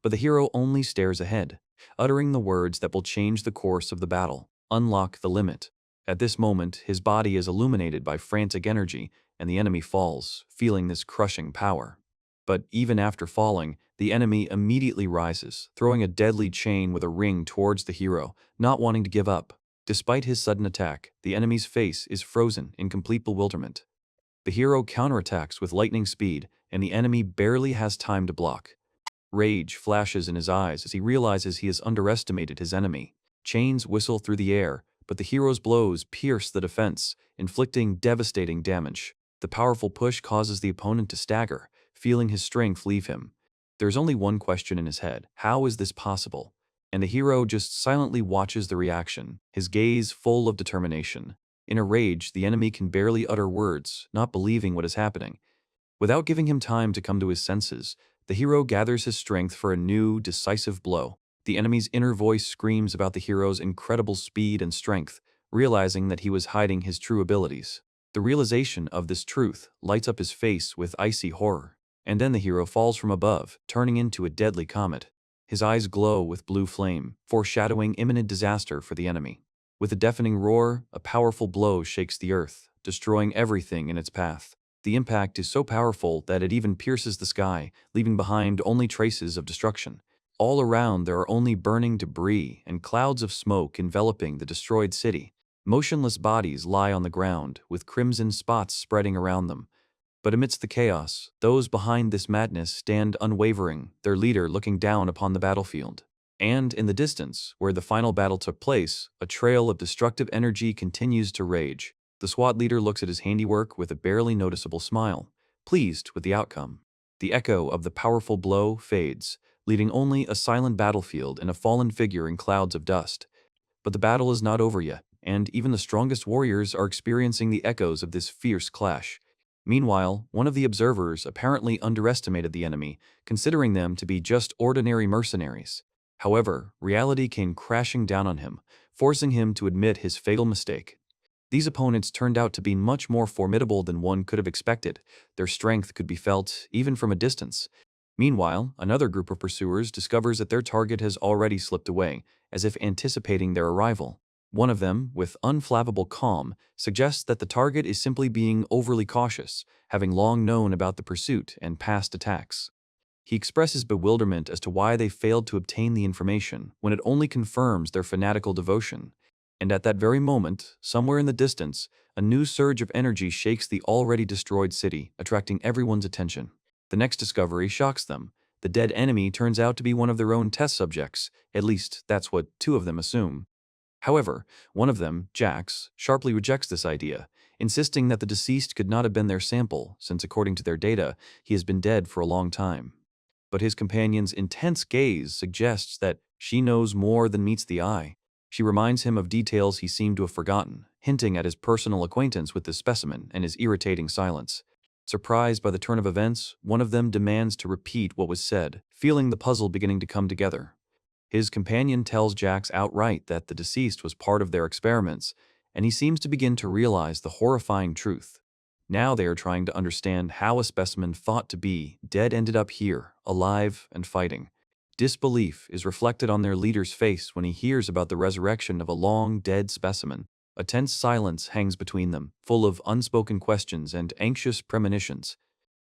S1: But the hero only stares ahead, uttering the words that will change the course of the battle. Unlock the limit. At this moment, his body is illuminated by frantic energy, and the enemy falls, feeling this crushing power. But even after falling, the enemy immediately rises, throwing a deadly chain with a ring towards the hero, not wanting to give up. Despite his sudden attack, the enemy's face is frozen in complete bewilderment. The hero counterattacks with lightning speed, and the enemy barely has time to block. Rage flashes in his eyes as he realizes he has underestimated his enemy. Chains whistle through the air, but the hero's blows pierce the defense, inflicting devastating damage. The powerful push causes the opponent to stagger, feeling his strength leave him. There's only one question in his head: how is this possible? And the hero just silently watches the reaction, his gaze full of determination. In a rage, the enemy can barely utter words, not believing what is happening. Without giving him time to come to his senses, the hero gathers his strength for a new, decisive blow. The enemy's inner voice screams about the hero's incredible speed and strength, realizing that he was hiding his true abilities. The realization of this truth lights up his face with icy horror. And then the hero falls from above, turning into a deadly comet. His eyes glow with blue flame, foreshadowing imminent disaster for the enemy. With a deafening roar, a powerful blow shakes the earth, destroying everything in its path. The impact is so powerful that it even pierces the sky, leaving behind only traces of destruction. All around there are only burning debris and clouds of smoke enveloping the destroyed city. Motionless bodies lie on the ground, with crimson spots spreading around them. But amidst the chaos, those behind this madness stand unwavering, their leader looking down upon the battlefield. And in the distance, where the final battle took place, a trail of destructive energy continues to rage. The SWAT leader looks at his handiwork with a barely noticeable smile, pleased with the outcome. The echo of the powerful blow fades, leaving only a silent battlefield and a fallen figure in clouds of dust. But the battle is not over yet, and even the strongest warriors are experiencing the echoes of this fierce clash. Meanwhile, one of the observers apparently underestimated the enemy, considering them to be just ordinary mercenaries. However, reality came crashing down on him, forcing him to admit his fatal mistake. These opponents turned out to be much more formidable than one could have expected. Their strength could be felt even from a distance. Meanwhile, another group of pursuers discovers that their target has already slipped away, as if anticipating their arrival. One of them, with unflappable calm, suggests that the target is simply being overly cautious, having long known about the pursuit and past attacks. He expresses bewilderment as to why they failed to obtain the information when it only confirms their fanatical devotion. And at that very moment, somewhere in the distance, a new surge of energy shakes the already destroyed city, attracting everyone's attention. The next discovery shocks them. The dead enemy turns out to be one of their own test subjects, at least that's what two of them assume. However, one of them, Jax, sharply rejects this idea, insisting that the deceased could not have been their sample, since according to their data, he has been dead for a long time. But his companion's intense gaze suggests that she knows more than meets the eye. She reminds him of details he seemed to have forgotten, hinting at his personal acquaintance with this specimen and his irritating silence. Surprised by the turn of events, one of them demands to repeat what was said, feeling the puzzle beginning to come together. His companion tells Jax outright that the deceased was part of their experiments, and he seems to begin to realize the horrifying truth. Now they are trying to understand how a specimen thought to be dead ended up here, alive and fighting. Disbelief is reflected on their leader's face when he hears about the resurrection of a long-dead specimen. A tense silence hangs between them, full of unspoken questions and anxious premonitions.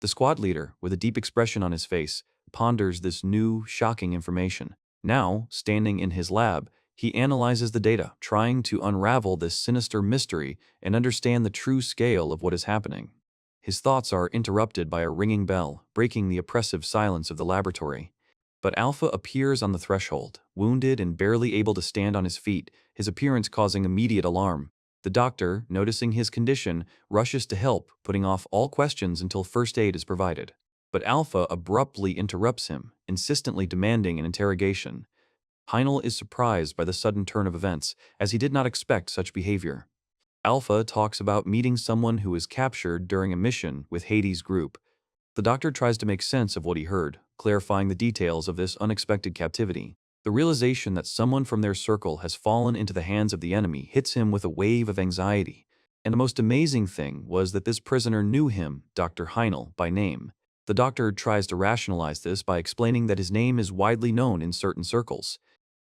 S1: The squad leader, with a deep expression on his face, ponders this new, shocking information. Now, standing in his lab, he analyzes the data, trying to unravel this sinister mystery and understand the true scale of what is happening. His thoughts are interrupted by a ringing bell, breaking the oppressive silence of the laboratory. But Alpha appears on the threshold, wounded and barely able to stand on his feet, his appearance causing immediate alarm. The doctor, noticing his condition, rushes to help, putting off all questions until first aid is provided. But Alpha abruptly interrupts him, insistently demanding an interrogation. Heinel is surprised by the sudden turn of events, as he did not expect such behavior. Alpha talks about meeting someone who was captured during a mission with Hades' group. The doctor tries to make sense of what he heard, clarifying the details of this unexpected captivity. The realization that someone from their circle has fallen into the hands of the enemy hits him with a wave of anxiety. And the most amazing thing was that this prisoner knew him, Dr. Heinel, by name. The doctor tries to rationalize this by explaining that his name is widely known in certain circles.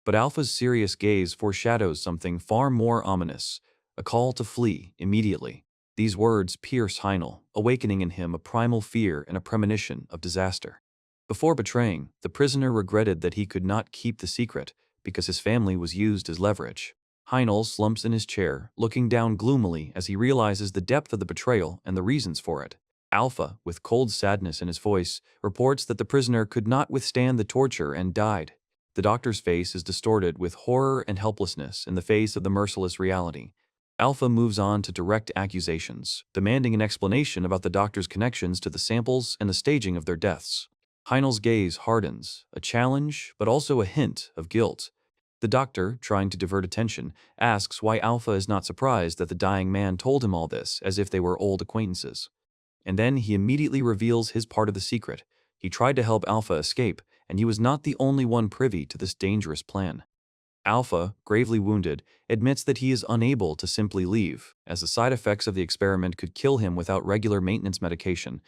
S1: But Alpha's serious gaze foreshadows something far more ominous, a call to flee immediately. These words pierce Heinel, awakening in him a primal fear and a premonition of disaster. Before betraying, the prisoner regretted that he could not keep the secret because his family was used as leverage. Heinel slumps in his chair, looking down gloomily as he realizes the depth of the betrayal and the reasons for it. Alpha, with cold sadness in his voice, reports that the prisoner could not withstand the torture and died. The doctor's face is distorted with horror and helplessness in the face of the merciless reality. Alpha moves on to direct accusations, demanding an explanation about the doctor's connections to the samples and the staging of their deaths. Heinel's gaze hardens, a challenge, but also a hint of guilt. The doctor, trying to divert attention, asks why Alpha is not surprised that the dying man told him all this, as if they were old acquaintances. And then he immediately reveals his part of the secret. He tried to help Alpha escape, and he was not the only one privy to this dangerous plan. Alpha, gravely wounded, admits that he is unable to simply leave, as the side effects of the experiment could kill him without regular maintenance medication.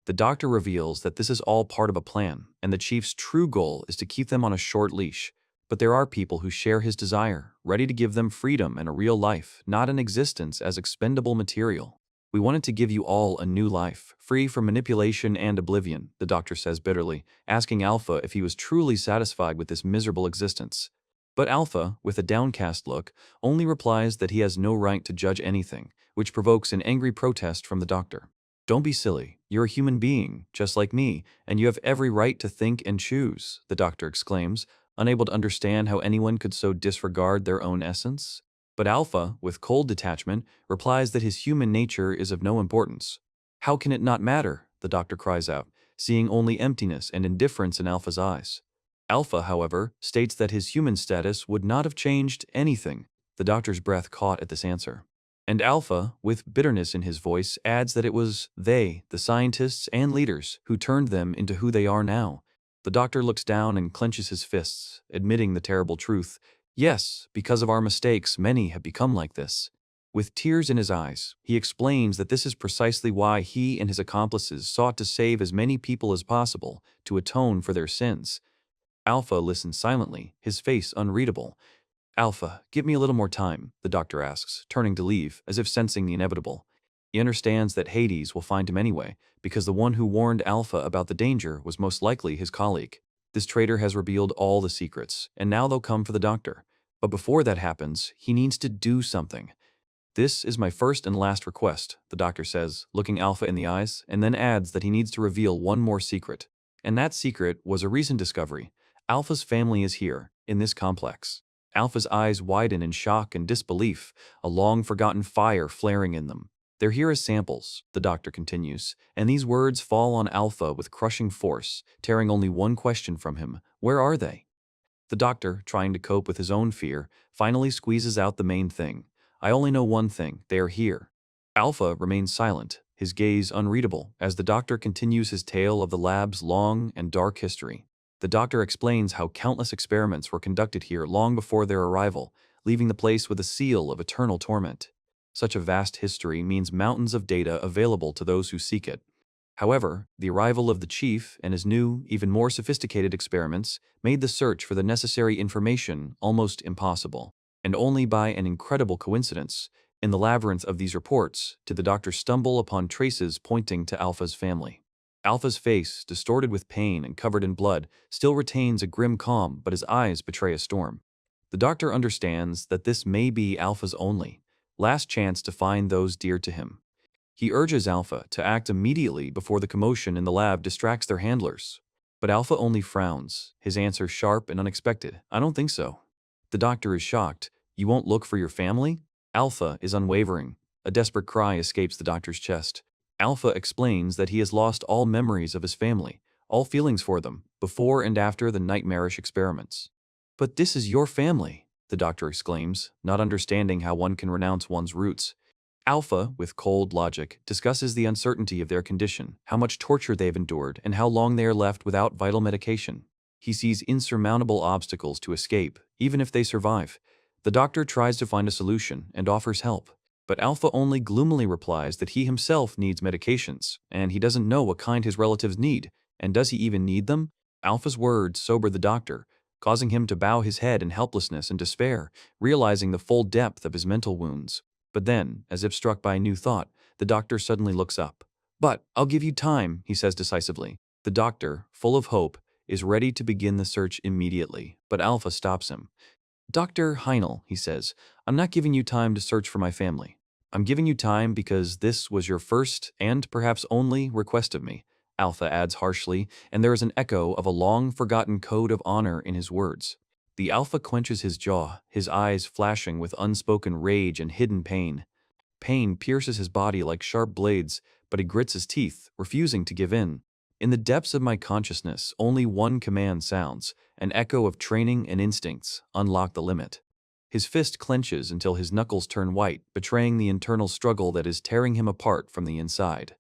S1: The doctor reveals that this is all part of a plan, and the chief's true goal is to keep them on a short leash. But there are people who share his desire, ready to give them freedom and a real life, not an existence as expendable material. We wanted to give you all a new life, free from manipulation and oblivion, the doctor says bitterly, asking Alpha if he was truly satisfied with this miserable existence. But Alpha, with a downcast look, only replies that he has no right to judge anything, which provokes an angry protest from the doctor. Don't be silly. You're a human being, just like me, and you have every right to think and choose, the doctor exclaims, unable to understand how anyone could so disregard their own essence. But Alpha, with cold detachment, replies that his human nature is of no importance. How can it not matter? The doctor cries out, seeing only emptiness and indifference in Alpha's eyes. Alpha, however, states that his human status would not have changed anything. The doctor's breath caught at this answer. And Alpha, with bitterness in his voice, adds that it was they, the scientists and leaders, who turned them into who they are now. The doctor looks down and clenches his fists, admitting the terrible truth. Yes, because of our mistakes, many have become like this. With tears in his eyes, he explains that this is precisely why he and his accomplices sought to save as many people as possible, to atone for their sins. Alpha listens silently, his face unreadable. Alpha, give me a little more time, the doctor asks, turning to leave, as if sensing the inevitable. He understands that Hades will find him anyway, because the one who warned Alpha about the danger was most likely his colleague. This traitor has revealed all the secrets, and now they'll come for the doctor. But before that happens, he needs to do something. This is my first and last request, the doctor says, looking Alpha in the eyes, and then adds that he needs to reveal one more secret. And that secret was a recent discovery. Alpha's family is here, in this complex. Alpha's eyes widen in shock and disbelief, a long-forgotten fire flaring in them. They're here as samples, the doctor continues, and these words fall on Alpha with crushing force, tearing only one question from him. Where are they? The doctor, trying to cope with his own fear, finally squeezes out the main thing. I only know one thing, they are here. Alpha remains silent, his gaze unreadable, as the doctor continues his tale of the lab's long and dark history. The doctor explains how countless experiments were conducted here long before their arrival, leaving the place with a seal of eternal torment. Such a vast history means mountains of data available to those who seek it. However, the arrival of the chief and his new, even more sophisticated experiments made the search for the necessary information almost impossible. And only by an incredible coincidence, in the labyrinth of these reports, did the doctor stumble upon traces pointing to Alpha's family. Alpha's face, distorted with pain and covered in blood, still retains a grim calm, but his eyes betray a storm. The doctor understands that this may be Alpha's only, last chance to find those dear to him. He urges Alpha to act immediately before the commotion in the lab distracts their handlers. But Alpha only frowns, his answer sharp and unexpected. I don't think so. The doctor is shocked. You won't look for your family? Alpha is unwavering. A desperate cry escapes the doctor's chest. Alpha explains that he has lost all memories of his family, all feelings for them, before and after the nightmarish experiments. But this is your family, the doctor exclaims, not understanding how one can renounce one's roots. Alpha, with cold logic, discusses the uncertainty of their condition, how much torture they've endured, and how long they are left without vital medication. He sees insurmountable obstacles to escape, even if they survive. The doctor tries to find a solution and offers help, but Alpha only gloomily replies that he himself needs medications, and he doesn't know what kind his relatives need, and does he even need them? Alpha's words sober the doctor, causing him to bow his head in helplessness and despair, realizing the full depth of his mental wounds. But then, as if struck by a new thought, the doctor suddenly looks up. But I'll give you time, he says decisively. The doctor, full of hope, is ready to begin the search immediately, but Alpha stops him. Dr. Heinel, he says, I'm not giving you time to search for my family. I'm giving you time because this was your first and perhaps only request of me, Alpha adds harshly, and there is an echo of a long-forgotten code of honor in his words. The Alpha clenches his jaw, his eyes flashing with unspoken rage and hidden pain. Pain pierces his body like sharp blades, but he grits his teeth, refusing to give in. In the depths of my consciousness, only one command sounds, an echo of training and instincts, unlock the limit. His fist clenches until his knuckles turn white, betraying the internal struggle that is tearing him apart from the inside.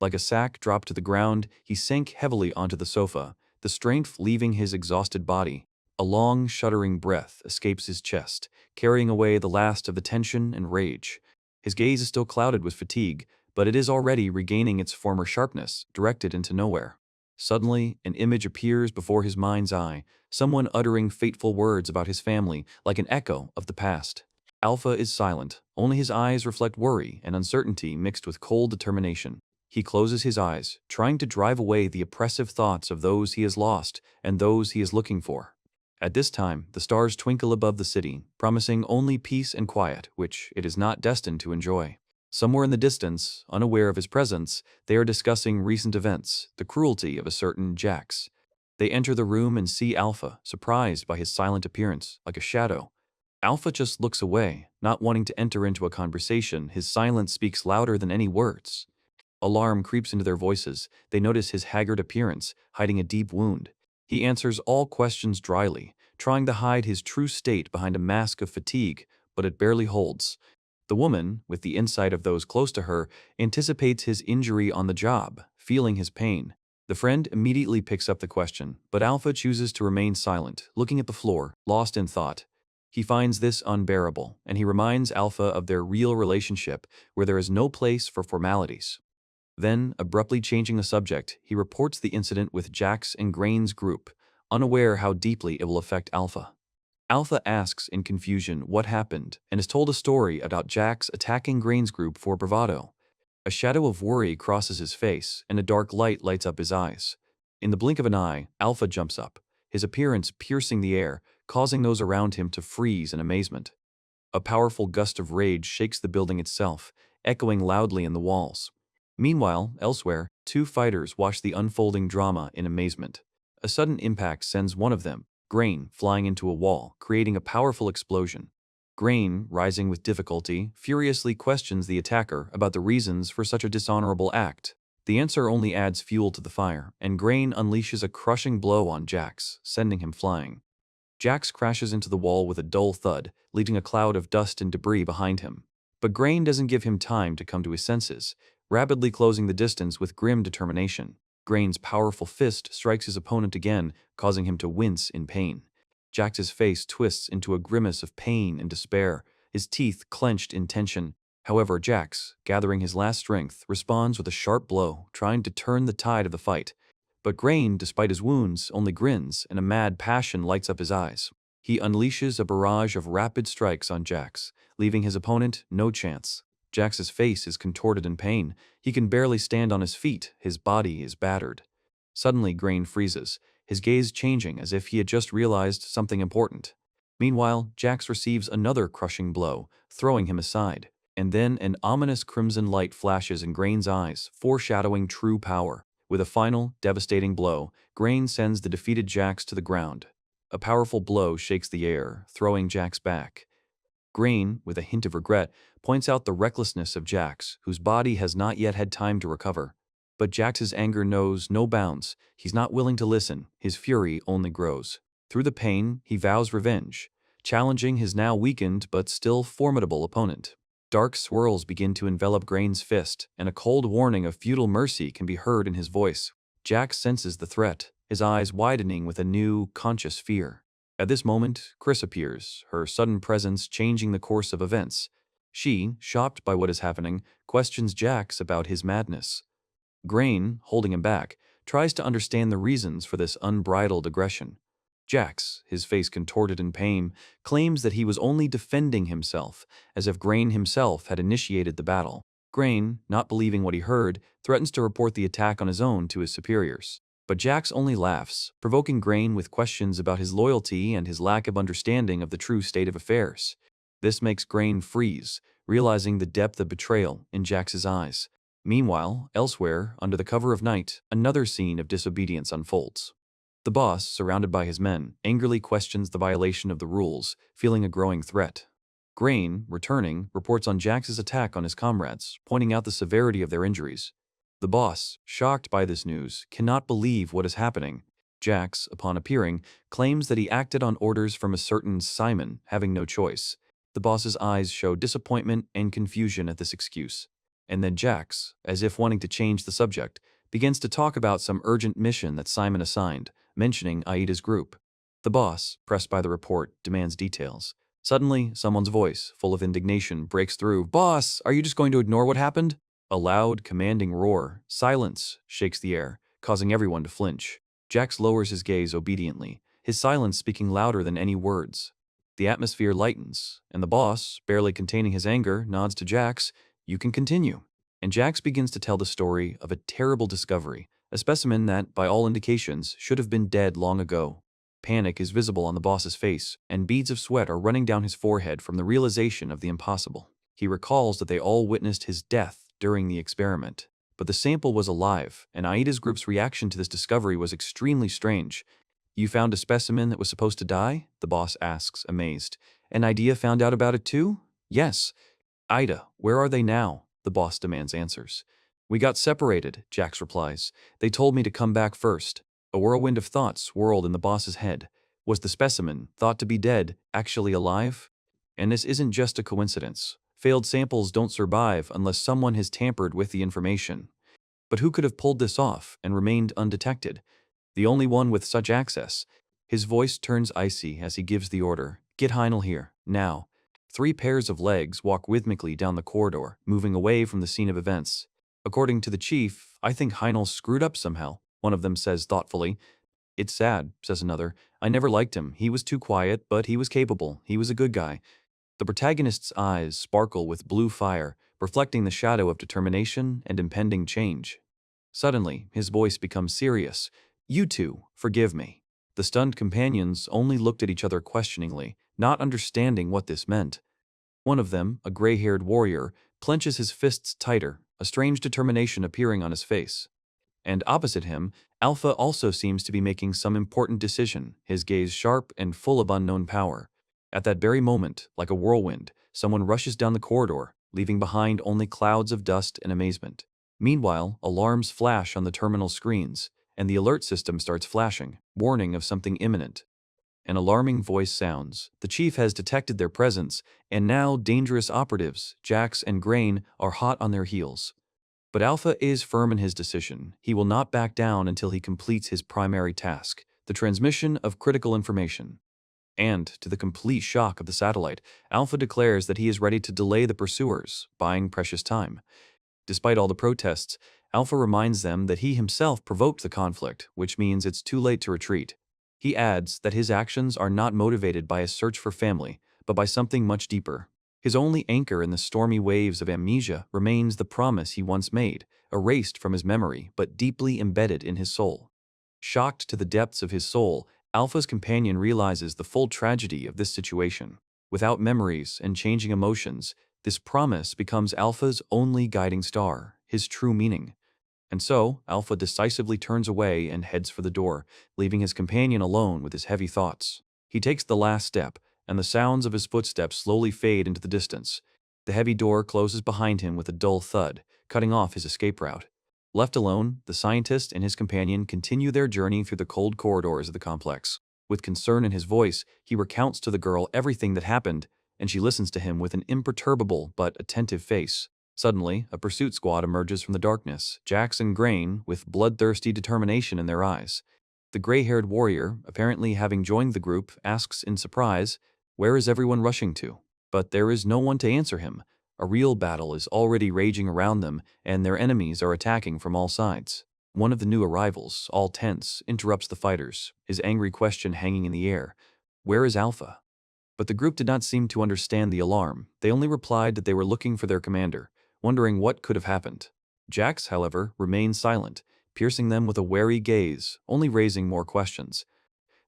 S1: Like a sack dropped to the ground, he sank heavily onto the sofa, the strength leaving his exhausted body. A long, shuddering breath escapes his chest, carrying away the last of the tension and rage. His gaze is still clouded with fatigue, but it is already regaining its former sharpness, directed into nowhere. Suddenly, an image appears before his mind's eye, someone uttering fateful words about his family, like an echo of the past. Alpha is silent, only his eyes reflect worry and uncertainty mixed with cold determination. He closes his eyes, trying to drive away the oppressive thoughts of those he has lost and those he is looking for. At this time, the stars twinkle above the city, promising only peace and quiet, which it is not destined to enjoy. Somewhere in the distance, unaware of his presence, they are discussing recent events, the cruelty of a certain Jax. They enter the room and see Alpha, surprised by his silent appearance, like a shadow. Alpha just looks away, not wanting to enter into a conversation. His silence speaks louder than any words. Alarm creeps into their voices. They notice his haggard appearance, hiding a deep wound. He answers all questions dryly, trying to hide his true state behind a mask of fatigue, but it barely holds. The woman, with the insight of those close to her, anticipates his injury on the job, feeling his pain. The friend immediately picks up the question, but Alpha chooses to remain silent, looking at the floor, lost in thought. He finds this unbearable, and he reminds Alpha of their real relationship, where there is no place for formalities. Then, abruptly changing the subject, he reports the incident with Jax and Grain's group, unaware how deeply it will affect Alpha. Alpha asks in confusion what happened and is told a story about Jax attacking Grain's group for bravado. A shadow of worry crosses his face, and a dark light lights up his eyes. In the blink of an eye, Alpha jumps up, his appearance piercing the air, causing those around him to freeze in amazement. A powerful gust of rage shakes the building itself, echoing loudly in the walls. Meanwhile, elsewhere, two fighters watch the unfolding drama in amazement. A sudden impact sends one of them, Grain, flying into a wall, creating a powerful explosion. Grain, rising with difficulty, furiously questions the attacker about the reasons for such a dishonorable act. The answer only adds fuel to the fire, and Grain unleashes a crushing blow on Jax, sending him flying. Jax crashes into the wall with a dull thud, leaving a cloud of dust and debris behind him. But Grain doesn't give him time to come to his senses, rapidly closing the distance with grim determination. Grain's powerful fist strikes his opponent again, causing him to wince in pain. Jax's face twists into a grimace of pain and despair, his teeth clenched in tension. However, Jax, gathering his last strength, responds with a sharp blow, trying to turn the tide of the fight. But Grain, despite his wounds, only grins, and a mad passion lights up his eyes. He unleashes a barrage of rapid strikes on Jax, leaving his opponent no chance. Jax's face is contorted in pain. He can barely stand on his feet, his body is battered. Suddenly, Grain freezes, his gaze changing as if he had just realized something important. Meanwhile, Jax receives another crushing blow, throwing him aside. And then an ominous crimson light flashes in Grain's eyes, foreshadowing true power. With a final, devastating blow, Grain sends the defeated Jax to the ground. A powerful blow shakes the air, throwing Jax back. Grain, with a hint of regret, points out the recklessness of Jax, whose body has not yet had time to recover. But Jax's anger knows no bounds. He's not willing to listen. His fury only grows. Through the pain, he vows revenge, challenging his now weakened but still formidable opponent. Dark swirls begin to envelop Grain's fist, and a cold warning of futile mercy can be heard in his voice. Jax senses the threat, his eyes widening with a new, conscious fear. At this moment, Chris appears, her sudden presence changing the course of events. She, shocked by what is happening, questions Jax about his madness. Grain, holding him back, tries to understand the reasons for this unbridled aggression. Jax, his face contorted in pain, claims that he was only defending himself, as if Grain himself had initiated the battle. Grain, not believing what he heard, threatens to report the attack on his own to his superiors. But Jax only laughs, provoking Grain with questions about his loyalty and his lack of understanding of the true state of affairs. This makes Grain freeze, realizing the depth of betrayal in Jax's eyes. Meanwhile, elsewhere, under the cover of night, another scene of disobedience unfolds. The boss, surrounded by his men, angrily questions the violation of the rules, feeling a growing threat. Grain, returning, reports on Jax's attack on his comrades, pointing out the severity of their injuries. The boss, shocked by this news, cannot believe what is happening. Jax, upon appearing, claims that he acted on orders from a certain Simon, having no choice. The boss's eyes show disappointment and confusion at this excuse. And then Jax, as if wanting to change the subject, begins to talk about some urgent mission that Simon assigned, mentioning Aida's group. The boss, pressed by the report, demands details. Suddenly, someone's voice, full of indignation, breaks through. "Boss, are you just going to ignore what happened?" A loud, commanding roar, "Silence!" shakes the air, causing everyone to flinch. Jax lowers his gaze obediently, his silence speaking louder than any words. The atmosphere lightens, and the boss, barely containing his anger, nods to Jax. "You can continue." And Jax begins to tell the story of a terrible discovery, a specimen that, by all indications, should have been dead long ago. Panic is visible on the boss's face, and beads of sweat are running down his forehead from the realization of the impossible. He recalls that they all witnessed his death during the experiment. But the sample was alive, and Aida's group's reaction to this discovery was extremely strange. "You found a specimen that was supposed to die?" the boss asks, amazed. "And Aida found out about it too?" "Yes." "Aida, where are they now?" the boss demands answers. "We got separated," Jax replies. "They told me to come back first." A whirlwind of thoughts swirled in the boss's head. Was the specimen, thought to be dead, actually alive? And this isn't just a coincidence. Failed samples don't survive unless someone has tampered with the information. But who could have pulled this off and remained undetected? The only one with such access. His voice turns icy as he gives the order. "Get Heinel here, now." 3 pairs of legs walk rhythmically down the corridor, moving away from the scene of events. "According to the chief, I think Heinel screwed up somehow," one of them says thoughtfully. "It's sad," says another. "I never liked him. He was too quiet, but he was capable. He was a good guy." The protagonist's eyes sparkle with blue fire, reflecting the shadow of determination and impending change. Suddenly, his voice becomes serious. "You two, forgive me." The stunned companions only looked at each other questioningly, not understanding what this meant. One of them, a gray-haired warrior, clenches his fists tighter, a strange determination appearing on his face. And opposite him, Alpha also seems to be making some important decision, his gaze sharp and full of unknown power. At that very moment, like a whirlwind, someone rushes down the corridor, leaving behind only clouds of dust and amazement. Meanwhile, alarms flash on the terminal screens, and the alert system starts flashing, warning of something imminent. An alarming voice sounds. The chief has detected their presence, and now dangerous operatives, Jax and Grain, are hot on their heels. But Alpha is firm in his decision. He will not back down until he completes his primary task, the transmission of critical information. And, to the complete shock of the satellite, Alpha declares that he is ready to delay the pursuers, buying precious time. Despite all the protests, Alpha reminds them that he himself provoked the conflict, which means it's too late to retreat. He adds that his actions are not motivated by a search for family, but by something much deeper. His only anchor in the stormy waves of amnesia remains the promise he once made, erased from his memory but deeply embedded in his soul. Shocked to the depths of his soul, Alpha's companion realizes the full tragedy of this situation. Without memories and changing emotions, this promise becomes Alpha's only guiding star, his true meaning. And so, Alpha decisively turns away and heads for the door, leaving his companion alone with his heavy thoughts. He takes the last step, and the sounds of his footsteps slowly fade into the distance. The heavy door closes behind him with a dull thud, cutting off his escape route. Left alone, the scientist and his companion continue their journey through the cold corridors of the complex. With concern in his voice, he recounts to the girl everything that happened, and she listens to him with an imperturbable but attentive face. Suddenly, a pursuit squad emerges from the darkness, Jax and Grain with bloodthirsty determination in their eyes. The gray-haired warrior, apparently having joined the group, asks in surprise, "Where is everyone rushing to?" But there is no one to answer him. A real battle is already raging around them, and their enemies are attacking from all sides. One of the new arrivals, all tense, interrupts the fighters, his angry question hanging in the air. "Where is Alpha?" But the group did not seem to understand the alarm. They only replied that they were looking for their commander, wondering what could have happened. Jax, however, remained silent, piercing them with a wary gaze, only raising more questions.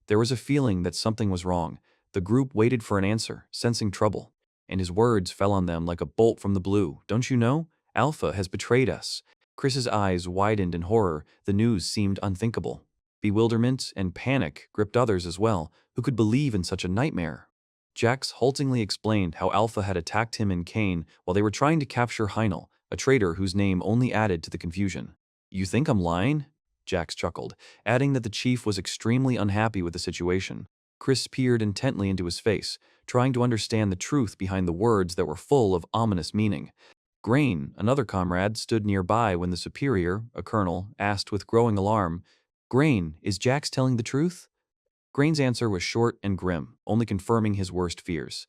S1: There was a feeling that something was wrong. The group waited for an answer, sensing trouble. And his words fell on them like a bolt from the blue. "Don't you know? Alpha has betrayed us." Chris's eyes widened in horror. The news seemed unthinkable. Bewilderment and panic gripped others as well. Who could believe in such a nightmare? Jax haltingly explained how Alpha had attacked him and Kane while they were trying to capture Heinel, a traitor whose name only added to the confusion. "You think I'm lying?" Jax chuckled, adding that the chief was extremely unhappy with the situation. Chris peered intently into his face, trying to understand the truth behind the words that were full of ominous meaning. Grain, another comrade, stood nearby when the superior, a colonel, asked with growing alarm, "Grain, is Jax telling the truth?" Grain's answer was short and grim, only confirming his worst fears.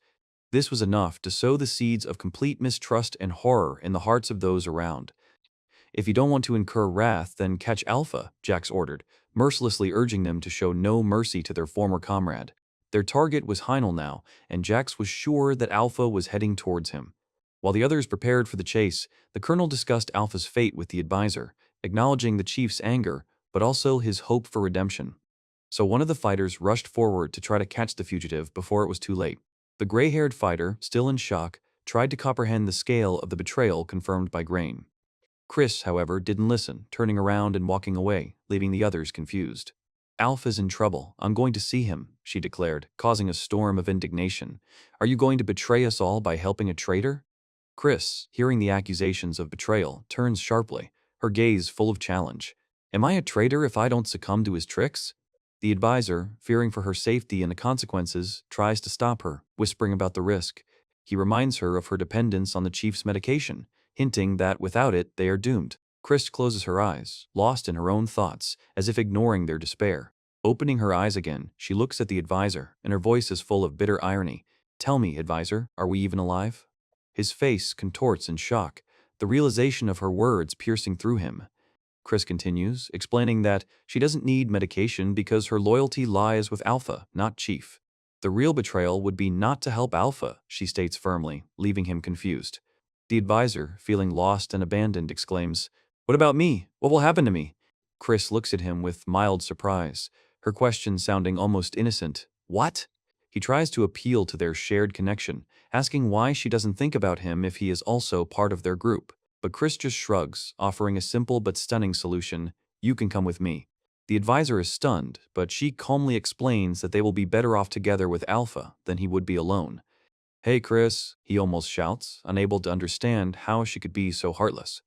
S1: This was enough to sow the seeds of complete mistrust and horror in the hearts of those around. "If you don't want to incur wrath, then catch Alpha," Jax ordered, mercilessly urging them to show no mercy to their former comrade. Their target was Heinel now, and Jax was sure that Alpha was heading towards him. While the others prepared for the chase, the colonel discussed Alpha's fate with the advisor, acknowledging the chief's anger, but also his hope for redemption. So one of the fighters rushed forward to try to catch the fugitive before it was too late. The gray-haired fighter, still in shock, tried to comprehend the scale of the betrayal confirmed by Grain. Chris, however, didn't listen, turning around and walking away, leaving the others confused. "Alpha's in trouble. I'm going to see him," she declared, causing a storm of indignation. "Are you going to betray us all by helping a traitor?" Chris, hearing the accusations of betrayal, turns sharply, her gaze full of challenge. "Am I a traitor if I don't succumb to his tricks?" The advisor, fearing for her safety and the consequences, tries to stop her, whispering about the risk. He reminds her of her dependence on the chief's medication, hinting that without it, they are doomed. Chris closes her eyes, lost in her own thoughts, as if ignoring their despair. Opening her eyes again, she looks at the advisor, and her voice is full of bitter irony. "Tell me, advisor, are we even alive?" His face contorts in shock, the realization of her words piercing through him. Chris continues, explaining that she doesn't need medication because her loyalty lies with Alpha, not Chief. The real betrayal would be not to help Alpha, she states firmly, leaving him confused. The advisor, feeling lost and abandoned, exclaims, "What about me? What will happen to me?" Chris looks at him with mild surprise, her question sounding almost innocent. What? He tries to appeal to their shared connection, asking why she doesn't think about him if he is also part of their group. But Chris just shrugs, offering a simple but stunning solution: "You can come with me." The advisor is stunned, but she calmly explains that they will be better off together with Alpha than he would be alone. "Hey, Chris," he almost shouts, unable to understand how she could be so heartless.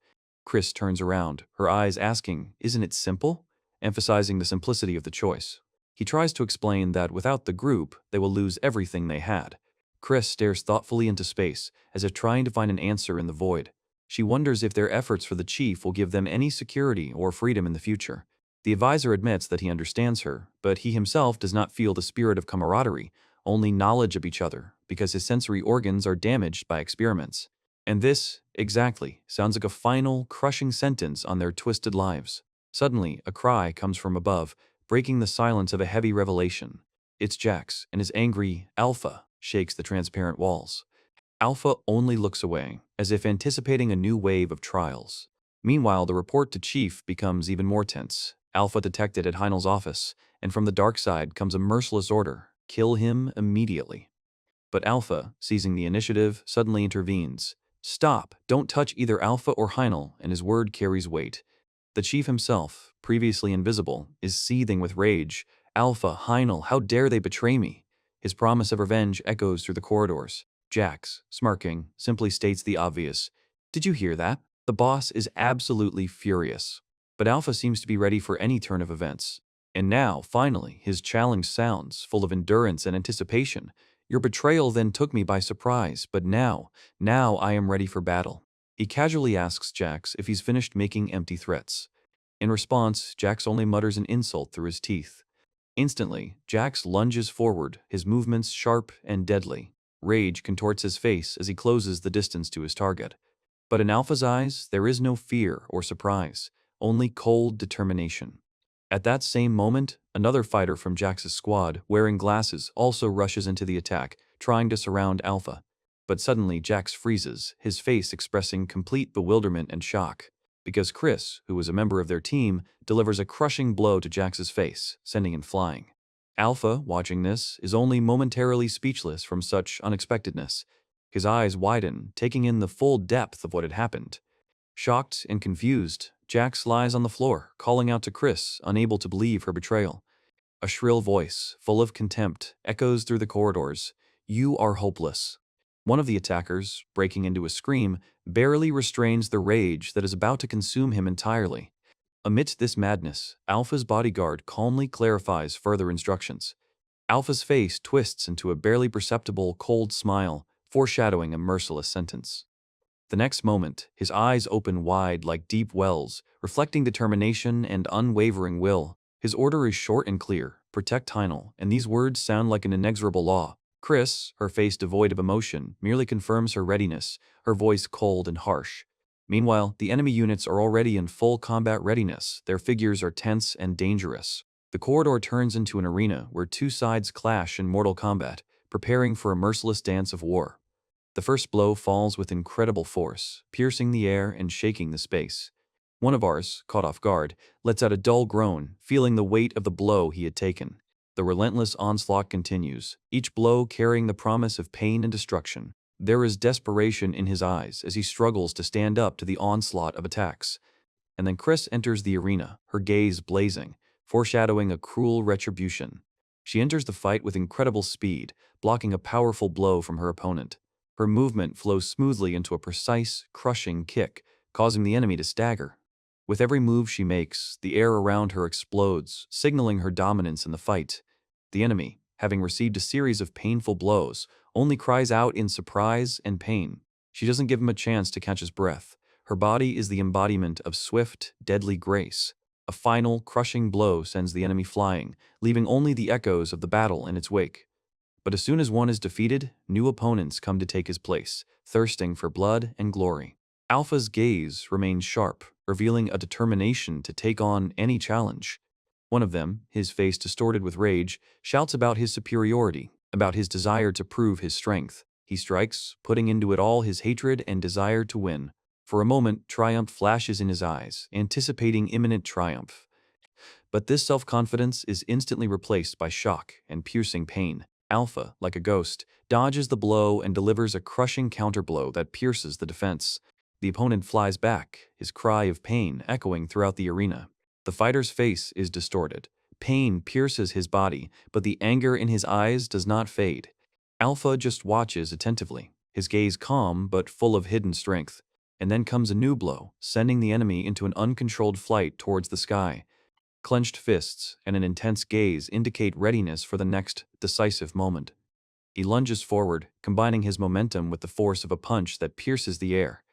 S1: Chris turns around, her eyes asking, "Isn't it simple?" emphasizing the simplicity of the choice. He tries to explain that without the group, they will lose everything they had. Chris stares thoughtfully into space, as if trying to find an answer in the void. She wonders if their efforts for the chief will give them any security or freedom in the future. The advisor admits that he understands her, but he himself does not feel the spirit of camaraderie, only knowledge of each other, because his sensory organs are damaged by experiments. And this, exactly, sounds like a final, crushing sentence on their twisted lives. Suddenly, a cry comes from above, breaking the silence of a heavy revelation. It's Jax, and his angry "Alpha" shakes the transparent walls. Alpha only looks away, as if anticipating a new wave of trials. Meanwhile, the report to Chief becomes even more tense. Alpha detected at Heinel's office, and from the dark side comes a merciless order: kill him immediately. But Alpha, seizing the initiative, suddenly intervenes. "Stop! Don't touch either Alpha or Heinel," and his word carries weight. The chief himself, previously invisible, is seething with rage. "Alpha, Heinel, how dare they betray me?" His promise of revenge echoes through the corridors. Jax, smirking, simply states the obvious: "Did you hear that?" The boss is absolutely furious. But Alpha seems to be ready for any turn of events. And now, finally, his challenge sounds, full of endurance and anticipation. "Your betrayal then took me by surprise, but now I am ready for battle." He casually asks Jax if he's finished making empty threats. In response, Jax only mutters an insult through his teeth. Instantly, Jax lunges forward, his movements sharp and deadly. Rage contorts his face as he closes the distance to his target. But in Alpha's eyes, there is no fear or surprise, only cold determination. At that same moment, another fighter from Jax's squad, wearing glasses, also rushes into the attack, trying to surround Alpha. But suddenly Jax freezes, his face expressing complete bewilderment and shock, because Chris, who was a member of their team, delivers a crushing blow to Jax's face, sending him flying. Alpha, watching this, is only momentarily speechless from such unexpectedness. His eyes widen, taking in the full depth of what had happened. Shocked and confused, Jax lies on the floor, calling out to Chris, unable to believe her betrayal. A shrill voice, full of contempt, echoes through the corridors. "You are hopeless." One of the attackers, breaking into a scream, barely restrains the rage that is about to consume him entirely. Amidst this madness, Alpha's bodyguard calmly clarifies further instructions. Alpha's face twists into a barely perceptible cold smile, foreshadowing a merciless sentence. The next moment, his eyes open wide like deep wells, reflecting determination and unwavering will. His order is short and clear: protect Heinel, and these words sound like an inexorable law. Chris, her face devoid of emotion, merely confirms her readiness, her voice cold and harsh. Meanwhile, the enemy units are already in full combat readiness, their figures are tense and dangerous. The corridor turns into an arena where two sides clash in mortal combat, preparing for a merciless dance of war. The first blow falls with incredible force, piercing the air and shaking the space. One of ours, caught off guard, lets out a dull groan, feeling the weight of the blow he had taken. The relentless onslaught continues, each blow carrying the promise of pain and destruction. There is desperation in his eyes as he struggles to stand up to the onslaught of attacks. And then Chris enters the arena, her gaze blazing, foreshadowing a cruel retribution. She enters the fight with incredible speed, blocking a powerful blow from her opponent. Her movement flows smoothly into a precise, crushing kick, causing the enemy to stagger. With every move she makes, the air around her explodes, signaling her dominance in the fight. The enemy, having received a series of painful blows, only cries out in surprise and pain. She doesn't give him a chance to catch his breath. Her body is the embodiment of swift, deadly grace. A final, crushing blow sends the enemy flying, leaving only the echoes of the battle in its wake. But as soon as one is defeated, new opponents come to take his place, thirsting for blood and glory. Alpha's gaze remains sharp, revealing a determination to take on any challenge. One of them, his face distorted with rage, shouts about his superiority, about his desire to prove his strength. He strikes, putting into it all his hatred and desire to win. For a moment, triumph flashes in his eyes, anticipating imminent triumph. But this self-confidence is instantly replaced by shock and piercing pain. Alpha, like a ghost, dodges the blow and delivers a crushing counterblow that pierces the defense. The opponent flies back, his cry of pain echoing throughout the arena. The fighter's face is distorted. Pain pierces his body, but the anger in his eyes does not fade. Alpha just watches attentively, his gaze calm but full of hidden strength. And then comes a new blow, sending the enemy into an uncontrolled flight towards the sky. Clenched fists and an intense gaze indicate readiness for the next decisive moment. He lunges forward, combining his momentum with the force of a punch that pierces the air.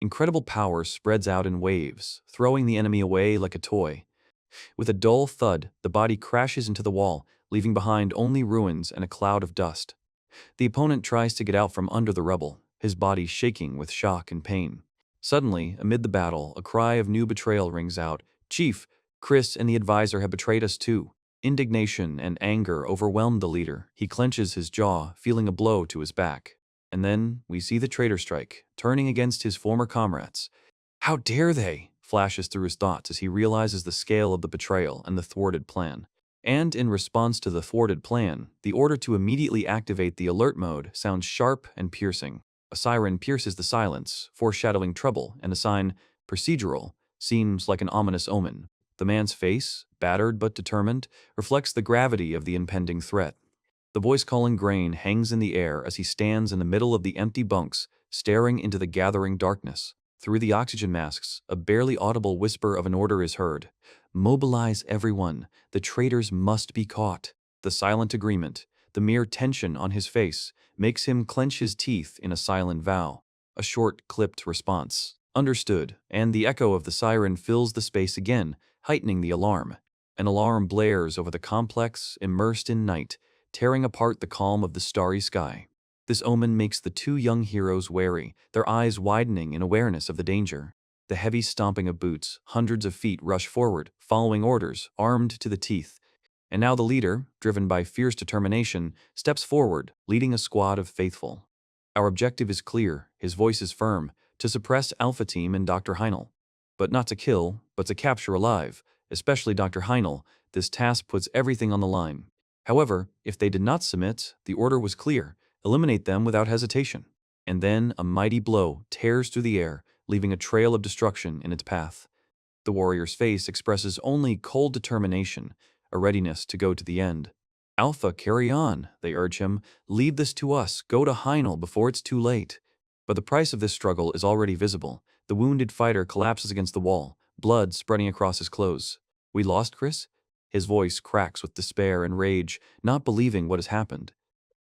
S1: Incredible power spreads out in waves, throwing the enemy away like a toy. With a dull thud, the body crashes into the wall, leaving behind only ruins and a cloud of dust. The opponent tries to get out from under the rubble, his body shaking with shock and pain. Suddenly, amid the battle, a cry of new betrayal rings out. "Chief, Chris and the advisor have betrayed us too." Indignation and anger overwhelm the leader. He clenches his jaw, feeling a blow to his back. And then we see the traitor strike, turning against his former comrades. "How dare they?" flashes through his thoughts as he realizes the scale of the betrayal and the thwarted plan. And in response to the thwarted plan, the order to immediately activate the alert mode sounds sharp and piercing. A siren pierces the silence, foreshadowing trouble, and a sign, "Procedural," seems like an ominous omen. The man's face, battered but determined, reflects the gravity of the impending threat. The voice-calling grain hangs in the air as he stands in the middle of the empty bunks, staring into the gathering darkness. Through the oxygen masks, a barely audible whisper of an order is heard. "Mobilize everyone. The traitors must be caught." The silent agreement, the mere tension on his face, makes him clench his teeth in a silent vow. A short, clipped response. "Understood," and the echo of the siren fills the space again, heightening the alarm. An alarm blares over the complex, immersed in night, tearing apart the calm of the starry sky. This omen makes the two young heroes wary, their eyes widening in awareness of the danger. The heavy stomping of boots, hundreds of feet rush forward, following orders, armed to the teeth. And now the leader, driven by fierce determination, steps forward, leading a squad of faithful. "Our objective is clear," his voice is firm, "to suppress Alpha Team and Dr. Heinel. But not to kill, but to capture alive, especially Dr. Heinel. This task puts everything on the line." However, if they did not submit, the order was clear: eliminate them without hesitation. And then a mighty blow tears through the air, leaving a trail of destruction in its path. The warrior's face expresses only cold determination, a readiness to go to the end. "Alpha, carry on," they urge him. "Leave this to us. Go to Heinel before it's too late." But the price of this struggle is already visible. The wounded fighter collapses against the wall, blood spreading across his clothes. "We lost Chris?" His voice cracks with despair and rage, not believing what has happened.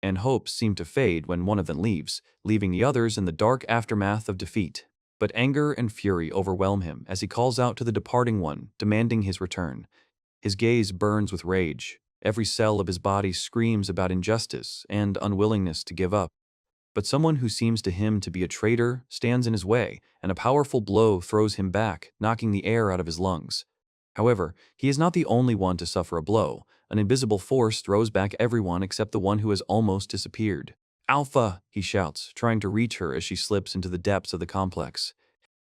S1: And hopes seem to fade when one of them leaves, leaving the others in the dark aftermath of defeat. But anger and fury overwhelm him as he calls out to the departing one, demanding his return. His gaze burns with rage. Every cell of his body screams about injustice and unwillingness to give up. But someone who seems to him to be a traitor stands in his way, and a powerful blow throws him back, knocking the air out of his lungs. However, he is not the only one to suffer a blow. An invisible force throws back everyone except the one who has almost disappeared. "Alpha!" he shouts, trying to reach her as she slips into the depths of the complex.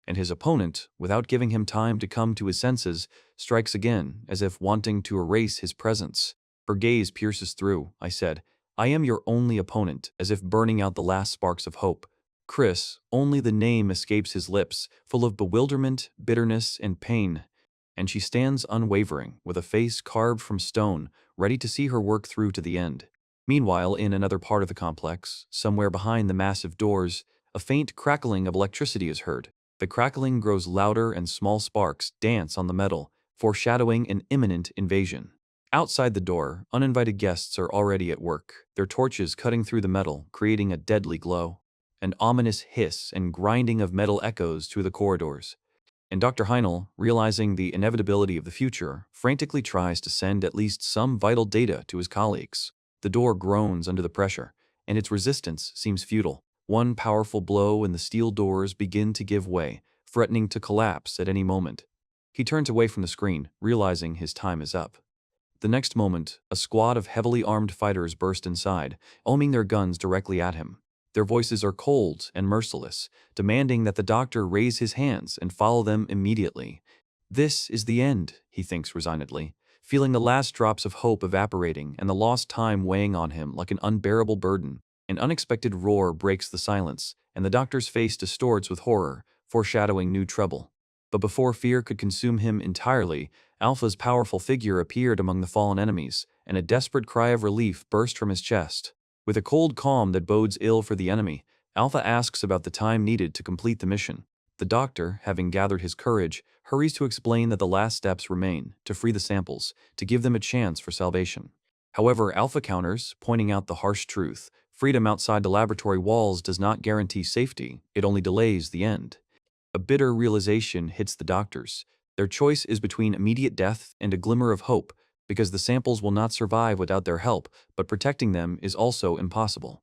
S1: And his opponent, without giving him time to come to his senses, strikes again, as if wanting to erase his presence. Her gaze pierces through. "I said, I am your only opponent," as if burning out the last sparks of hope. Chris, only the name escapes his lips, full of bewilderment, bitterness, and pain. And she stands unwavering, with a face carved from stone, ready to see her work through to the end. Meanwhile, in another part of the complex, somewhere behind the massive doors, a faint crackling of electricity is heard. The crackling grows louder and small sparks dance on the metal, foreshadowing an imminent invasion. Outside the door, uninvited guests are already at work, their torches cutting through the metal, creating a deadly glow. An ominous hiss and grinding of metal echoes through the corridors. And Dr. Heinel, realizing the inevitability of the future, frantically tries to send at least some vital data to his colleagues. The door groans under the pressure, and its resistance seems futile. One powerful blow and the steel doors begin to give way, threatening to collapse at any moment. He turns away from the screen, realizing his time is up. The next moment, a squad of heavily armed fighters burst inside, aiming their guns directly at him. Their voices are cold and merciless, demanding that the doctor raise his hands and follow them immediately. This is the end, he thinks resignedly, feeling the last drops of hope evaporating and the lost time weighing on him like an unbearable burden. An unexpected roar breaks the silence, and the doctor's face distorts with horror, foreshadowing new trouble. But before fear could consume him entirely, Alpha's powerful figure appeared among the fallen enemies, and a desperate cry of relief burst from his chest. With a cold calm that bodes ill for the enemy, Alpha asks about the time needed to complete the mission. The doctor, having gathered his courage, hurries to explain that the last steps remain, to free the samples, to give them a chance for salvation. However, Alpha counters, pointing out the harsh truth: freedom outside the laboratory walls does not guarantee safety, it only delays the end. A bitter realization hits the doctors. Their choice is between immediate death and a glimmer of hope, because the samples will not survive without their help, but protecting them is also impossible.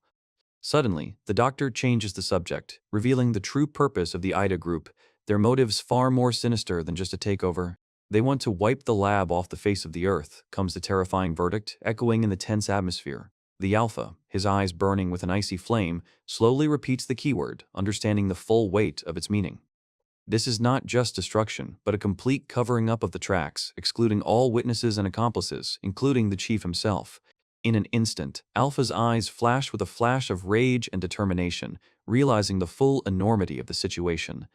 S1: Suddenly, the doctor changes the subject, revealing the true purpose of the IDA group, their motives far more sinister than just a takeover. They want to wipe the lab off the face of the earth, comes the terrifying verdict, echoing in the tense atmosphere. The Alpha, his eyes burning with an icy flame, slowly repeats the keyword, understanding the full weight of its meaning. This is not just destruction, but a complete covering up of the tracks, excluding all witnesses and accomplices, including the chief himself. In an instant, Alpha's eyes flash with a flash of rage and determination, realizing the full enormity of the situation.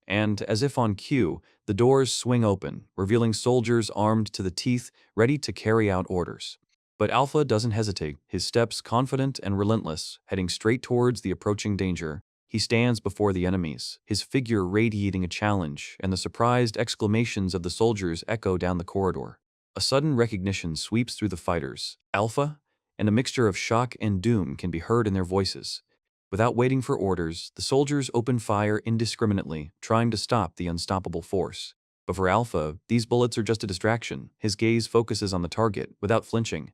S1: And, as if on cue, the doors swing open, revealing soldiers armed to the teeth, ready to carry out orders. But Alpha doesn't hesitate, his steps confident and relentless, heading straight towards the approaching danger. He stands before the enemies, his figure radiating a challenge, and the surprised exclamations of the soldiers echo down the corridor. A sudden recognition sweeps through the fighters. Alpha? And a mixture of shock and doom can be heard in their voices. Without waiting for orders, the soldiers open fire indiscriminately, trying to stop the unstoppable force. But for Alpha, these bullets are just a distraction. His gaze focuses on the target, without flinching.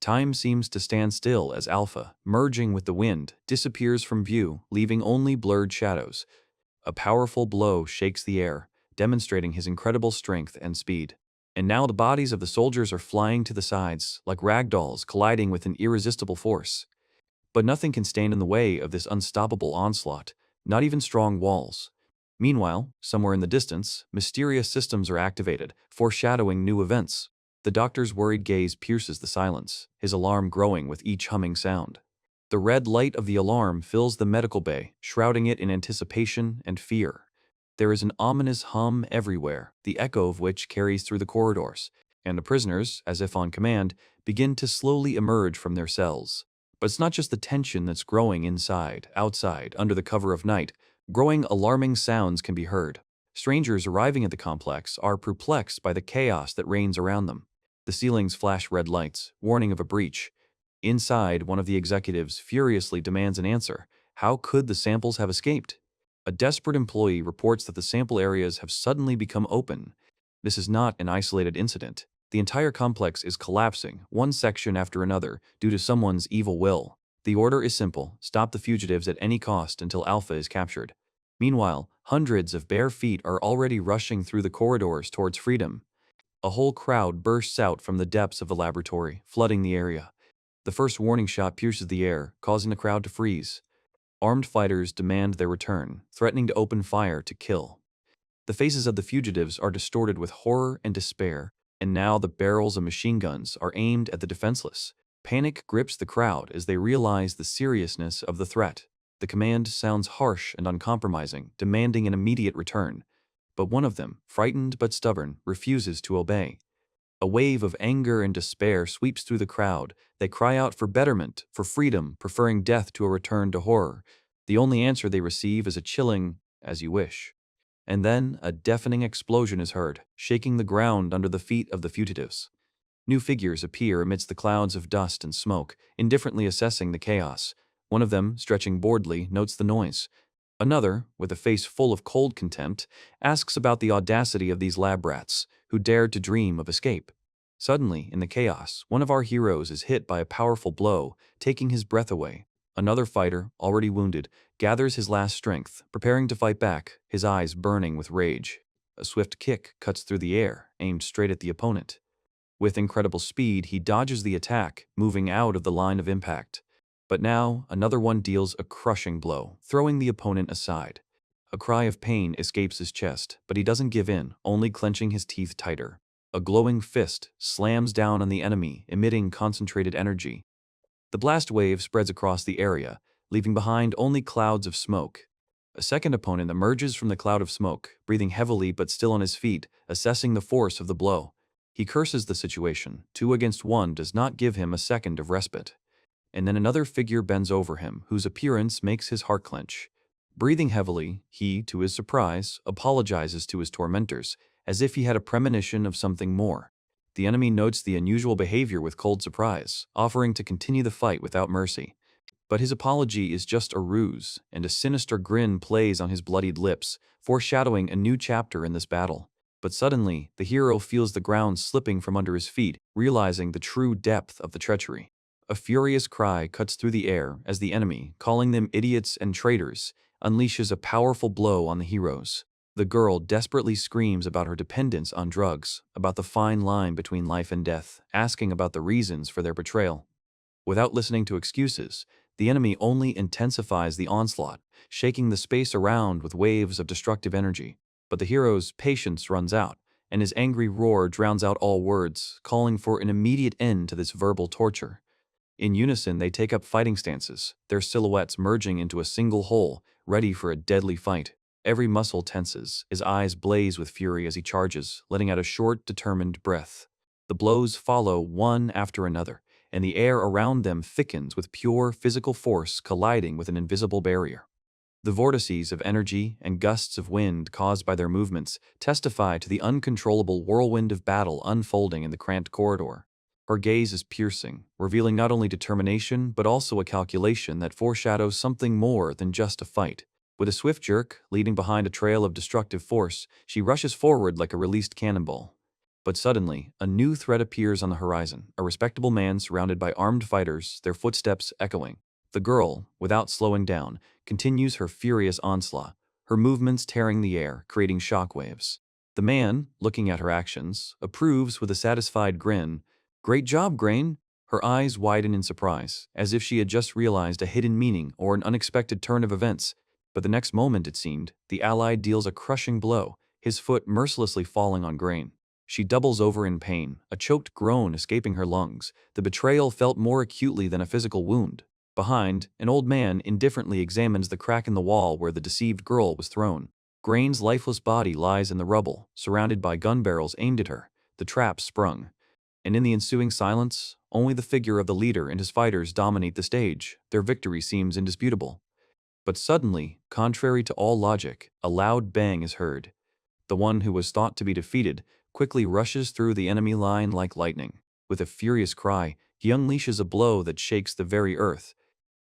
S1: Time seems to stand still as Alpha, merging with the wind, disappears from view, leaving only blurred shadows. A powerful blow shakes the air, demonstrating his incredible strength and speed. And now the bodies of the soldiers are flying to the sides, like ragdolls colliding with an irresistible force. But nothing can stand in the way of this unstoppable onslaught, not even strong walls. Meanwhile, somewhere in the distance, mysterious systems are activated, foreshadowing new events. The doctor's worried gaze pierces the silence, his alarm growing with each humming sound. The red light of the alarm fills the medical bay, shrouding it in anticipation and fear. There is an ominous hum everywhere, the echo of which carries through the corridors, and the prisoners, as if on command, begin to slowly emerge from their cells. But it's not just the tension that's growing inside, outside, under the cover of night. Growing alarming sounds can be heard. Strangers arriving at the complex are perplexed by the chaos that reigns around them. The ceilings flash red lights, warning of a breach. Inside, one of the executives furiously demands an answer. How could the samples have escaped? A desperate employee reports that the sample areas have suddenly become open. This is not an isolated incident. The entire complex is collapsing, one section after another, due to someone's evil will. The order is simple: stop the fugitives at any cost until Alpha is captured. Meanwhile, hundreds of bare feet are already rushing through the corridors towards freedom. A whole crowd bursts out from the depths of the laboratory, flooding the area. The first warning shot pierces the air, causing the crowd to freeze. Armed fighters demand their return, threatening to open fire to kill. The faces of the fugitives are distorted with horror and despair, and now the barrels of machine guns are aimed at the defenseless. Panic grips the crowd as they realize the seriousness of the threat. The command sounds harsh and uncompromising, demanding an immediate return. But one of them, frightened but stubborn, refuses to obey. A wave of anger and despair sweeps through the crowd. They cry out for betterment, for freedom, preferring death to a return to horror. The only answer they receive is a chilling, "as you wish." And then a deafening explosion is heard, shaking the ground under the feet of the fugitives. New figures appear amidst the clouds of dust and smoke, indifferently assessing the chaos. One of them, stretching boredly, notes the noise. Another, with a face full of cold contempt, asks about the audacity of these lab rats, who dared to dream of escape. Suddenly, in the chaos, one of our heroes is hit by a powerful blow, taking his breath away. Another fighter, already wounded, gathers his last strength, preparing to fight back, his eyes burning with rage. A swift kick cuts through the air, aimed straight at the opponent. With incredible speed, he dodges the attack, moving out of the line of impact. But now, another one deals a crushing blow, throwing the opponent aside. A cry of pain escapes his chest, but he doesn't give in, only clenching his teeth tighter. A glowing fist slams down on the enemy, emitting concentrated energy. The blast wave spreads across the area, leaving behind only clouds of smoke. A second opponent emerges from the cloud of smoke, breathing heavily but still on his feet, assessing the force of the blow. He curses the situation. 2 against 1 does not give him a second of respite. And then another figure bends over him, whose appearance makes his heart clench. Breathing heavily, he, to his surprise, apologizes to his tormentors, as if he had a premonition of something more. The enemy notes the unusual behavior with cold surprise, offering to continue the fight without mercy. But his apology is just a ruse, and a sinister grin plays on his bloodied lips, foreshadowing a new chapter in this battle. But suddenly, the hero feels the ground slipping from under his feet, realizing the true depth of the treachery. A furious cry cuts through the air as the enemy, calling them idiots and traitors, unleashes a powerful blow on the heroes. The girl desperately screams about her dependence on drugs, about the fine line between life and death, asking about the reasons for their betrayal. Without listening to excuses, the enemy only intensifies the onslaught, shaking the space around with waves of destructive energy. But the hero's patience runs out, and his angry roar drowns out all words, calling for an immediate end to this verbal torture. In unison, they take up fighting stances, their silhouettes merging into a single whole, ready for a deadly fight. Every muscle tenses, his eyes blaze with fury as he charges, letting out a short, determined breath. The blows follow one after another, and the air around them thickens with pure physical force colliding with an invisible barrier. The vortices of energy and gusts of wind caused by their movements testify to the uncontrollable whirlwind of battle unfolding in the cramped corridor. Her gaze is piercing, revealing not only determination but also a calculation that foreshadows something more than just a fight. With a swift jerk, leading behind a trail of destructive force, she rushes forward like a released cannonball. But suddenly, a new threat appears on the horizon, a respectable man surrounded by armed fighters, their footsteps echoing. The girl, without slowing down, continues her furious onslaught, her movements tearing the air, creating shockwaves. The man, looking at her actions, approves with a satisfied grin. "Great job, Grain." Her eyes widen in surprise, as if she had just realized a hidden meaning or an unexpected turn of events. But the next moment, it seemed, the ally deals a crushing blow, his foot mercilessly falling on Grain. She doubles over in pain, a choked groan escaping her lungs, the betrayal felt more acutely than a physical wound. Behind, an old man indifferently examines the crack in the wall where the deceived girl was thrown. Grain's lifeless body lies in the rubble, surrounded by gun barrels aimed at her, the trap sprung. And in the ensuing silence, only the figure of the leader and his fighters dominate the stage. Their victory seems indisputable. But suddenly, contrary to all logic, a loud bang is heard. The one who was thought to be defeated quickly rushes through the enemy line like lightning. With a furious cry, he unleashes a blow that shakes the very earth.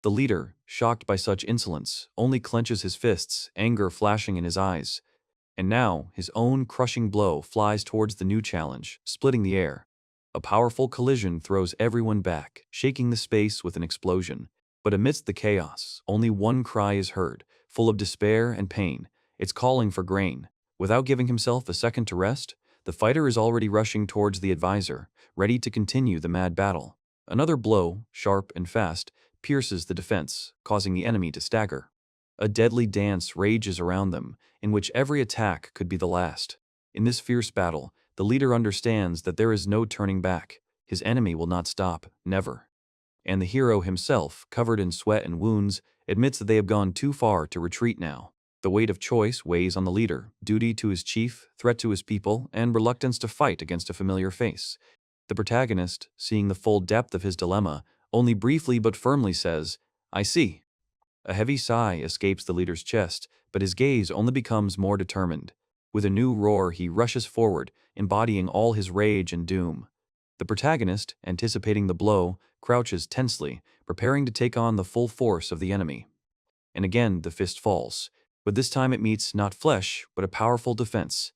S1: The leader, shocked by such insolence, only clenches his fists, anger flashing in his eyes. And now, his own crushing blow flies towards the new challenge, splitting the air. A powerful collision throws everyone back, shaking the space with an explosion. But amidst the chaos, only one cry is heard, full of despair and pain. It's calling for Grain. Without giving himself a second to rest, the fighter is already rushing towards the advisor, ready to continue the mad battle. Another blow, sharp and fast, pierces the defense, causing the enemy to stagger. A deadly dance rages around them, in which every attack could be the last. In this fierce battle, the leader understands that there is no turning back. His enemy will not stop, never. And the hero himself, covered in sweat and wounds, admits that they have gone too far to retreat now. The weight of choice weighs on the leader, duty to his chief, threat to his people, and reluctance to fight against a familiar face. The protagonist, seeing the full depth of his dilemma, only briefly but firmly says, "I see." A heavy sigh escapes the leader's chest, but his gaze only becomes more determined. With a new roar, he rushes forward, embodying all his rage and doom. The protagonist, anticipating the blow, crouches tensely, preparing to take on the full force of the enemy. And again the fist falls, but this time it meets not flesh, but a powerful defense.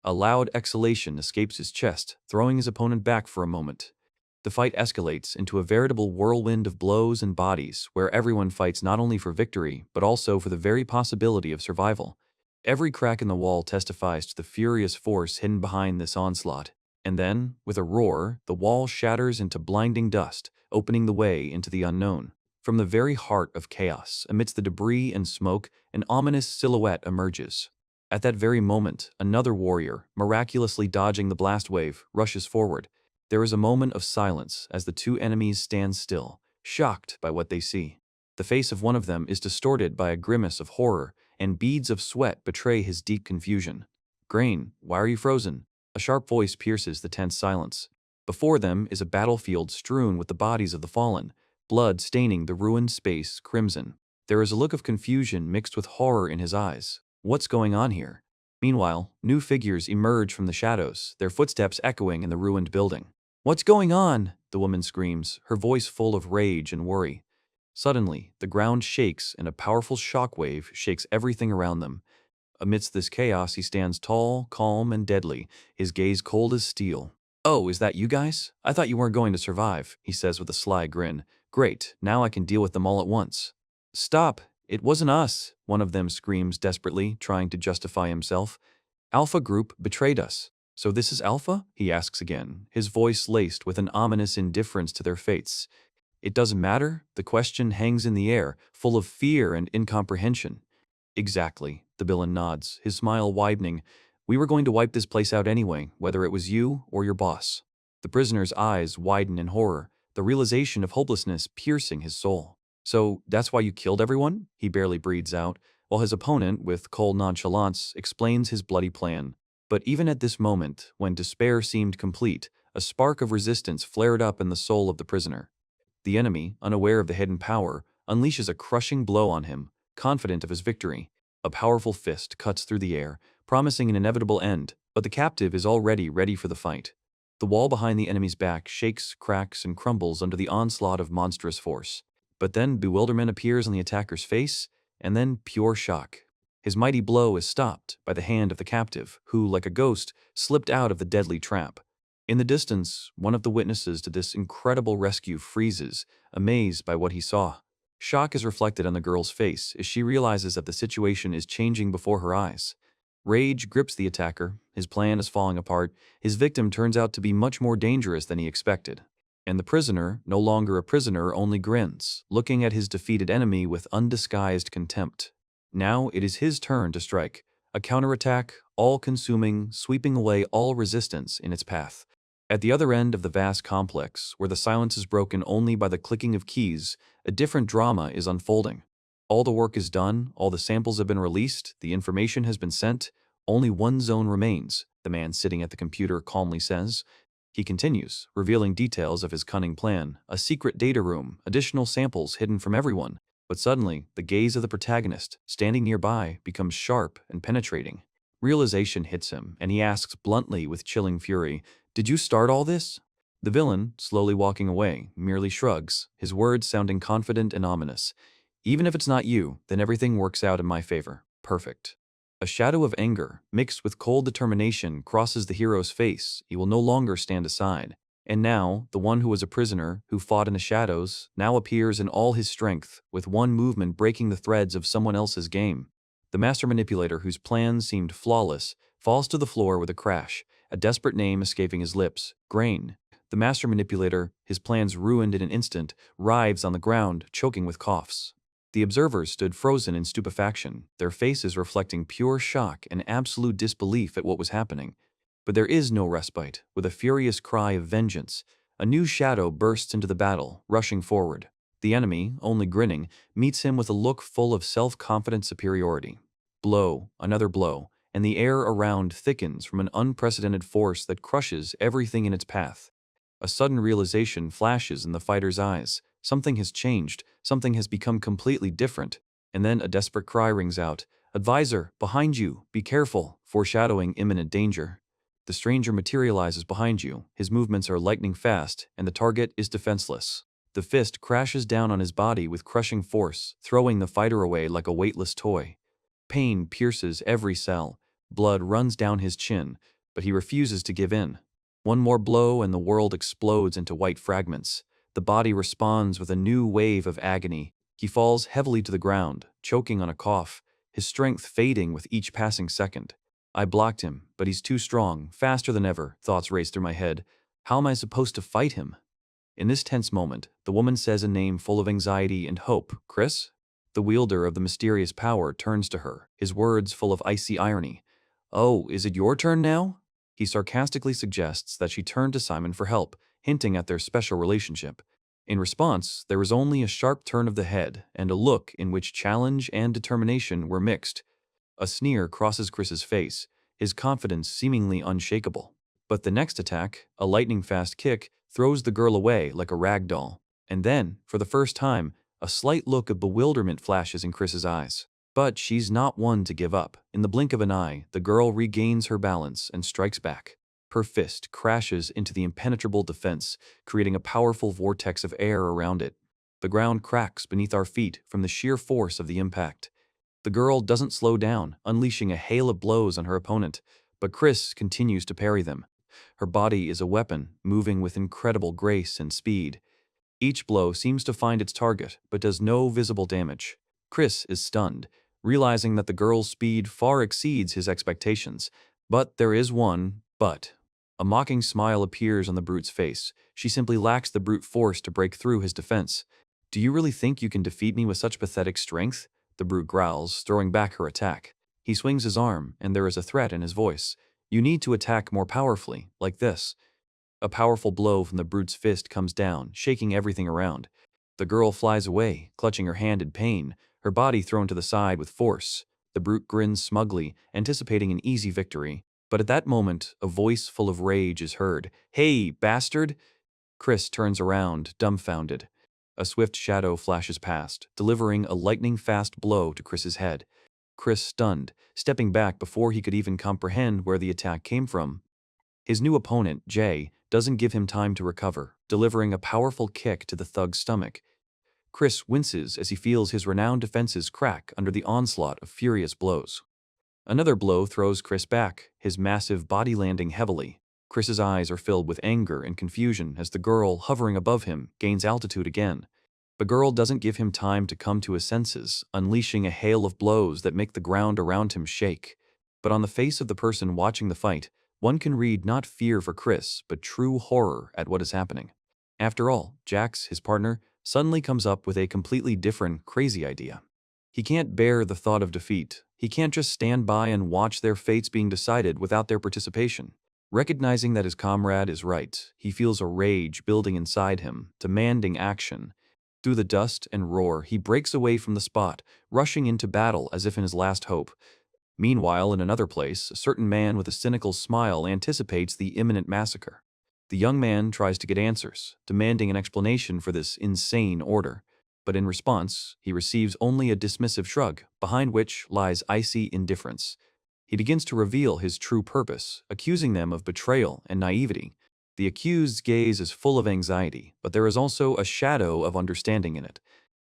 S1: A loud exhalation escapes his chest, throwing his opponent back for a moment. The fight escalates into a veritable whirlwind of blows and bodies, where everyone fights not only for victory, but also for the very possibility of survival. Every crack in the wall testifies to the furious force hidden behind this onslaught. And then, with a roar, the wall shatters into blinding dust, opening the way into the unknown. From the very heart of chaos, amidst the debris and smoke, an ominous silhouette emerges. At that very moment, another warrior, miraculously dodging the blast wave, rushes forward. There is a moment of silence as the two enemies stand still, shocked by what they see. The face of one of them is distorted by a grimace of horror, and beads of sweat betray his deep confusion. "Grain, why are you frozen?" A sharp voice pierces the tense silence. Before them is a battlefield strewn with the bodies of the fallen, blood staining the ruined space crimson. There is a look of confusion mixed with horror in his eyes. What's going on here? Meanwhile, new figures emerge from the shadows, their footsteps echoing in the ruined building. "What's going on?" the woman screams, her voice full of rage and worry. Suddenly, the ground shakes and a powerful shockwave shakes everything around them. Amidst this chaos, he stands tall, calm, and deadly, his gaze cold as steel. "Oh, is that you guys? I thought you weren't going to survive," he says with a sly grin. "Great, now I can deal with them all at once." "Stop! It wasn't us," one of them screams desperately, trying to justify himself. "Alpha Group betrayed us." "So this is Alpha?" he asks again, his voice laced with an ominous indifference to their fates. "It doesn't matter?" The question hangs in the air, full of fear and incomprehension. "Exactly," the villain nods, his smile widening. "We were going to wipe this place out anyway, whether it was you or your boss." The prisoner's eyes widen in horror, the realization of hopelessness piercing his soul. "So that's why you killed everyone?" he barely breathes out, while his opponent, with cold nonchalance, explains his bloody plan. But even at this moment, when despair seemed complete, a spark of resistance flared up in the soul of the prisoner. The enemy, unaware of the hidden power, unleashes a crushing blow on him, confident of his victory. A powerful fist cuts through the air, promising an inevitable end, but the captive is already ready for the fight. The wall behind the enemy's back shakes, cracks, and crumbles under the onslaught of monstrous force. But then bewilderment appears on the attacker's face, and then pure shock. His mighty blow is stopped by the hand of the captive, who, like a ghost, slipped out of the deadly trap. In the distance, one of the witnesses to this incredible rescue freezes, amazed by what he saw. Shock is reflected on the girl's face as she realizes that the situation is changing before her eyes. Rage grips the attacker, his plan is falling apart, his victim turns out to be much more dangerous than he expected. And the prisoner, no longer a prisoner, only grins, looking at his defeated enemy with undisguised contempt. Now it is his turn to strike, a counterattack, all-consuming, sweeping away all resistance in its path. At the other end of the vast complex, where the silence is broken only by the clicking of keys, a different drama is unfolding. All the work is done, all the samples have been released, the information has been sent. Only one zone remains, the man sitting at the computer calmly says. He continues, revealing details of his cunning plan, a secret data room, additional samples hidden from everyone. But suddenly, the gaze of the protagonist, standing nearby, becomes sharp and penetrating. Realization hits him, and he asks bluntly with chilling fury, "Did you start all this?" The villain, slowly walking away, merely shrugs, his words sounding confident and ominous. "Even if it's not you, then everything works out in my favor. Perfect." A shadow of anger, mixed with cold determination, crosses the hero's face. He will no longer stand aside. And now, the one who was a prisoner, who fought in the shadows, now appears in all his strength, with one movement breaking the threads of someone else's game. The master manipulator, whose plan seemed flawless, falls to the floor with a crash, a desperate name escaping his lips, Grain. The master manipulator, his plans ruined in an instant, writhes on the ground, choking with coughs. The observers stood frozen in stupefaction, their faces reflecting pure shock and absolute disbelief at what was happening. But there is no respite. With a furious cry of vengeance, a new shadow bursts into the battle, rushing forward. The enemy, only grinning, meets him with a look full of self-confident superiority. Blow, another blow, and the air around thickens from an unprecedented force that crushes everything in its path. A sudden realization flashes in the fighter's eyes. Something has changed, something has become completely different. And then a desperate cry rings out, "Advisor, behind you, be careful," foreshadowing imminent danger. The stranger materializes behind you, his movements are lightning fast, and the target is defenseless. The fist crashes down on his body with crushing force, throwing the fighter away like a weightless toy. Pain pierces every cell, blood runs down his chin, but he refuses to give in. One more blow and the world explodes into white fragments. The body responds with a new wave of agony. He falls heavily to the ground, choking on a cough, his strength fading with each passing second. I blocked him, but he's too strong, faster than ever, thoughts race through my head. How am I supposed to fight him? In this tense moment, the woman says a name full of anxiety and hope. Chris? The wielder of the mysterious power turns to her, his words full of icy irony. Oh, is it your turn now? He sarcastically suggests that she turn to Simon for help, hinting at their special relationship. In response, there is only a sharp turn of the head and a look in which challenge and determination were mixed. A sneer crosses Chris's face, his confidence seemingly unshakable. But the next attack, a lightning-fast kick, throws the girl away like a rag doll. And then, for the first time, a slight look of bewilderment flashes in Chris's eyes. But she's not one to give up. In the blink of an eye, the girl regains her balance and strikes back. Her fist crashes into the impenetrable defense, creating a powerful vortex of air around it. The ground cracks beneath our feet from the sheer force of the impact. The girl doesn't slow down, unleashing a hail of blows on her opponent, but Chris continues to parry them. Her body is a weapon, moving with incredible grace and speed. Each blow seems to find its target, but does no visible damage. Chris is stunned, realizing that the girl's speed far exceeds his expectations. But there is one but. A mocking smile appears on the brute's face. She simply lacks the brute force to break through his defense. Do you really think you can defeat me with such pathetic strength? The brute growls, throwing back her attack. He swings his arm, and there is a threat in his voice. You need to attack more powerfully, like this. A powerful blow from the brute's fist comes down, shaking everything around. The girl flies away, clutching her hand in pain, her body thrown to the side with force. The brute grins smugly, anticipating an easy victory. But at that moment, a voice full of rage is heard. Hey, bastard! Chris turns around, dumbfounded. A swift shadow flashes past, delivering a lightning-fast blow to Chris's head. Chris stunned, stepping back before he could even comprehend where the attack came from. His new opponent, Jay, doesn't give him time to recover, delivering a powerful kick to the thug's stomach. Chris winces as he feels his renowned defenses crack under the onslaught of furious blows. Another blow throws Chris back, his massive body landing heavily. Chris's eyes are filled with anger and confusion as the girl, hovering above him, gains altitude again. The girl doesn't give him time to come to his senses, unleashing a hail of blows that make the ground around him shake. But on the face of the person watching the fight, one can read not fear for Chris, but true horror at what is happening. After all, Jax, his partner, suddenly comes up with a completely different, crazy idea. He can't bear the thought of defeat. He can't just stand by and watch their fates being decided without their participation. Recognizing that his comrade is right, he feels a rage building inside him, demanding action. Through the dust and roar, he breaks away from the spot, rushing into battle as if in his last hope. Meanwhile, in another place, a certain man with a cynical smile anticipates the imminent massacre. The young man tries to get answers, demanding an explanation for this insane order. But in response, he receives only a dismissive shrug, behind which lies icy indifference. He begins to reveal his true purpose, accusing them of betrayal and naivety. The accused's gaze is full of anxiety, but there is also a shadow of understanding in it.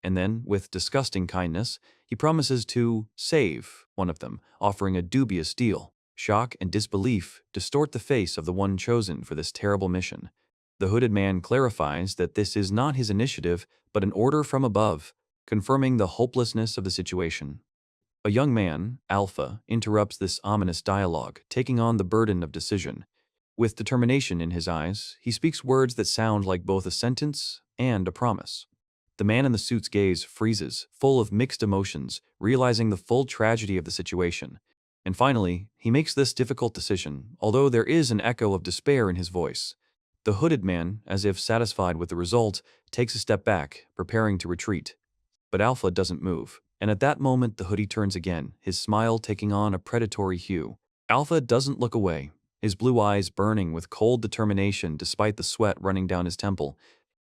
S1: And then, with disgusting kindness, he promises to save one of them, offering a dubious deal. Shock and disbelief distort the face of the one chosen for this terrible mission. The hooded man clarifies that this is not his initiative, but an order from above, confirming the hopelessness of the situation. A young man, Alpha, interrupts this ominous dialogue, taking on the burden of decision. With determination in his eyes, he speaks words that sound like both a sentence and a promise. The man in the suit's gaze freezes, full of mixed emotions, realizing the full tragedy of the situation. And finally, he makes this difficult decision, although there is an echo of despair in his voice. The hooded man, as if satisfied with the result, takes a step back, preparing to retreat. But Alpha doesn't move, and at that moment the hoodie turns again, his smile taking on a predatory hue. Alpha doesn't look away, his blue eyes burning with cold determination despite the sweat running down his temple.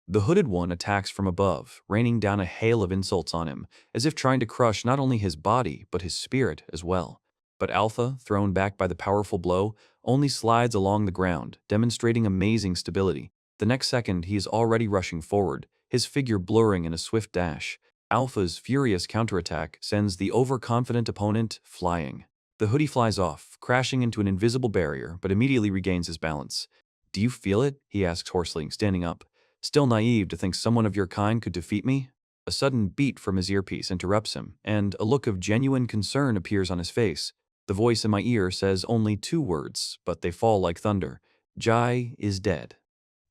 S1: The hooded one attacks from above, raining down a hail of insults on him, as if trying to crush not only his body, but his spirit as well. But Alpha, thrown back by the powerful blow, only slides along the ground, demonstrating amazing stability. The next second, he is already rushing forward, his figure blurring in a swift dash. Alpha's furious counterattack sends the overconfident opponent flying. The hoodie flies off, crashing into an invisible barrier, but immediately regains his balance. "Do you feel it?" he asks hoarsely, standing up. "Still naive to think someone of your kind could defeat me?" A sudden beat from his earpiece interrupts him, and a look of genuine concern appears on his face. The voice in my ear says only two words, but they fall like thunder. Jai is dead.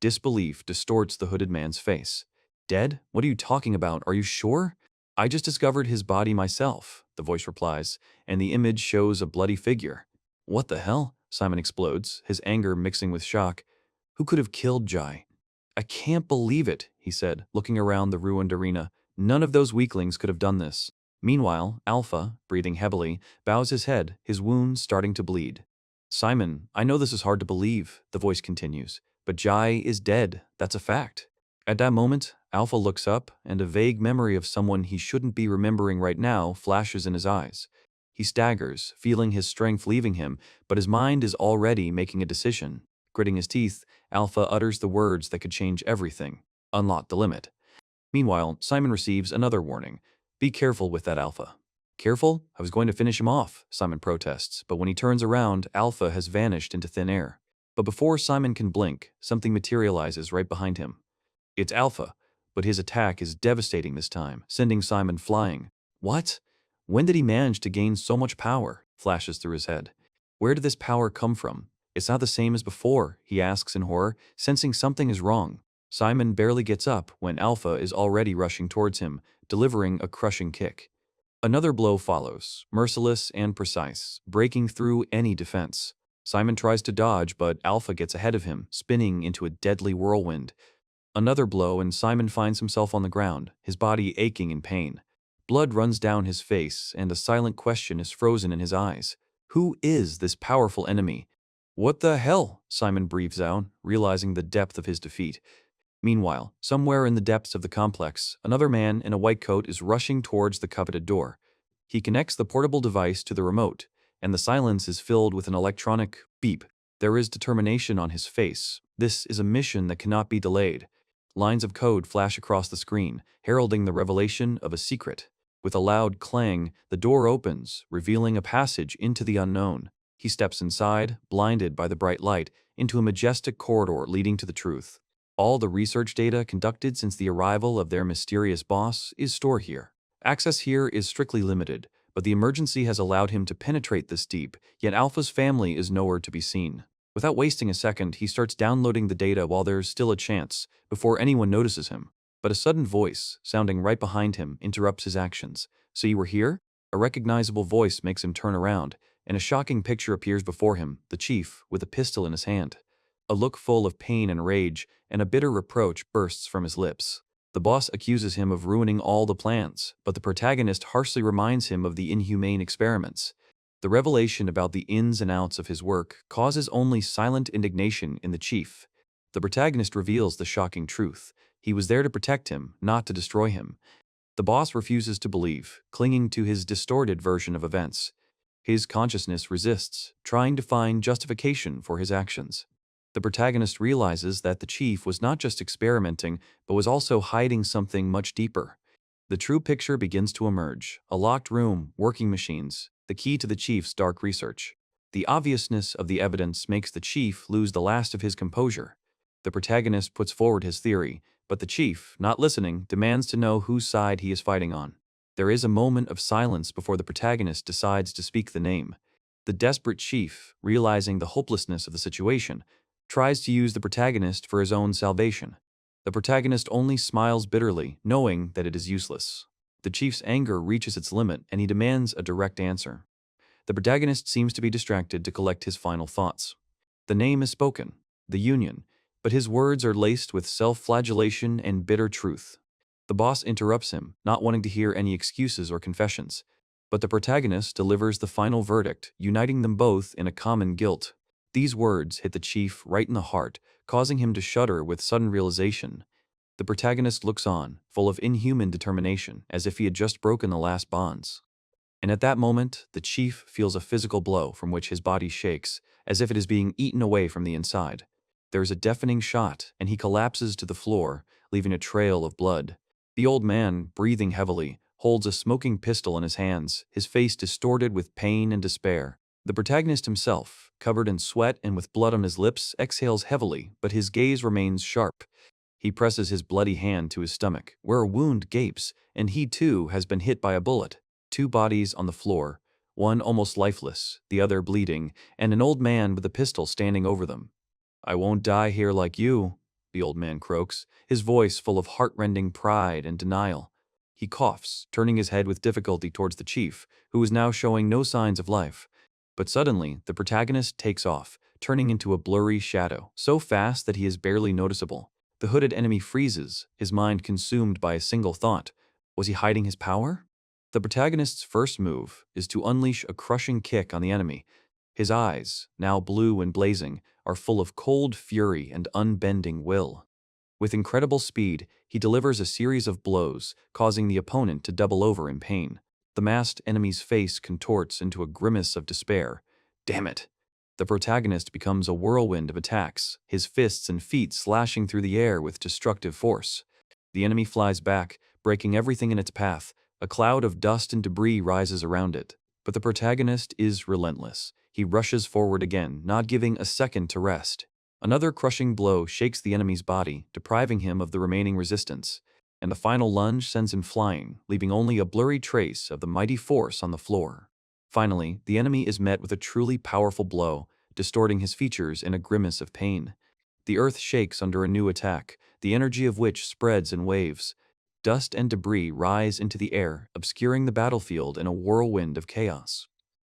S1: Disbelief distorts the hooded man's face. Dead? What are you talking about? Are you sure? I just discovered his body myself, the voice replies, and the image shows a bloody figure. What the hell? Simon explodes, his anger mixing with shock. Who could have killed Jai? I can't believe it, he said, looking around the ruined arena. None of those weaklings could have done this. Meanwhile, Alpha, breathing heavily, bows his head, his wounds starting to bleed. Simon, I know this is hard to believe, the voice continues, but Jai is dead, that's a fact. At that moment, Alpha looks up, and a vague memory of someone he shouldn't be remembering right now flashes in his eyes. He staggers, feeling his strength leaving him, but his mind is already making a decision. Gritting his teeth, Alpha utters the words that could change everything. Unlock the limit. Meanwhile, Simon receives another warning. Be careful with that Alpha. Careful? I was going to finish him off, Simon protests, but when he turns around, Alpha has vanished into thin air. But before Simon can blink, something materializes right behind him. It's Alpha, but his attack is devastating this time, sending Simon flying. What? When did he manage to gain so much power? Flashes through his head. Where did this power come from? It's not the same as before, he asks in horror, sensing something is wrong. Simon barely gets up when Alpha is already rushing towards him, delivering a crushing kick. Another blow follows, merciless and precise, breaking through any defense. Simon tries to dodge, but Alpha gets ahead of him, spinning into a deadly whirlwind. Another blow and Simon finds himself on the ground, his body aching in pain. Blood runs down his face, and a silent question is frozen in his eyes. Who is this powerful enemy? What the hell? Simon breathes out, realizing the depth of his defeat. Meanwhile, somewhere in the depths of the complex, another man in a white coat is rushing towards the coveted door. He connects the portable device to the remote, and the silence is filled with an electronic beep. There is determination on his face. This is a mission that cannot be delayed. Lines of code flash across the screen, heralding the revelation of a secret. With a loud clang, the door opens, revealing a passage into the unknown. He steps inside, blinded by the bright light, into a majestic corridor leading to the truth. All the research data conducted since the arrival of their mysterious boss is stored here. Access here is strictly limited, but the emergency has allowed him to penetrate this deep, yet Alpha's family is nowhere to be seen. Without wasting a second, he starts downloading the data while there's still a chance, before anyone notices him. But a sudden voice, sounding right behind him, interrupts his actions. So you were here? A recognizable voice makes him turn around, and a shocking picture appears before him, the chief, with a pistol in his hand. A look full of pain and rage, and a bitter reproach bursts from his lips. The boss accuses him of ruining all the plans, but the protagonist harshly reminds him of the inhumane experiments. The revelation about the ins and outs of his work causes only silent indignation in the chief. The protagonist reveals the shocking truth. He was there to protect him, not to destroy him. The boss refuses to believe, clinging to his distorted version of events. His consciousness resists, trying to find justification for his actions. The protagonist realizes that the chief was not just experimenting, but was also hiding something much deeper. The true picture begins to emerge: a locked room, working machines, the key to the chief's dark research. The obviousness of the evidence makes the chief lose the last of his composure. The protagonist puts forward his theory, but the chief, not listening, demands to know whose side he is fighting on. There is a moment of silence before the protagonist decides to speak the name. The desperate chief, realizing the hopelessness of the situation, tries to use the protagonist for his own salvation. The protagonist only smiles bitterly, knowing that it is useless. The chief's anger reaches its limit, and he demands a direct answer. The protagonist seems to be distracted to collect his final thoughts. The name is spoken, the Union, but his words are laced with self-flagellation and bitter truth. The boss interrupts him, not wanting to hear any excuses or confessions. But the protagonist delivers the final verdict, uniting them both in a common guilt. These words hit the chief right in the heart, causing him to shudder with sudden realization. The protagonist looks on, full of inhuman determination, as if he had just broken the last bonds. And at that moment, the chief feels a physical blow from which his body shakes, as if it is being eaten away from the inside. There is a deafening shot, and he collapses to the floor, leaving a trail of blood. The old man, breathing heavily, holds a smoking pistol in his hands, his face distorted with pain and despair. The protagonist himself, covered in sweat and with blood on his lips, exhales heavily, but his gaze remains sharp. He presses his bloody hand to his stomach, where a wound gapes, and he too has been hit by a bullet. Two bodies on the floor, one almost lifeless, the other bleeding, and an old man with a pistol standing over them. "I won't die here like you," the old man croaks, his voice full of heart-rending pride and denial. He coughs, turning his head with difficulty towards the chief, who is now showing no signs of life. But suddenly, the protagonist takes off, turning into a blurry shadow, so fast that he is barely noticeable. The hooded enemy freezes, his mind consumed by a single thought. Was he hiding his power? The protagonist's first move is to unleash a crushing kick on the enemy. His eyes, now blue and blazing, are full of cold fury and unbending will. With incredible speed, he delivers a series of blows, causing the opponent to double over in pain. The masked enemy's face contorts into a grimace of despair. Damn it! The protagonist becomes a whirlwind of attacks, his fists and feet slashing through the air with destructive force. The enemy flies back, breaking everything in its path. A cloud of dust and debris rises around it. But the protagonist is relentless. He rushes forward again, not giving a second to rest. Another crushing blow shakes the enemy's body, depriving him of the remaining resistance, and the final lunge sends him flying, leaving only a blurry trace of the mighty force on the floor. Finally, the enemy is met with a truly powerful blow, distorting his features in a grimace of pain. The earth shakes under a new attack, the energy of which spreads in waves. Dust and debris rise into the air, obscuring the battlefield in a whirlwind of chaos.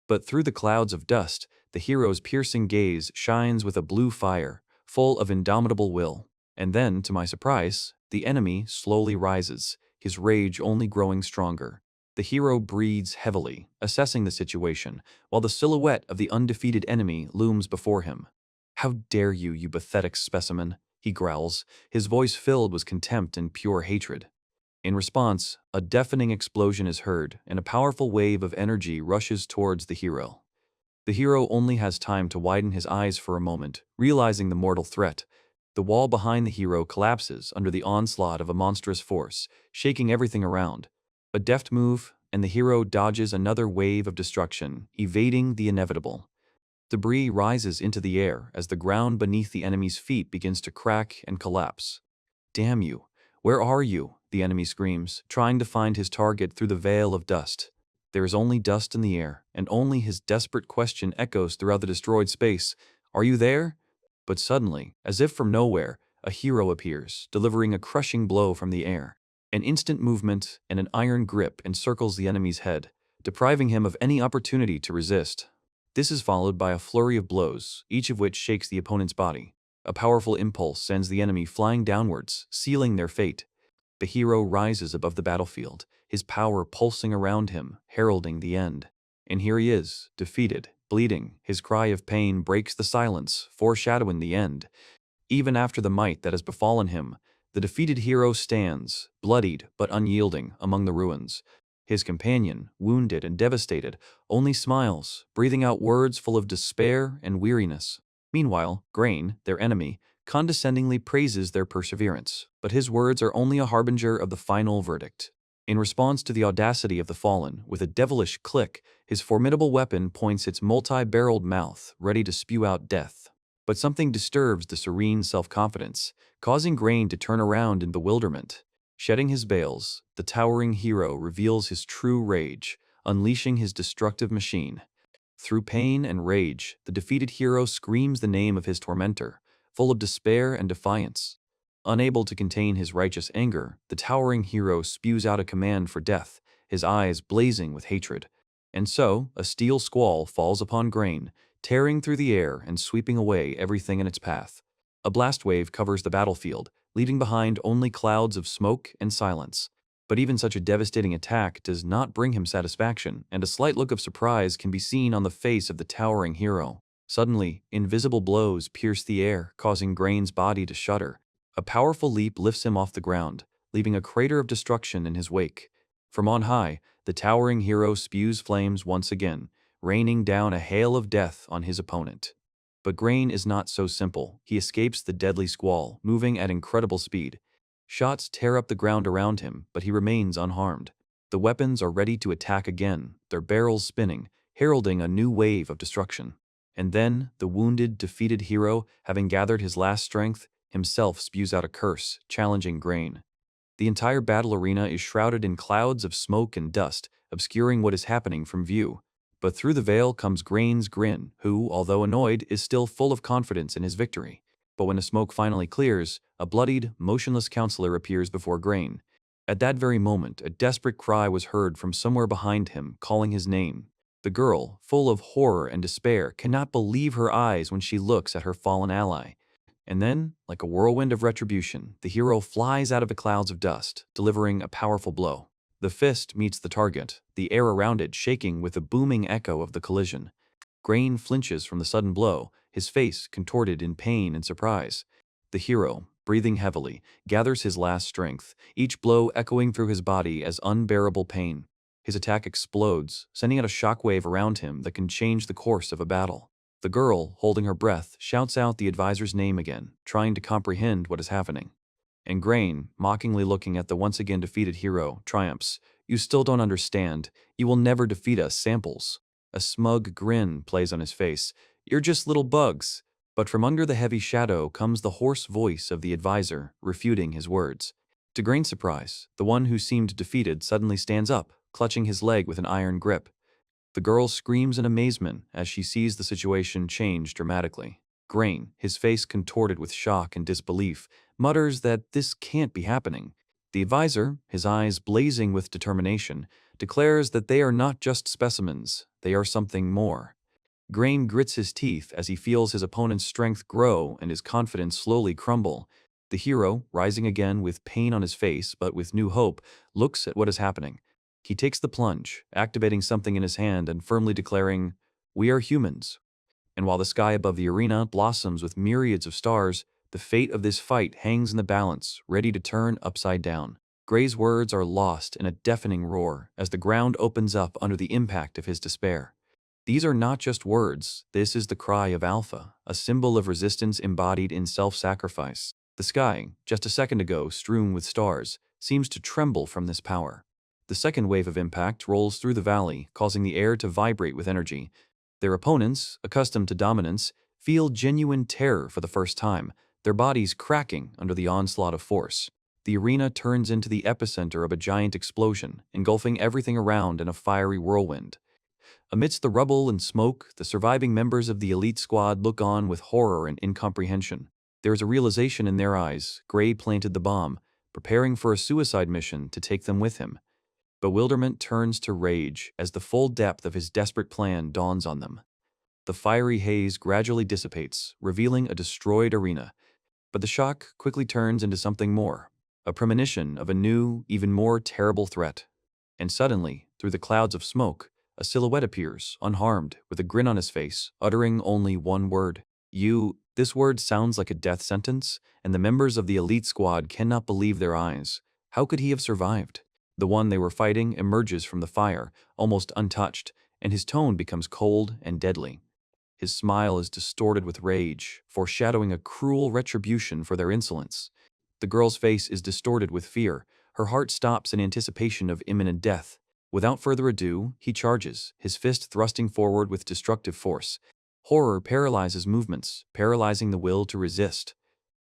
S1: But through the clouds of dust, the hero's piercing gaze shines with a blue fire, full of indomitable will. And then, to my surprise, the enemy slowly rises, his rage only growing stronger. The hero breathes heavily, assessing the situation, while the silhouette of the undefeated enemy looms before him. "How dare you, you pathetic specimen?" he growls, his voice filled with contempt and pure hatred. In response, a deafening explosion is heard, and a powerful wave of energy rushes towards the hero. The hero only has time to widen his eyes for a moment, realizing the mortal threat. The wall behind the hero collapses under the onslaught of a monstrous force, shaking everything around. A deft move, and the hero dodges another wave of destruction, evading the inevitable. Debris rises into the air as the ground beneath the enemy's feet begins to crack and collapse. "Damn you! Where are you?" the enemy screams, trying to find his target through the veil of dust. There is only dust in the air, and only his desperate question echoes throughout the destroyed space. "Are you there?" But suddenly, as if from nowhere, a hero appears, delivering a crushing blow from the air. An instant movement and an iron grip encircles the enemy's head, depriving him of any opportunity to resist. This is followed by a flurry of blows, each of which shakes the opponent's body. A powerful impulse sends the enemy flying downwards, sealing their fate. The hero rises above the battlefield, his power pulsing around him, heralding the end. And here he is, defeated, bleeding. His cry of pain breaks the silence, foreshadowing the end. Even after the might that has befallen him, the defeated hero stands, bloodied but unyielding, among the ruins. His companion, wounded and devastated, only smiles, breathing out words full of despair and weariness. Meanwhile, Grain, their enemy, condescendingly praises their perseverance, but his words are only a harbinger of the final verdict. In response to the audacity of the fallen, with a devilish click, his formidable weapon points its multi-barreled mouth, ready to spew out death. But something disturbs the serene self-confidence, causing Grain to turn around in bewilderment. Shedding his veils, the towering hero reveals his true rage, unleashing his destructive machine. Through pain and rage, the defeated hero screams the name of his tormentor, full of despair and defiance. Unable to contain his righteous anger, the towering hero spews out a command for death, his eyes blazing with hatred. And so, a steel squall falls upon Grain, tearing through the air and sweeping away everything in its path. A blast wave covers the battlefield, leaving behind only clouds of smoke and silence. But even such a devastating attack does not bring him satisfaction, and a slight look of surprise can be seen on the face of the towering hero. Suddenly, invisible blows pierce the air, causing Grain's body to shudder. A powerful leap lifts him off the ground, leaving a crater of destruction in his wake. From on high, the towering hero spews flames once again, raining down a hail of death on his opponent. But Grain is not so simple. He escapes the deadly squall, moving at incredible speed. Shots tear up the ground around him, but he remains unharmed. The weapons are ready to attack again, their barrels spinning, heralding a new wave of destruction. And then, the wounded, defeated hero, having gathered his last strength, himself spews out a curse, challenging Grain. The entire battle arena is shrouded in clouds of smoke and dust, obscuring what is happening from view. But through the veil comes Grain's grin, who, although annoyed, is still full of confidence in his victory. But when the smoke finally clears, a bloodied, motionless counselor appears before Grain. At that very moment, a desperate cry was heard from somewhere behind him, calling his name. The girl, full of horror and despair, cannot believe her eyes when she looks at her fallen ally. And then, like a whirlwind of retribution, the hero flies out of the clouds of dust, delivering a powerful blow. The fist meets the target, the air around it shaking with the booming echo of the collision. Grain flinches from the sudden blow, his face contorted in pain and surprise. The hero, breathing heavily, gathers his last strength, each blow echoing through his body as unbearable pain. His attack explodes, sending out a shockwave around him that can change the course of a battle. The girl, holding her breath, shouts out the advisor's name again, trying to comprehend what is happening. And Grain, mockingly looking at the once again defeated hero, triumphs. "You still don't understand. You will never defeat us, samples." A smug grin plays on his face. "You're just little bugs." But from under the heavy shadow comes the hoarse voice of the advisor, refuting his words. To Grain's surprise, the one who seemed defeated suddenly stands up, clutching his leg with an iron grip. The girl screams in amazement as she sees the situation change dramatically. Grain, his face contorted with shock and disbelief, mutters that this can't be happening. The advisor, his eyes blazing with determination, declares that they are not just specimens, they are something more. Grain grits his teeth as he feels his opponent's strength grow and his confidence slowly crumble. The hero, rising again with pain on his face but with new hope, looks at what is happening. He takes the plunge, activating something in his hand and firmly declaring, "We are humans." And while the sky above the arena blossoms with myriads of stars, the fate of this fight hangs in the balance, ready to turn upside down. Gray's words are lost in a deafening roar as the ground opens up under the impact of his despair. These are not just words, this is the cry of Alpha, a symbol of resistance embodied in self-sacrifice. The sky, just a second ago strewn with stars, seems to tremble from this power. The second wave of impact rolls through the valley, causing the air to vibrate with energy. Their opponents, accustomed to dominance, feel genuine terror for the first time, their bodies cracking under the onslaught of force. The arena turns into the epicenter of a giant explosion, engulfing everything around in a fiery whirlwind. Amidst the rubble and smoke, the surviving members of the elite squad look on with horror and incomprehension. There is a realization in their eyes. Gray planted the bomb, preparing for a suicide mission to take them with him. Bewilderment turns to rage as the full depth of his desperate plan dawns on them. The fiery haze gradually dissipates, revealing a destroyed arena. But the shock quickly turns into something more, a premonition of a new, even more terrible threat. And suddenly, through the clouds of smoke, a silhouette appears, unharmed, with a grin on his face, uttering only one word. "You." This word sounds like a death sentence, and the members of the elite squad cannot believe their eyes. How could he have survived? The one they were fighting emerges from the fire, almost untouched, and his tone becomes cold and deadly. His smile is distorted with rage, foreshadowing a cruel retribution for their insolence. The girl's face is distorted with fear. Her heart stops in anticipation of imminent death. Without further ado, he charges, his fist thrusting forward with destructive force. Horror paralyzes movements, paralyzing the will to resist.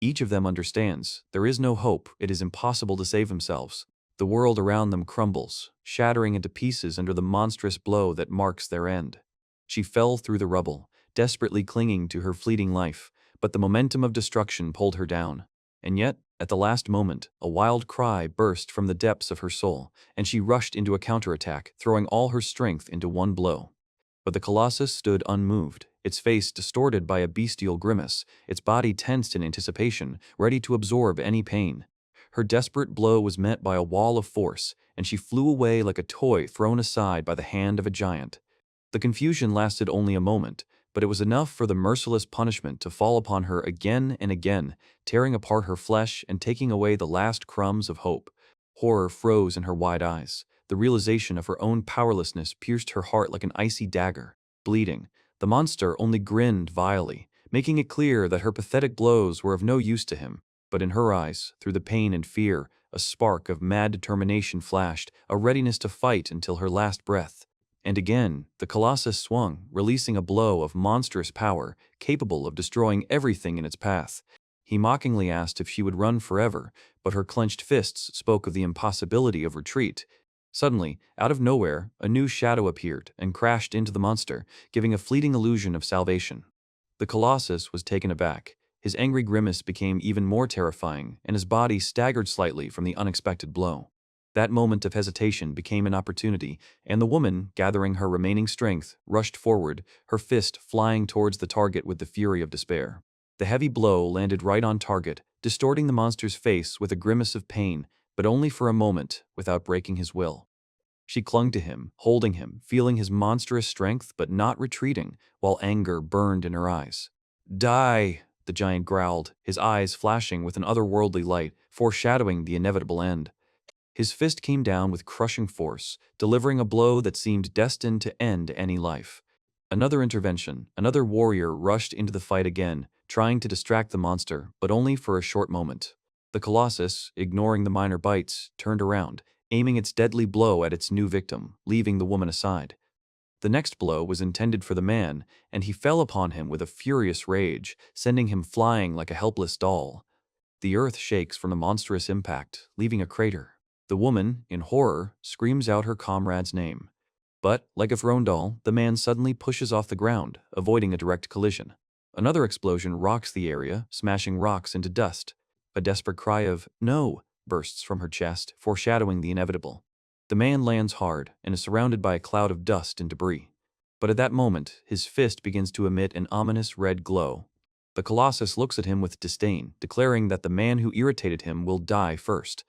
S1: Each of them understands, there is no hope, it is impossible to save themselves. The world around them crumbles, shattering into pieces under the monstrous blow that marks their end. She fell through the rubble, desperately clinging to her fleeting life, but the momentum of destruction pulled her down. And yet, at the last moment, a wild cry burst from the depths of her soul, and she rushed into a counterattack, throwing all her strength into one blow. But the Colossus stood unmoved, its face distorted by a bestial grimace, its body tensed in anticipation, ready to absorb any pain. Her desperate blow was met by a wall of force, and she flew away like a toy thrown aside by the hand of a giant. The confusion lasted only a moment, but it was enough for the merciless punishment to fall upon her again and again, tearing apart her flesh and taking away the last crumbs of hope. Horror froze in her wide eyes. The realization of her own powerlessness pierced her heart like an icy dagger. Bleeding, the monster only grinned vilely, making it clear that her pathetic blows were of no use to him. But in her eyes, through the pain and fear, a spark of mad determination flashed, a readiness to fight until her last breath. And again, the Colossus swung, releasing a blow of monstrous power, capable of destroying everything in its path. He mockingly asked if she would run forever, but her clenched fists spoke of the impossibility of retreat. Suddenly, out of nowhere, a new shadow appeared and crashed into the monster, giving a fleeting illusion of salvation. The Colossus was taken aback. His angry grimace became even more terrifying, and his body staggered slightly from the unexpected blow. That moment of hesitation became an opportunity, and the woman, gathering her remaining strength, rushed forward, her fist flying towards the target with the fury of despair. The heavy blow landed right on target, distorting the monster's face with a grimace of pain, but only for a moment, without breaking his will. She clung to him, holding him, feeling his monstrous strength but not retreating, while anger burned in her eyes. "Die!" the giant growled, his eyes flashing with an otherworldly light, foreshadowing the inevitable end. His fist came down with crushing force, delivering a blow that seemed destined to end any life. Another intervention, another warrior rushed into the fight again, trying to distract the monster, but only for a short moment. The Colossus, ignoring the minor bites, turned around, aiming its deadly blow at its new victim, leaving the woman aside. The next blow was intended for the man, and he fell upon him with a furious rage, sending him flying like a helpless doll. The earth shakes from the monstrous impact, leaving a crater. The woman, in horror, screams out her comrade's name. But, like a Frondal, the man suddenly pushes off the ground, avoiding a direct collision. Another explosion rocks the area, smashing rocks into dust. A desperate cry of, "No!" bursts from her chest, foreshadowing the inevitable. The man lands hard and is surrounded by a cloud of dust and debris. But at that moment, his fist begins to emit an ominous red glow. The Colossus looks at him with disdain, declaring that the man who irritated him will die first.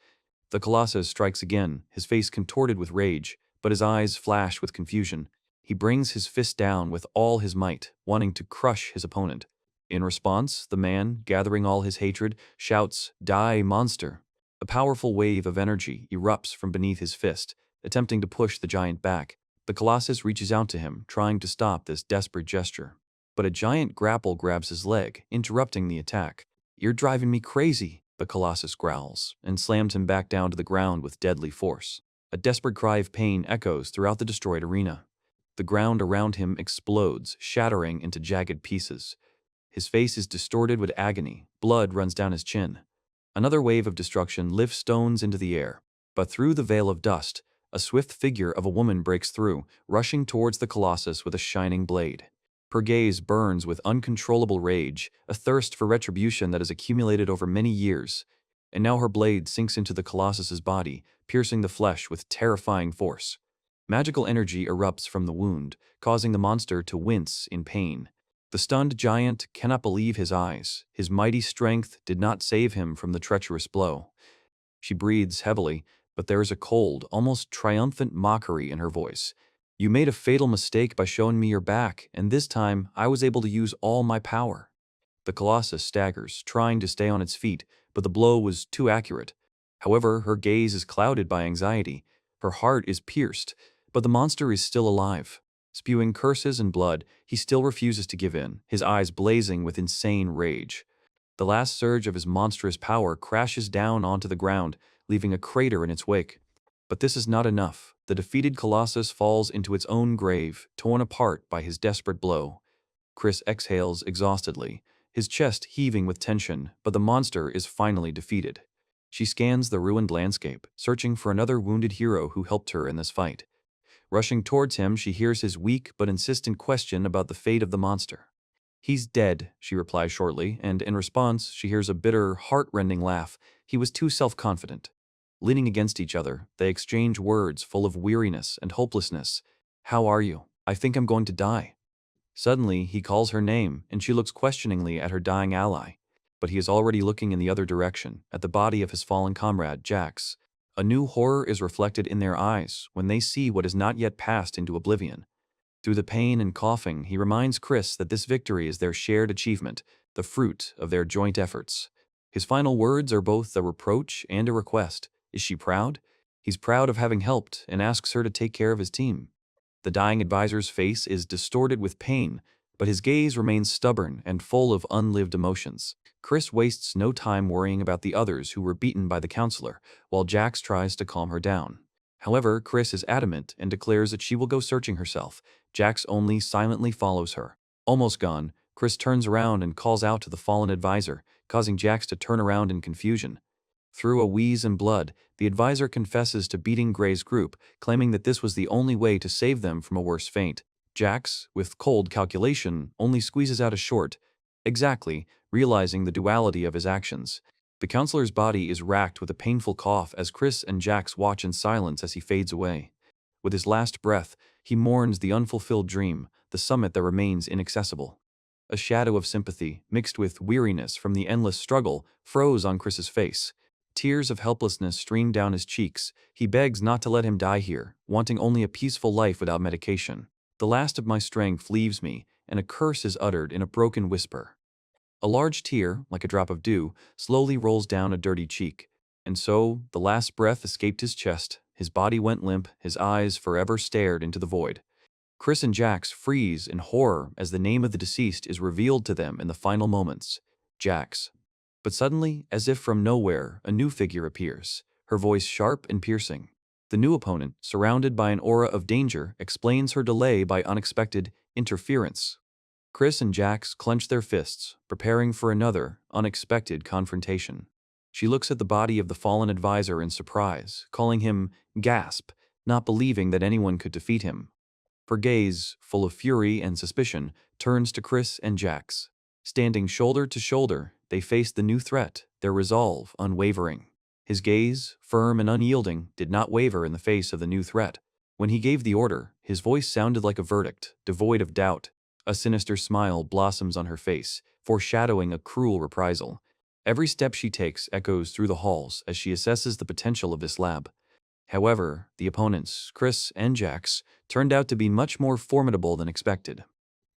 S1: The Colossus strikes again, his face contorted with rage, but his eyes flash with confusion. He brings his fist down with all his might, wanting to crush his opponent. In response, the man, gathering all his hatred, shouts, "Die, monster!" A powerful wave of energy erupts from beneath his fist, attempting to push the giant back. The Colossus reaches out to him, trying to stop this desperate gesture. But a giant grapple grabs his leg, interrupting the attack. "You're driving me crazy," the Colossus growls, and slams him back down to the ground with deadly force. A desperate cry of pain echoes throughout the destroyed arena. The ground around him explodes, shattering into jagged pieces. His face is distorted with agony, blood runs down his chin. Another wave of destruction lifts stones into the air, but through the veil of dust, a swift figure of a woman breaks through, rushing towards the Colossus with a shining blade. Her gaze burns with uncontrollable rage, a thirst for retribution that has accumulated over many years. And now her blade sinks into the Colossus's body, piercing the flesh with terrifying force. Magical energy erupts from the wound, causing the monster to wince in pain. The stunned giant cannot believe his eyes. His mighty strength did not save him from the treacherous blow. She breathes heavily, but there is a cold, almost triumphant mockery in her voice. "You made a fatal mistake by showing me your back, and this time I was able to use all my power." The Colossus staggers, trying to stay on its feet, but the blow was too accurate. However, her gaze is clouded by anxiety. Her heart is pierced, but the monster is still alive. Spewing curses and blood, he still refuses to give in, his eyes blazing with insane rage. The last surge of his monstrous power crashes down onto the ground, leaving a crater in its wake. But this is not enough. The defeated Colossus falls into its own grave, torn apart by his desperate blow. Chris exhales exhaustedly, his chest heaving with tension, but the monster is finally defeated. She scans the ruined landscape, searching for another wounded hero who helped her in this fight. Rushing towards him, she hears his weak but insistent question about the fate of the monster. "He's dead," she replies shortly, and in response, she hears a bitter, heart-rending laugh. He was too self-confident. Leaning against each other, they exchange words full of weariness and hopelessness. "How are you? I think I'm going to die." Suddenly, he calls her name, and she looks questioningly at her dying ally. But he is already looking in the other direction, at the body of his fallen comrade, Jax. A new horror is reflected in their eyes when they see what has not yet passed into oblivion. Through the pain and coughing, he reminds Chris that this victory is their shared achievement, the fruit of their joint efforts. His final words are both a reproach and a request. Is she proud? He's proud of having helped and asks her to take care of his team. The dying advisor's face is distorted with pain, but his gaze remains stubborn and full of unlived emotions. Chris wastes no time worrying about the others who were beaten by the counselor, while Jax tries to calm her down. However, Chris is adamant and declares that she will go searching herself. Jax only silently follows her. Almost gone, Chris turns around and calls out to the fallen advisor, causing Jax to turn around in confusion. Through a wheeze and blood, the advisor confesses to beating Gray's group, claiming that this was the only way to save them from a worse fate. Jax, with cold calculation, only squeezes out a short, Exactly, realizing the duality of his actions. The counselor's body is racked with a painful cough as Chris and Jax watch in silence as he fades away. With his last breath, he mourns the unfulfilled dream, the summit that remains inaccessible. A shadow of sympathy, mixed with weariness from the endless struggle, froze on Chris's face. Tears of helplessness streamed down his cheeks. He begs not to let him die here, wanting only a peaceful life without medication. The last of my strength leaves me, and a curse is uttered in a broken whisper. A large tear, like a drop of dew, slowly rolls down a dirty cheek. And so, the last breath escaped his chest, his body went limp, his eyes forever stared into the void. Chris and Jax freeze in horror as the name of the deceased is revealed to them in the final moments. Jax. But suddenly, as if from nowhere, a new figure appears, her voice sharp and piercing. The new opponent, surrounded by an aura of danger, explains her delay by unexpected interference. Chris and Jax clench their fists, preparing for another, unexpected confrontation. She looks at the body of the fallen advisor in surprise, calling him Gasp, not believing that anyone could defeat him. Her gaze, full of fury and suspicion, turns to Chris and Jax. Standing shoulder to shoulder, they face the new threat, their resolve unwavering. His gaze, firm and unyielding, did not waver in the face of the new threat. When he gave the order, his voice sounded like a verdict, devoid of doubt. A sinister smile blossoms on her face, foreshadowing a cruel reprisal. Every step she takes echoes through the halls as she assesses the potential of this lab. However, the opponents, Chris and Jax, turned out to be much more formidable than expected.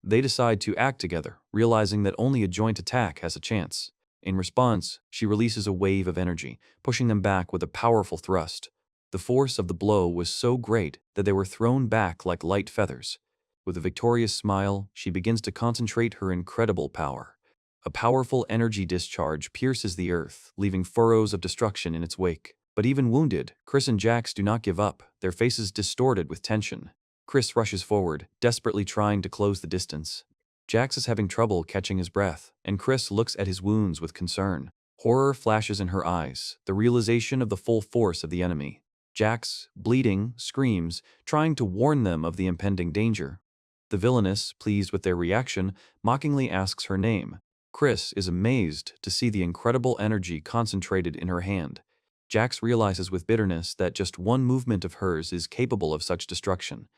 S1: They decide to act together, realizing that only a joint attack has a chance. In response, she releases a wave of energy, pushing them back with a powerful thrust. The force of the blow was so great that they were thrown back like light feathers. With a victorious smile, she begins to concentrate her incredible power. A powerful energy discharge pierces the earth, leaving furrows of destruction in its wake. But even wounded, Chris and Jax do not give up, their faces distorted with tension. Chris rushes forward, desperately trying to close the distance. Jax is having trouble catching his breath, and Chris looks at his wounds with concern. Horror flashes in her eyes, the realization of the full force of the enemy. Jax, bleeding, screams, trying to warn them of the impending danger. The villainess, pleased with their reaction, mockingly asks her name. Chris is amazed to see the incredible energy concentrated in her hand. Jax realizes with bitterness that just one movement of hers is capable of such destruction.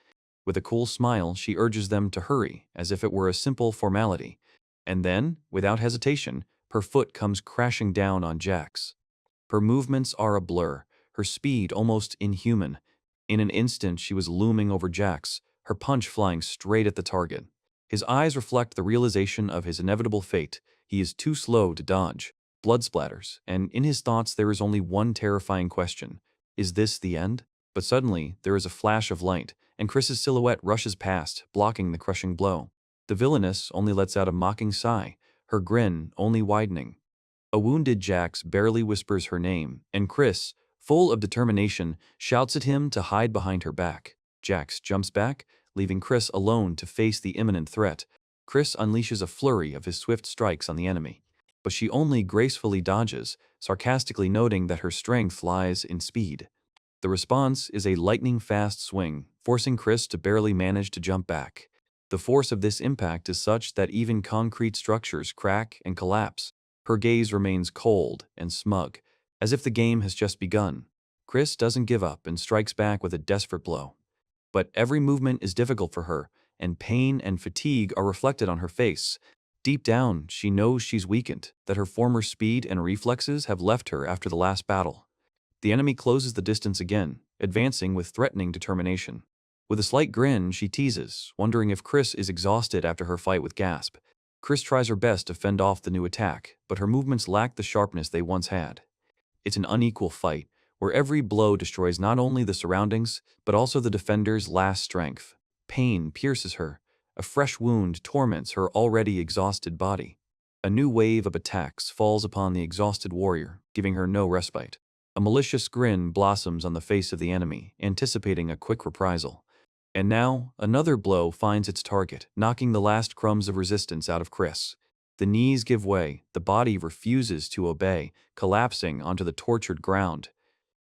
S1: With a cool smile, she urges them to hurry, as if it were a simple formality. And then, without hesitation, her foot comes crashing down on Jax. Her movements are a blur, her speed almost inhuman. In an instant, she was looming over Jax, her punch flying straight at the target. His eyes reflect the realization of his inevitable fate. He is too slow to dodge. Blood splatters, and in his thoughts there is only one terrifying question. Is this the end? But suddenly, there is a flash of light, and Chris's silhouette rushes past, blocking the crushing blow. The villainess only lets out a mocking sigh, her grin only widening. A wounded Jax barely whispers her name, and Chris, full of determination, shouts at him to hide behind her back. Jax jumps back, leaving Chris alone to face the imminent threat. Chris unleashes a flurry of his swift strikes on the enemy. But she only gracefully dodges, sarcastically noting that her strength lies in speed. The response is a lightning-fast swing, forcing Chris to barely manage to jump back. The force of this impact is such that even concrete structures crack and collapse. Her gaze remains cold and smug, as if the game has just begun. Chris doesn't give up and strikes back with a desperate blow. But every movement is difficult for her, and pain and fatigue are reflected on her face. Deep down, she knows she's weakened, that her former speed and reflexes have left her after the last battle. The enemy closes the distance again, advancing with threatening determination. With a slight grin, she teases, wondering if Chris is exhausted after her fight with Gasp. Chris tries her best to fend off the new attack, but her movements lack the sharpness they once had. It's an unequal fight, where every blow destroys not only the surroundings, but also the defender's last strength. Pain pierces her. A fresh wound torments her already exhausted body. A new wave of attacks falls upon the exhausted warrior, giving her no respite. A malicious grin blossoms on the face of the enemy, anticipating a quick reprisal. And now, another blow finds its target, knocking the last crumbs of resistance out of Chris. The knees give way, the body refuses to obey, collapsing onto the tortured ground.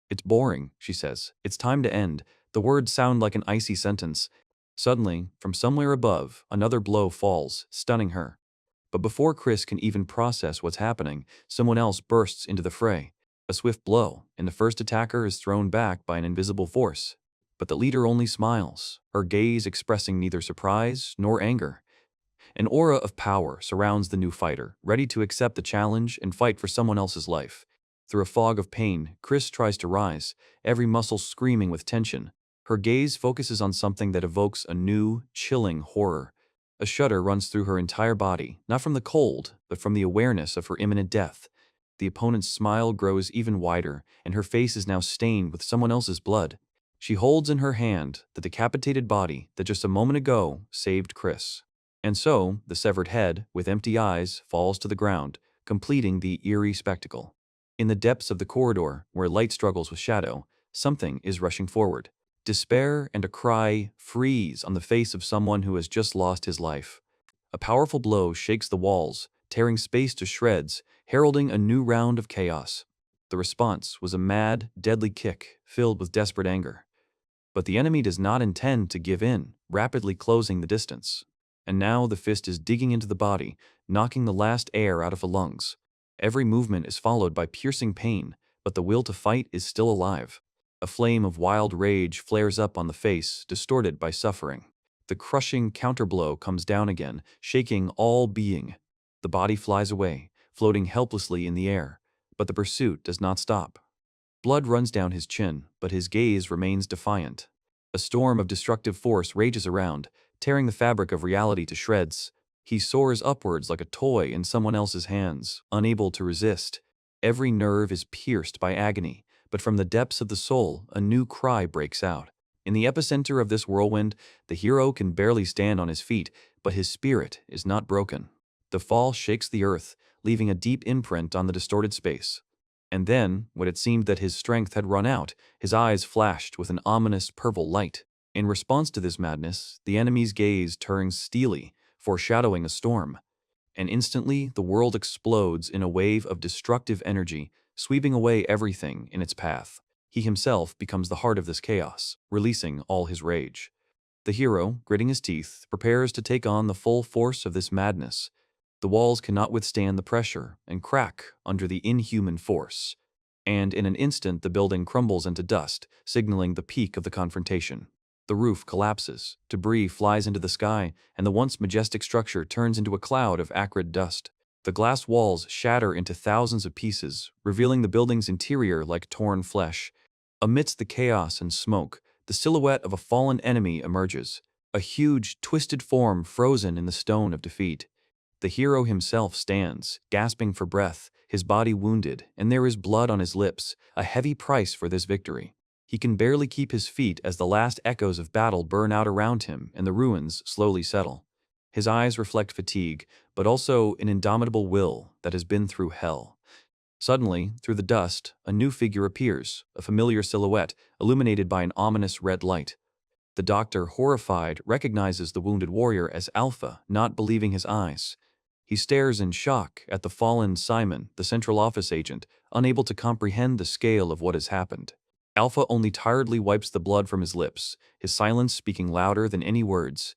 S1: "It's boring," she says. "It's time to end." The words sound like an icy sentence. Suddenly, from somewhere above, another blow falls, stunning her. But before Chris can even process what's happening, someone else bursts into the fray. A swift blow, and the first attacker is thrown back by an invisible force. But the leader only smiles, her gaze expressing neither surprise nor anger. An aura of power surrounds the new fighter, ready to accept the challenge and fight for someone else's life. Through a fog of pain, Chris tries to rise, every muscle screaming with tension. Her gaze focuses on something that evokes a new, chilling horror. A shudder runs through her entire body, not from the cold, but from the awareness of her imminent death. The opponent's smile grows even wider, and her face is now stained with someone else's blood. She holds in her hand the decapitated body that just a moment ago saved Chris. And so, the severed head, with empty eyes, falls to the ground, completing the eerie spectacle. In the depths of the corridor, where light struggles with shadow, something is rushing forward. Despair and a cry freeze on the face of someone who has just lost his life. A powerful blow shakes the walls, tearing space to shreds, heralding a new round of chaos. The response was a mad, deadly kick, filled with desperate anger. But the enemy does not intend to give in, rapidly closing the distance. And now the fist is digging into the body, knocking the last air out of the lungs. Every movement is followed by piercing pain, but the will to fight is still alive. A flame of wild rage flares up on the face, distorted by suffering. The crushing counterblow comes down again, shaking all being. The body flies away, floating helplessly in the air, but the pursuit does not stop. Blood runs down his chin, but his gaze remains defiant. A storm of destructive force rages around, tearing the fabric of reality to shreds. He soars upwards like a toy in someone else's hands, unable to resist. Every nerve is pierced by agony, but from the depths of the soul, a new cry breaks out. In the epicenter of this whirlwind, the hero can barely stand on his feet, but his spirit is not broken. The fall shakes the earth, leaving a deep imprint on the distorted space. And then, when it seemed that his strength had run out, his eyes flashed with an ominous purple light. In response to this madness, the enemy's gaze turns steely, foreshadowing a storm. And instantly, the world explodes in a wave of destructive energy, sweeping away everything in its path. He himself becomes the heart of this chaos, releasing all his rage. The hero, gritting his teeth, prepares to take on the full force of this madness. The walls cannot withstand the pressure and crack under the inhuman force. And in an instant, the building crumbles into dust, signaling the peak of the confrontation. The roof collapses, debris flies into the sky, and the once majestic structure turns into a cloud of acrid dust. The glass walls shatter into thousands of pieces, revealing the building's interior like torn flesh. Amidst the chaos and smoke, the silhouette of a fallen enemy emerges, a huge, twisted form frozen in the stone of defeat. The hero himself stands, gasping for breath, his body wounded, and there is blood on his lips, a heavy price for this victory. He can barely keep his feet as the last echoes of battle burn out around him and the ruins slowly settle. His eyes reflect fatigue, but also an indomitable will that has been through hell. Suddenly, through the dust, a new figure appears, a familiar silhouette, illuminated by an ominous red light. The doctor, horrified, recognizes the wounded warrior as Alpha, not believing his eyes. He stares in shock at the fallen Simon, the central office agent, unable to comprehend the scale of what has happened. Alpha only tiredly wipes the blood from his lips, his silence speaking louder than any words.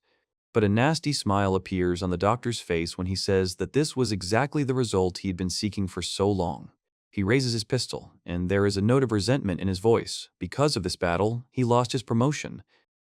S1: But a nasty smile appears on the doctor's face when he says that this was exactly the result he had been seeking for so long. He raises his pistol, and there is a note of resentment in his voice. Because of this battle, he lost his promotion.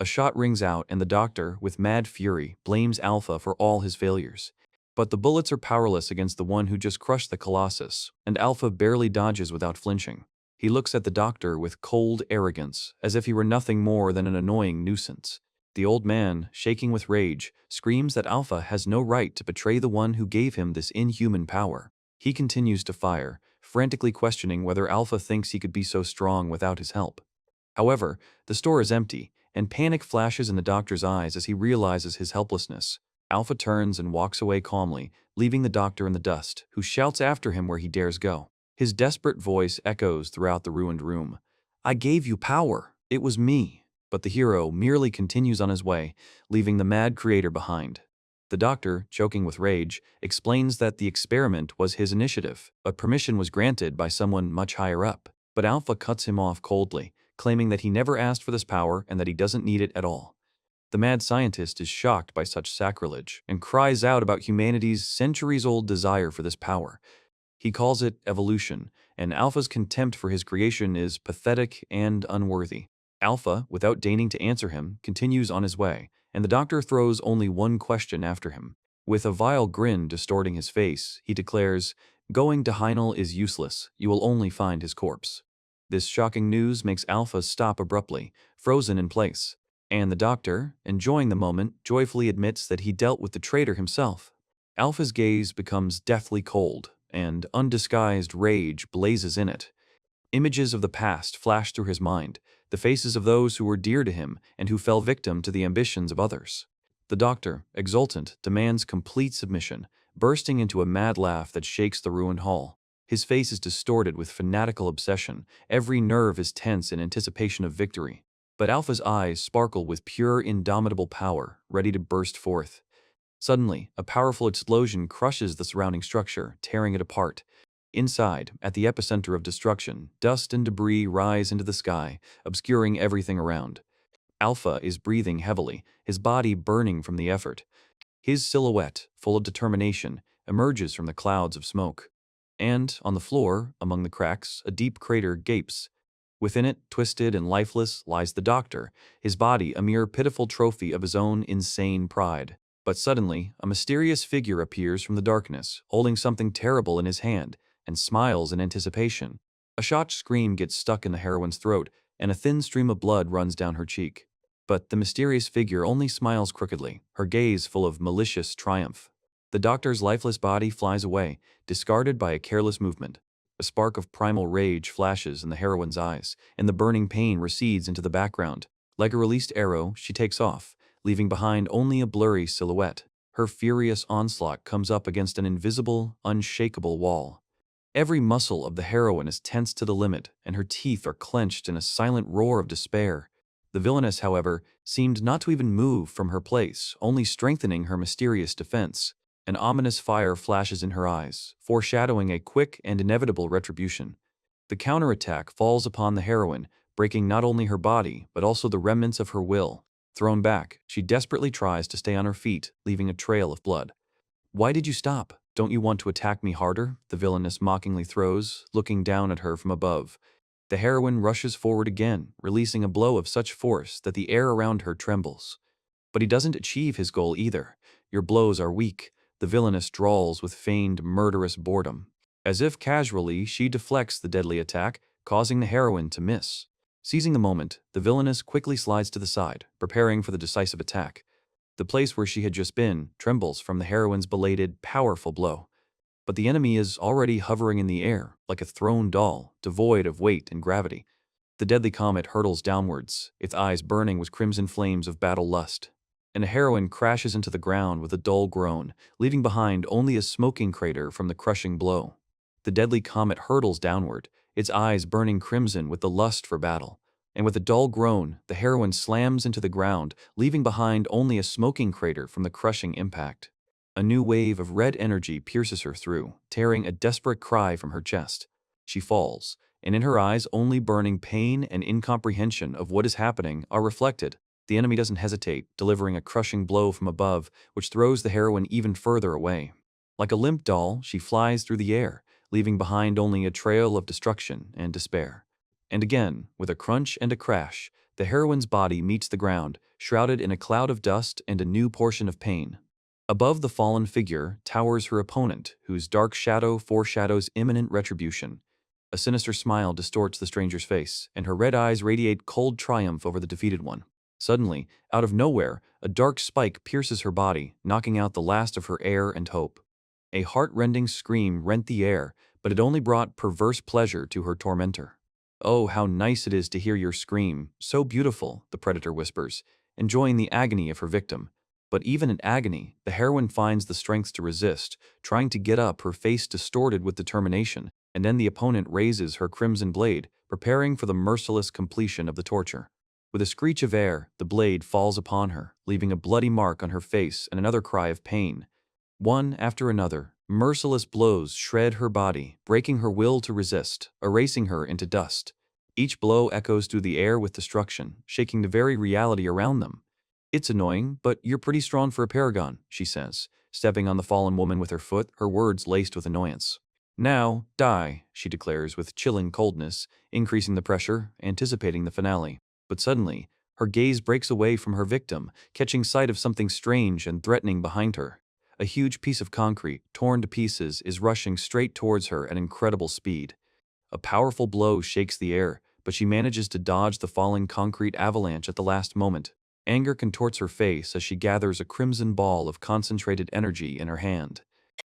S1: A shot rings out, and the doctor, with mad fury, blames Alpha for all his failures. But the bullets are powerless against the one who just crushed the Colossus, and Alpha barely dodges without flinching. He looks at the doctor with cold arrogance, as if he were nothing more than an annoying nuisance. The old man, shaking with rage, screams that Alpha has no right to betray the one who gave him this inhuman power. He continues to fire, frantically questioning whether Alpha thinks he could be so strong without his help. However, the store is empty, and panic flashes in the doctor's eyes as he realizes his helplessness. Alpha turns and walks away calmly, leaving the doctor in the dust, who shouts after him where he dares go. His desperate voice echoes throughout the ruined room. "I gave you power. It was me." But the hero merely continues on his way, leaving the mad creator behind. The doctor, choking with rage, explains that the experiment was his initiative, but permission was granted by someone much higher up. But Alpha cuts him off coldly, claiming that he never asked for this power and that he doesn't need it at all. The mad scientist is shocked by such sacrilege and cries out about humanity's centuries-old desire for this power. He calls it evolution, and Alpha's contempt for his creation is pathetic and unworthy. Alpha, without deigning to answer him, continues on his way, and the doctor throws only one question after him. With a vile grin distorting his face, he declares, "Going to Heinel is useless. You will only find his corpse." This shocking news makes Alpha stop abruptly, frozen in place, and the doctor, enjoying the moment, joyfully admits that he dealt with the traitor himself. Alpha's gaze becomes deathly cold, and undisguised rage blazes in it. Images of the past flash through his mind, the faces of those who were dear to him and who fell victim to the ambitions of others. The doctor, exultant, demands complete submission, bursting into a mad laugh that shakes the ruined hall. His face is distorted with fanatical obsession, every nerve is tense in anticipation of victory. But Alpha's eyes sparkle with pure, indomitable power, ready to burst forth. Suddenly, a powerful explosion crushes the surrounding structure, tearing it apart. Inside, at the epicenter of destruction, dust and debris rise into the sky, obscuring everything around. Alpha is breathing heavily, his body burning from the effort. His silhouette, full of determination, emerges from the clouds of smoke. And, on the floor, among the cracks, a deep crater gapes. Within it, twisted and lifeless, lies the doctor, his body a mere pitiful trophy of his own insane pride. But suddenly, a mysterious figure appears from the darkness, holding something terrible in his hand, and smiles in anticipation. A shocked scream gets stuck in the heroine's throat, and a thin stream of blood runs down her cheek. But the mysterious figure only smiles crookedly, her gaze full of malicious triumph. The doctor's lifeless body flies away, discarded by a careless movement. A spark of primal rage flashes in the heroine's eyes, and the burning pain recedes into the background. Like a released arrow, she takes off, leaving behind only a blurry silhouette. Her furious onslaught comes up against an invisible, unshakable wall. Every muscle of the heroine is tense to the limit, and her teeth are clenched in a silent roar of despair. The villainess, however, seemed not to even move from her place, only strengthening her mysterious defense. An ominous fire flashes in her eyes, foreshadowing a quick and inevitable retribution. The counterattack falls upon the heroine, breaking not only her body, but also the remnants of her will. Thrown back, she desperately tries to stay on her feet, leaving a trail of blood. "Why did you stop? Don't you want to attack me harder?" the villainess mockingly throws, looking down at her from above. The heroine rushes forward again, releasing a blow of such force that the air around her trembles. But he doesn't achieve his goal either. "Your blows are weak," the villainess drawls with feigned murderous boredom. As if casually, she deflects the deadly attack, causing the heroine to miss. Seizing the moment, the villainess quickly slides to the side, preparing for the decisive attack. The place where she had just been trembles from the heroine's belated, powerful blow. But the enemy is already hovering in the air, like a thrown doll, devoid of weight and gravity. The deadly comet hurtles downwards, its eyes burning with crimson flames of battle lust. And the heroine crashes into the ground with a dull groan, leaving behind only a smoking crater from the crushing blow. The deadly comet hurtles downward, its eyes burning crimson with the lust for battle. And with a dull groan, the heroine slams into the ground, leaving behind only a smoking crater from the crushing impact. A new wave of red energy pierces her through, tearing a desperate cry from her chest. She falls, and in her eyes only burning pain and incomprehension of what is happening are reflected. The enemy doesn't hesitate, delivering a crushing blow from above, which throws the heroine even further away. Like a limp doll, she flies through the air, leaving behind only a trail of destruction and despair. And again, with a crunch and a crash, the heroine's body meets the ground, shrouded in a cloud of dust and a new portion of pain. Above the fallen figure towers her opponent, whose dark shadow foreshadows imminent retribution. A sinister smile distorts the stranger's face, and her red eyes radiate cold triumph over the defeated one. Suddenly, out of nowhere, a dark spike pierces her body, knocking out the last of her air and hope. A heart-rending scream rent the air, but it only brought perverse pleasure to her tormentor. "Oh, how nice it is to hear your scream, so beautiful," the predator whispers, enjoying the agony of her victim. But even in agony, the heroine finds the strength to resist, trying to get up, her face distorted with determination, and then the opponent raises her crimson blade, preparing for the merciless completion of the torture. With a screech of air, the blade falls upon her, leaving a bloody mark on her face and another cry of pain. One after another, merciless blows shred her body, breaking her will to resist, erasing her into dust. Each blow echoes through the air with destruction, shaking the very reality around them. It's annoying, but you're pretty strong for a paragon, she says, stepping on the fallen woman with her foot, her words laced with annoyance. Now, die, she declares with chilling coldness, increasing the pressure, anticipating the finale. But suddenly, her gaze breaks away from her victim, catching sight of something strange and threatening behind her. A huge piece of concrete, torn to pieces, is rushing straight towards her at incredible speed. A powerful blow shakes the air, but she manages to dodge the falling concrete avalanche at the last moment. Anger contorts her face as she gathers a crimson ball of concentrated energy in her hand.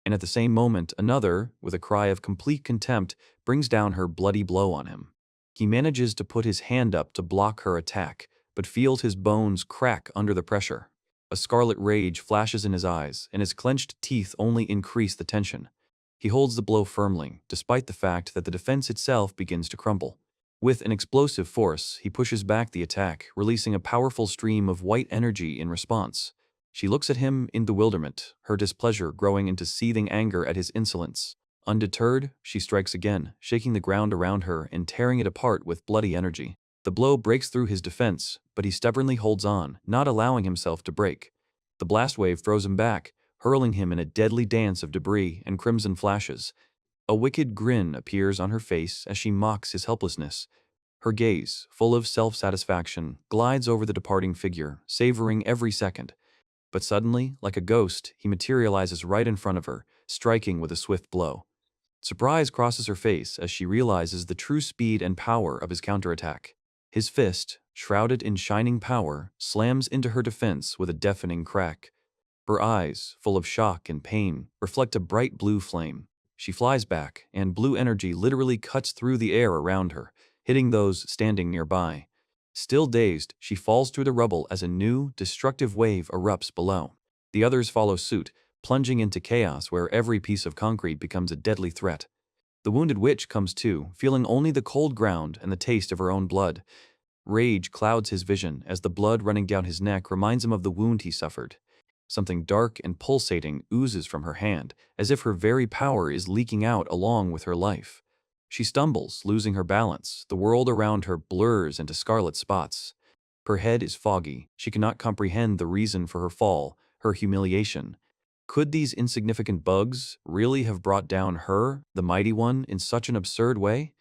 S1: And at the same moment, another, with a cry of complete contempt, brings down her bloody blow on him. He manages to put his hand up to block her attack, but feels his bones crack under the pressure. A scarlet rage flashes in his eyes, and his clenched teeth only increase the tension. He holds the blow firmly, despite the fact that the defense itself begins to crumble. With an explosive force, he pushes back the attack, releasing a powerful stream of white energy in response. She looks at him in bewilderment, her displeasure growing into seething anger at his insolence. Undeterred, she strikes again, shaking the ground around her and tearing it apart with bloody energy. The blow breaks through his defense, but he stubbornly holds on, not allowing himself to break. The blast wave throws him back, hurling him in a deadly dance of debris and crimson flashes. A wicked grin appears on her face as she mocks his helplessness. Her gaze, full of self-satisfaction, glides over the departing figure, savoring every second. But suddenly, like a ghost, he materializes right in front of her, striking with a swift blow. Surprise crosses her face as she realizes the true speed and power of his counterattack. His fist, shrouded in shining power, slams into her defense with a deafening crack. Her eyes, full of shock and pain, reflect a bright blue flame. She flies back, and blue energy literally cuts through the air around her, hitting those standing nearby. Still dazed, she falls through the rubble as a new, destructive wave erupts below. The others follow suit, plunging into chaos where every piece of concrete becomes a deadly threat. The wounded witch comes to, feeling only the cold ground and the taste of her own blood. Rage clouds his vision as the blood running down his neck reminds him of the wound he suffered. Something dark and pulsating oozes from her hand, as if her very power is leaking out along with her life. She stumbles, losing her balance. The world around her blurs into scarlet spots. Her head is foggy. She cannot comprehend the reason for her fall, her humiliation. Could these insignificant bugs really have brought down her, the mighty one, in such an absurd way?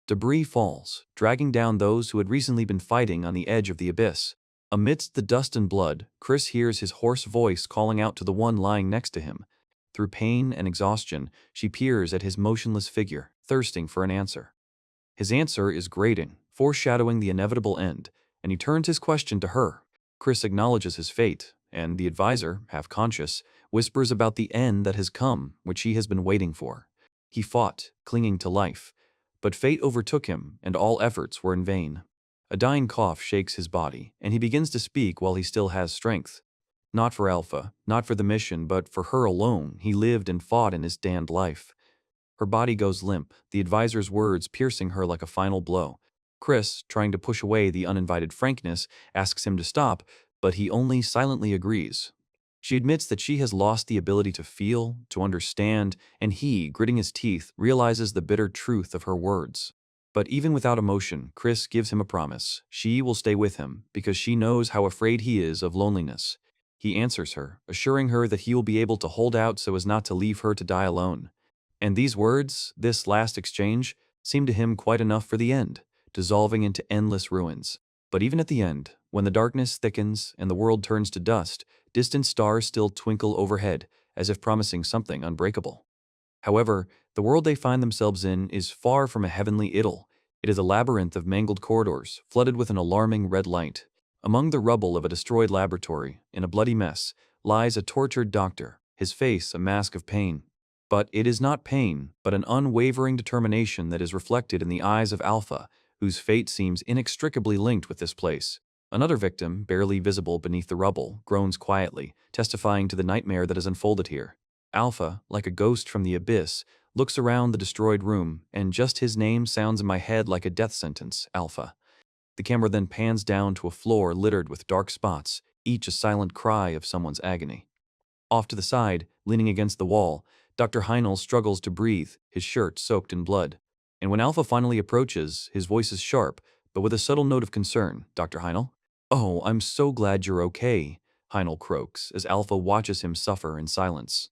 S1: Debris falls, dragging down those who had recently been fighting on the edge of the abyss. Amidst the dust and blood, Chris hears his hoarse voice calling out to the one lying next to him. Through pain and exhaustion, she peers at his motionless figure, thirsting for an answer. His answer is grating, foreshadowing the inevitable end, and he turns his question to her. Chris acknowledges his fate, and the advisor, half conscious, whispers about the end that has come, which he has been waiting for. He fought, clinging to life, but fate overtook him, and all efforts were in vain. A dying cough shakes his body, and he begins to speak while he still has strength. Not for Alpha, not for the mission, but for her alone, he lived and fought in his damned life. Her body goes limp, the advisor's words piercing her like a final blow. Chris, trying to push away the uninvited frankness, asks him to stop, but he only silently agrees. She admits that she has lost the ability to feel, to understand, and he, gritting his teeth, realizes the bitter truth of her words. But even without emotion, Chris gives him a promise. She will stay with him, because she knows how afraid he is of loneliness. He answers her, assuring her that he will be able to hold out so as not to leave her to die alone. And these words, this last exchange, seem to him quite enough for the end, dissolving into endless ruins. But even at the end, when the darkness thickens and the world turns to dust, distant stars still twinkle overhead, as if promising something unbreakable. However, the world they find themselves in is far from a heavenly idyll. It is a labyrinth of mangled corridors, flooded with an alarming red light. Among the rubble of a destroyed laboratory, in a bloody mess, lies a tortured doctor, his face a mask of pain. But it is not pain, but an unwavering determination that is reflected in the eyes of Alpha, whose fate seems inextricably linked with this place. Another victim, barely visible beneath the rubble, groans quietly, testifying to the nightmare that has unfolded here. Alpha, like a ghost from the abyss, looks around the destroyed room, and just his name sounds in my head like a death sentence, Alpha. The camera then pans down to a floor littered with dark spots, each a silent cry of someone's agony. Off to the side, leaning against the wall, Dr. Heinel struggles to breathe, his shirt soaked in blood. And when Alpha finally approaches, his voice is sharp, but with a subtle note of concern. Dr. Heinel? Oh, I'm so glad you're okay, Heinel croaks as Alpha watches him suffer in silence.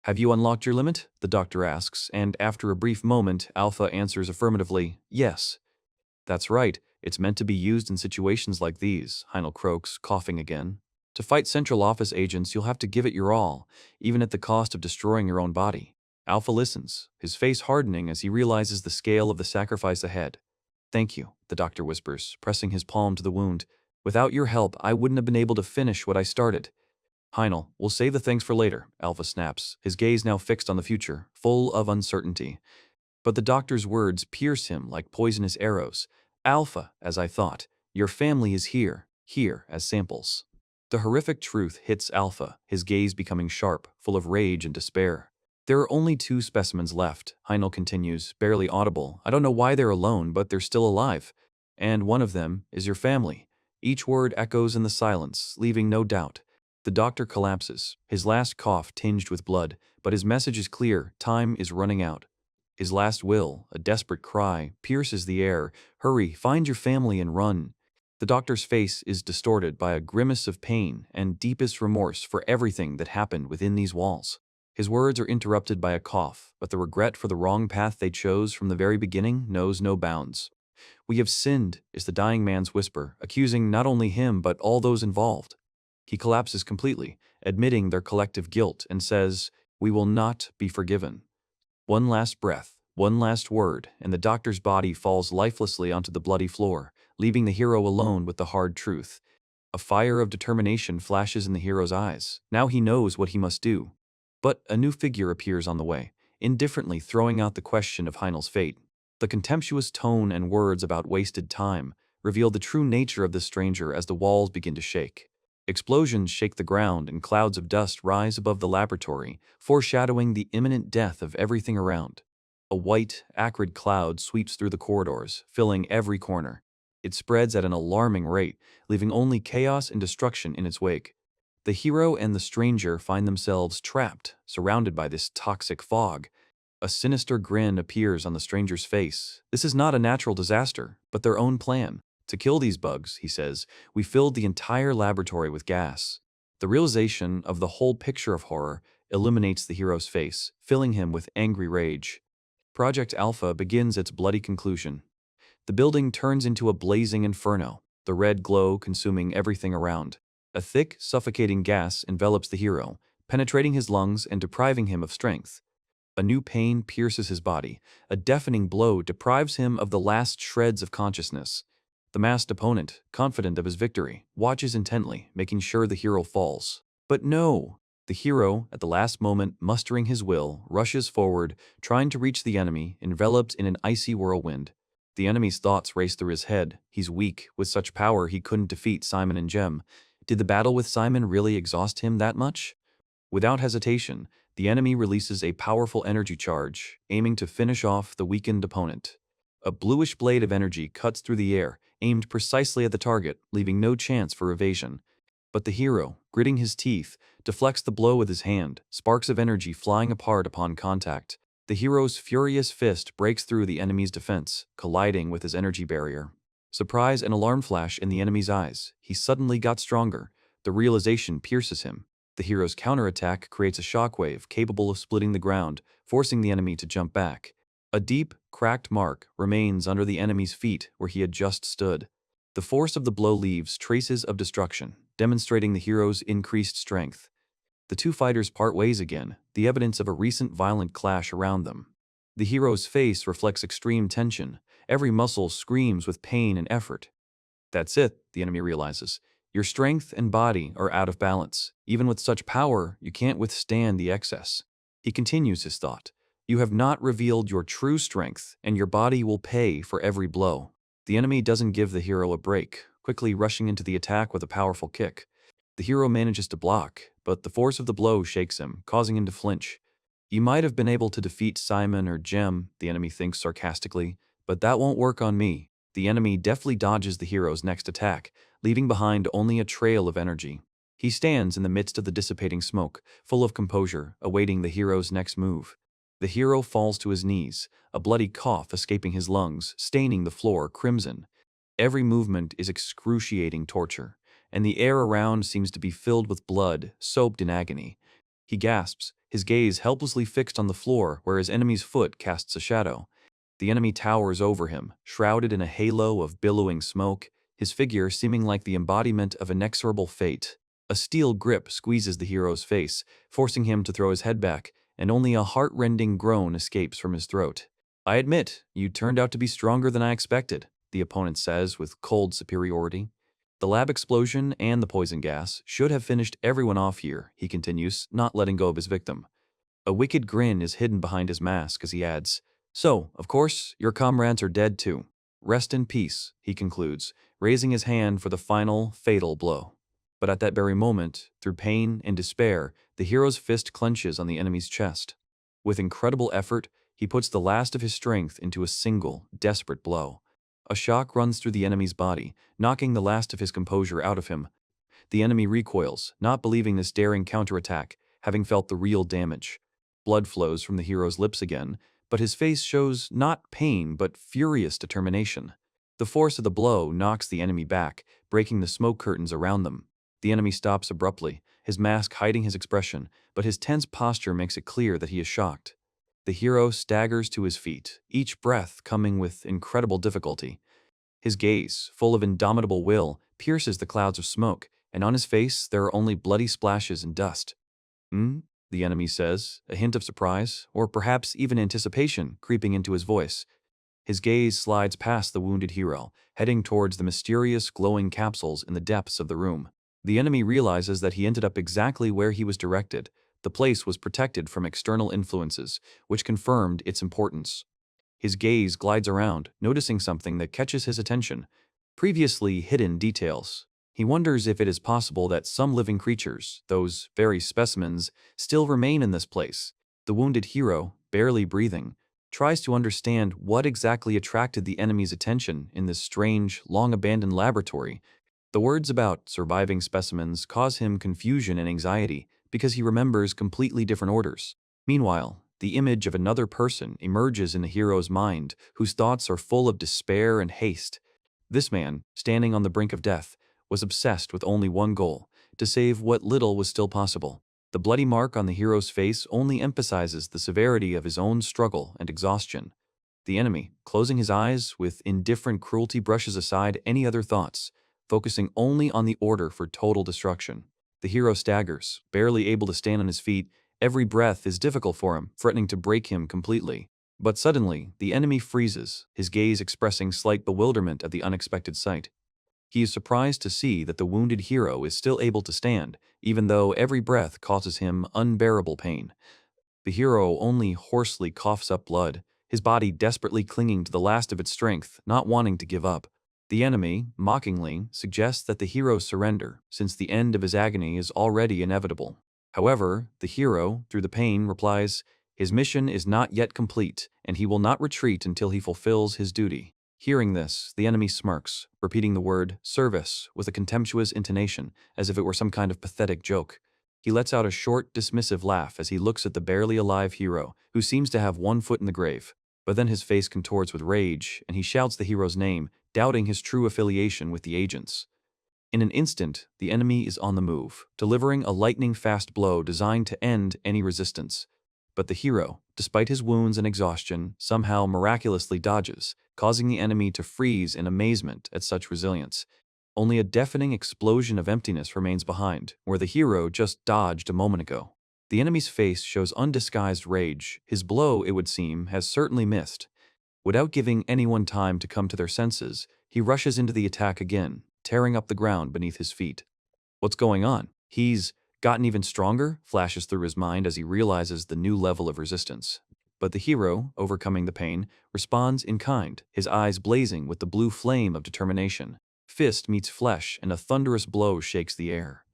S1: Have you unlocked your limit? The doctor asks, and after a brief moment, Alpha answers affirmatively, yes. That's right, it's meant to be used in situations like these, Heinel croaks, coughing again. To fight Central Office agents, you'll have to give it your all, even at the cost of destroying your own body. Alpha listens, his face hardening as he realizes the scale of the sacrifice ahead. Thank you, the doctor whispers, pressing his palm to the wound. Without your help, I wouldn't have been able to finish what I started. Heinel, we'll save the thanks for later, Alpha snaps, his gaze now fixed on the future, full of uncertainty. But the doctor's words pierce him like poisonous arrows. Alpha, as I thought, your family is here as samples. The horrific truth hits Alpha, his gaze becoming sharp, full of rage and despair. There are only 2 specimens left, Heinel continues, barely audible. I don't know why they're alone, but they're still alive. And one of them is your family. Each word echoes in the silence, leaving no doubt. The doctor collapses, his last cough tinged with blood, but his message is clear: time is running out. His last will, a desperate cry, pierces the air. Hurry, find your family and run. The doctor's face is distorted by a grimace of pain and deepest remorse for everything that happened within these walls. His words are interrupted by a cough, but the regret for the wrong path they chose from the very beginning knows no bounds. We have sinned, is the dying man's whisper, accusing not only him but all those involved. He collapses completely, admitting their collective guilt, and says, "We will not be forgiven." One last breath, one last word, and the doctor's body falls lifelessly onto the bloody floor, leaving the hero alone with the hard truth. A fire of determination flashes in the hero's eyes. Now he knows what he must do. But a new figure appears on the way, indifferently throwing out the question of Heinel's fate. The contemptuous tone and words about wasted time reveal the true nature of this stranger as the walls begin to shake. Explosions shake the ground and clouds of dust rise above the laboratory, foreshadowing the imminent death of everything around. A white, acrid cloud sweeps through the corridors, filling every corner. It spreads at an alarming rate, leaving only chaos and destruction in its wake. The hero and the stranger find themselves trapped, surrounded by this toxic fog. A sinister grin appears on the stranger's face. This is not a natural disaster, but their own plan. To kill these bugs, he says, we filled the entire laboratory with gas. The realization of the whole picture of horror illuminates the hero's face, filling him with angry rage. Project Alpha begins its bloody conclusion. The building turns into a blazing inferno, the red glow consuming everything around. A thick, suffocating gas envelops the hero, penetrating his lungs and depriving him of strength. A new pain pierces his body. A deafening blow deprives him of the last shreds of consciousness. The masked opponent, confident of his victory, watches intently, making sure the hero falls. But no! The hero, at the last moment mustering his will, rushes forward, trying to reach the enemy, enveloped in an icy whirlwind. The enemy's thoughts race through his head. He's weak. With such power, he couldn't defeat Simon and Jem. Did the battle with Simon really exhaust him that much? Without hesitation, the enemy releases a powerful energy charge, aiming to finish off the weakened opponent. A bluish blade of energy cuts through the air, aimed precisely at the target, leaving no chance for evasion. But the hero, gritting his teeth, deflects the blow with his hand, sparks of energy flying apart upon contact. The hero's furious fist breaks through the enemy's defense, colliding with his energy barrier. Surprise and alarm flash in the enemy's eyes. He suddenly got stronger. The realization pierces him. The hero's counterattack creates a shockwave capable of splitting the ground, forcing the enemy to jump back. A deep, cracked mark remains under the enemy's feet where he had just stood. The force of the blow leaves traces of destruction, demonstrating the hero's increased strength. The two fighters part ways again, the evidence of a recent violent clash around them. The hero's face reflects extreme tension. Every muscle screams with pain and effort. That's it, the enemy realizes. Your strength and body are out of balance. Even with such power, you can't withstand the excess. He continues his thought. You have not revealed your true strength, and your body will pay for every blow. The enemy doesn't give the hero a break, quickly rushing into the attack with a powerful kick. The hero manages to block, but the force of the blow shakes him, causing him to flinch. You might have been able to defeat Simon or Jem, the enemy thinks sarcastically, but that won't work on me. The enemy deftly dodges the hero's next attack, leaving behind only a trail of energy. He stands in the midst of the dissipating smoke, full of composure, awaiting the hero's next move. The hero falls to his knees, a bloody cough escaping his lungs, staining the floor crimson. Every movement is excruciating torture, and the air around seems to be filled with blood, soaked in agony. He gasps, his gaze helplessly fixed on the floor where his enemy's foot casts a shadow. The enemy towers over him, shrouded in a halo of billowing smoke, his figure seeming like the embodiment of inexorable fate. A steel grip squeezes the hero's face, forcing him to throw his head back, and only a heart-rending groan escapes from his throat. "I admit, you turned out to be stronger than I expected," the opponent says with cold superiority. "The lab explosion and the poison gas should have finished everyone off here," he continues, not letting go of his victim. A wicked grin is hidden behind his mask as he adds, "So, of course, your comrades are dead too. Rest in peace," he concludes, raising his hand for the final, fatal blow. But at that very moment, through pain and despair, the hero's fist clenches on the enemy's chest. With incredible effort, he puts the last of his strength into a single, desperate blow. A shock runs through the enemy's body, knocking the last of his composure out of him. The enemy recoils, not believing this daring counterattack, having felt the real damage. Blood flows from the hero's lips again, but his face shows not pain but furious determination. The force of the blow knocks the enemy back, breaking the smoke curtains around them. The enemy stops abruptly, his mask hiding his expression, but his tense posture makes it clear that he is shocked. The hero staggers to his feet, each breath coming with incredible difficulty. His gaze, full of indomitable will, pierces the clouds of smoke, and on his face there are only bloody splashes and dust. "Hmm?" the enemy says, a hint of surprise, or perhaps even anticipation, creeping into his voice. His gaze slides past the wounded hero, heading towards the mysterious glowing capsules in the depths of the room. The enemy realizes that he ended up exactly where he was directed. The place was protected from external influences, which confirmed its importance. His gaze glides around, noticing something that catches his attention. Previously hidden details. He wonders if it is possible that some living creatures, those very specimens, still remain in this place. The wounded hero, barely breathing, tries to understand what exactly attracted the enemy's attention in this strange, long-abandoned laboratory. The words about surviving specimens cause him confusion and anxiety because he remembers completely different orders. Meanwhile, the image of another person emerges in the hero's mind, whose thoughts are full of despair and haste. This man, standing on the brink of death, was obsessed with only one goal: to save what little was still possible. The bloody mark on the hero's face only emphasizes the severity of his own struggle and exhaustion. The enemy, closing his eyes with indifferent cruelty, brushes aside any other thoughts, focusing only on the order for total destruction. The hero staggers, barely able to stand on his feet. Every breath is difficult for him, threatening to break him completely. But suddenly, the enemy freezes, his gaze expressing slight bewilderment at the unexpected sight. He is surprised to see that the wounded hero is still able to stand, even though every breath causes him unbearable pain. The hero only hoarsely coughs up blood, his body desperately clinging to the last of its strength, not wanting to give up. The enemy, mockingly, suggests that the hero surrender, since the end of his agony is already inevitable. However, the hero, through the pain, replies, his mission is not yet complete, and he will not retreat until he fulfills his duty. Hearing this, the enemy smirks, repeating the word service with a contemptuous intonation, as if it were some kind of pathetic joke. He lets out a short, dismissive laugh as he looks at the barely alive hero, who seems to have one foot in the grave. But then his face contorts with rage, and he shouts the hero's name, doubting his true affiliation with the agents. In an instant, the enemy is on the move, delivering a lightning-fast blow designed to end any resistance. But the hero, despite his wounds and exhaustion, somehow miraculously dodges, causing the enemy to freeze in amazement at such resilience. Only a deafening explosion of emptiness remains behind, where the hero just dodged a moment ago. The enemy's face shows undisguised rage. His blow, it would seem, has certainly missed. Without giving anyone time to come to their senses, he rushes into the attack again, tearing up the ground beneath his feet. What's going on? He's gotten even stronger, flashes through his mind as he realizes the new level of resistance. But the hero, overcoming the pain, responds in kind, his eyes blazing with the blue flame of determination. Fist meets flesh, and a thunderous blow shakes the air.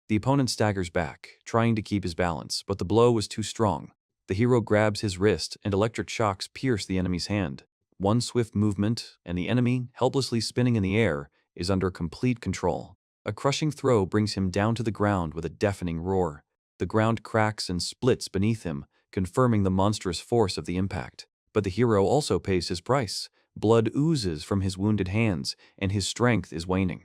S1: The opponent staggers back, trying to keep his balance, but the blow was too strong. The hero grabs his wrist, and electric shocks pierce the enemy's hand. One swift movement, and the enemy, helplessly spinning in the air, is under complete control. A crushing throw brings him down to the ground with a deafening roar. The ground cracks and splits beneath him, confirming the monstrous force of the impact. But the hero also pays his price. Blood oozes from his wounded hands, and his strength is waning.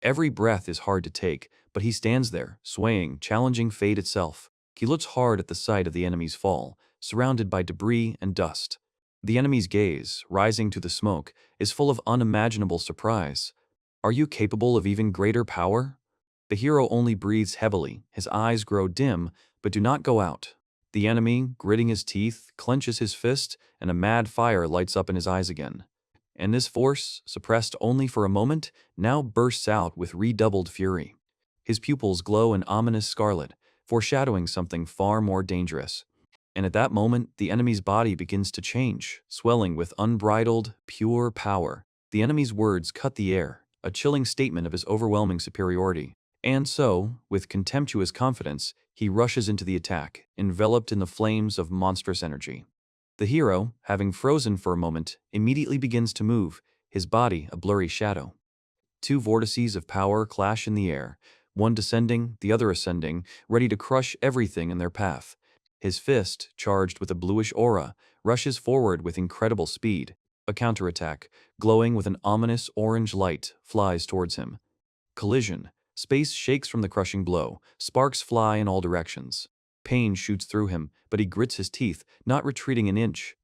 S1: Every breath is hard to take, but he stands there, swaying, challenging fate itself. He looks hard at the sight of the enemy's fall, surrounded by debris and dust. The enemy's gaze, rising to the smoke, is full of unimaginable surprise. Are you capable of even greater power? The hero only breathes heavily, his eyes grow dim, but do not go out. The enemy, gritting his teeth, clenches his fist, and a mad fire lights up in his eyes again. And this force, suppressed only for a moment, now bursts out with redoubled fury. His pupils glow an ominous scarlet, foreshadowing something far more dangerous. And at that moment, the enemy's body begins to change, swelling with unbridled, pure power. The enemy's words cut the air, a chilling statement of his overwhelming superiority. And so, with contemptuous confidence, he rushes into the attack, enveloped in the flames of monstrous energy. The hero, having frozen for a moment, immediately begins to move, his body a blurry shadow. Two vortices of power clash in the air, one descending, the other ascending, ready to crush everything in their path. His fist, charged with a bluish aura, rushes forward with incredible speed. A counterattack, glowing with an ominous orange light, flies towards him. Collision. Space shakes from the crushing blow, sparks fly in all directions. Pain shoots through him, but he grits his teeth, not retreating an inch.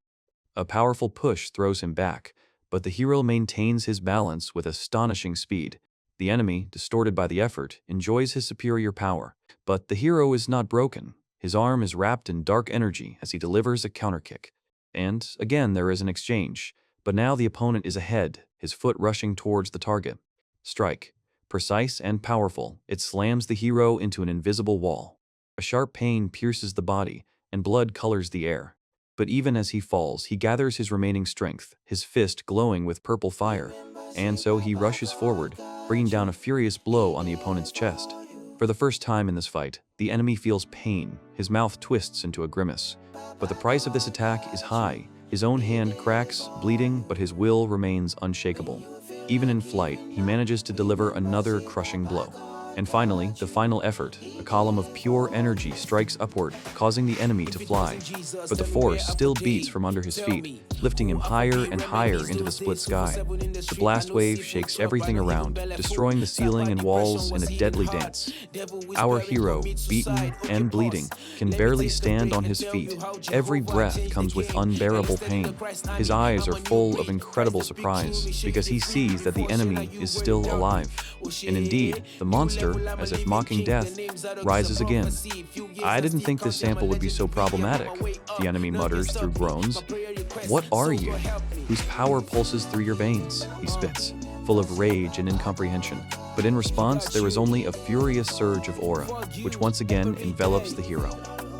S1: A powerful push throws him back, but the hero maintains his balance with astonishing speed. The enemy, distorted by the effort, enjoys his superior power. But the hero is not broken. His arm is wrapped in dark energy as he delivers a counterkick. And, again, there is an exchange. But now the opponent is ahead, his foot rushing towards the target. Strike. Precise and powerful, it slams the hero into an invisible wall. A sharp pain pierces the body, and blood colors the air. But even as he falls, he gathers his remaining strength, his fist glowing with purple fire. And so he rushes forward, bringing down a furious blow on the opponent's chest. For the first time in this fight, the enemy feels pain, his mouth twists into a grimace. But the price of this attack is high. His own hand cracks, bleeding, but his will remains unshakable. Even in flight, he manages to deliver another crushing blow. And finally, the final effort, a column of pure energy strikes upward, causing the enemy to fly. But the force still beats from under his feet, lifting him higher and higher into the split sky. The blast wave shakes everything around, destroying the ceiling and walls in a deadly dance. Our hero, beaten and bleeding, can barely stand on his feet. Every breath comes with unbearable pain. His eyes are full of incredible surprise, because he sees that the enemy is still alive. And indeed, the monster, as if mocking death, rises again. I didn't think this sample would be so problematic, the enemy mutters through groans. What are you? Whose power pulses through your veins? He spits, full of rage and incomprehension. But in response, there is only a furious surge of aura, which once again envelops the hero.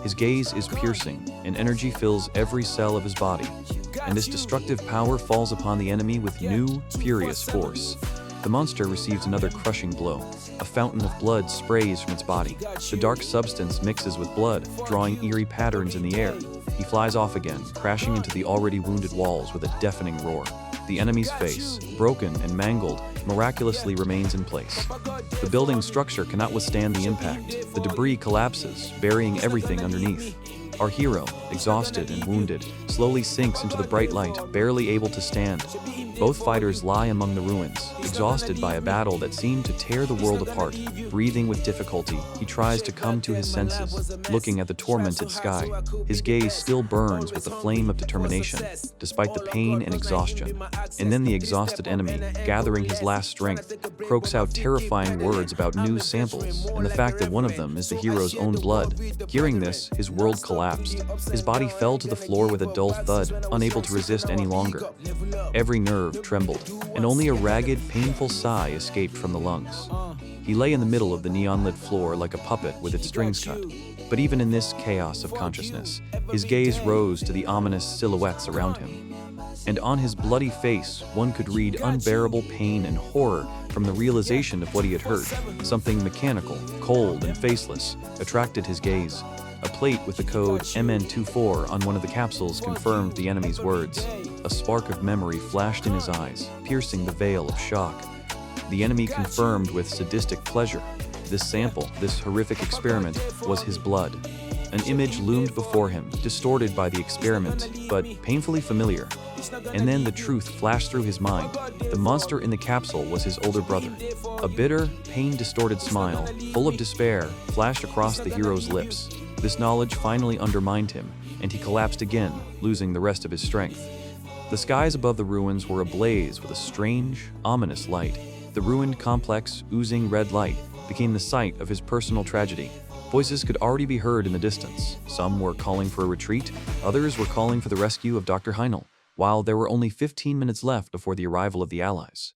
S1: His gaze is piercing, and energy fills every cell of his body. And this destructive power falls upon the enemy with new, furious force. The monster receives another crushing blow. A fountain of blood sprays from its body. The dark substance mixes with blood, drawing eerie patterns in the air. He flies off again, crashing into the already wounded walls with a deafening roar. The enemy's face, broken and mangled, miraculously remains in place. The building's structure cannot withstand the impact. The debris collapses, burying everything underneath. Our hero, exhausted and wounded, slowly sinks into the bright light, barely able to stand. Both fighters lie among the ruins, exhausted by a battle that seemed to tear the world apart. Breathing with difficulty, he tries to come to his senses, looking at the tormented sky. His gaze still burns with the flame of determination, despite the pain and exhaustion. And then the exhausted enemy, gathering his last strength, croaks out terrifying words about new samples, and the fact that one of them is the hero's own blood. Hearing this, his world collapsed. His body fell to the floor with a dull thud, unable to resist any longer. Every nerve trembled, and only a ragged, painful sigh escaped from the lungs. He lay in the middle of the neon-lit floor like a puppet with its strings cut. But even in this chaos of consciousness, his gaze rose to the ominous silhouettes around him. And on his bloody face, one could read unbearable pain and horror from the realization of what he had heard. Something mechanical, cold, and faceless attracted his gaze. A plate with the code MN24 on one of the capsules confirmed the enemy's words. A spark of memory flashed in his eyes, piercing the veil of shock. The enemy confirmed with sadistic pleasure. This sample, this horrific experiment, was his blood. An image loomed before him, distorted by the experiment, but painfully familiar. And then the truth flashed through his mind. The monster in the capsule was his older brother. A bitter, pain-distorted smile, full of despair, flashed across the hero's lips. This knowledge finally undermined him, and he collapsed again, losing the rest of his strength. The skies above the ruins were ablaze with a strange, ominous light. The ruined complex, oozing red light, became the site of his personal tragedy. Voices could already be heard in the distance. Some were calling for a retreat, others were calling for the rescue of Dr. Heinel, while there were only 15 minutes left before the arrival of the Allies.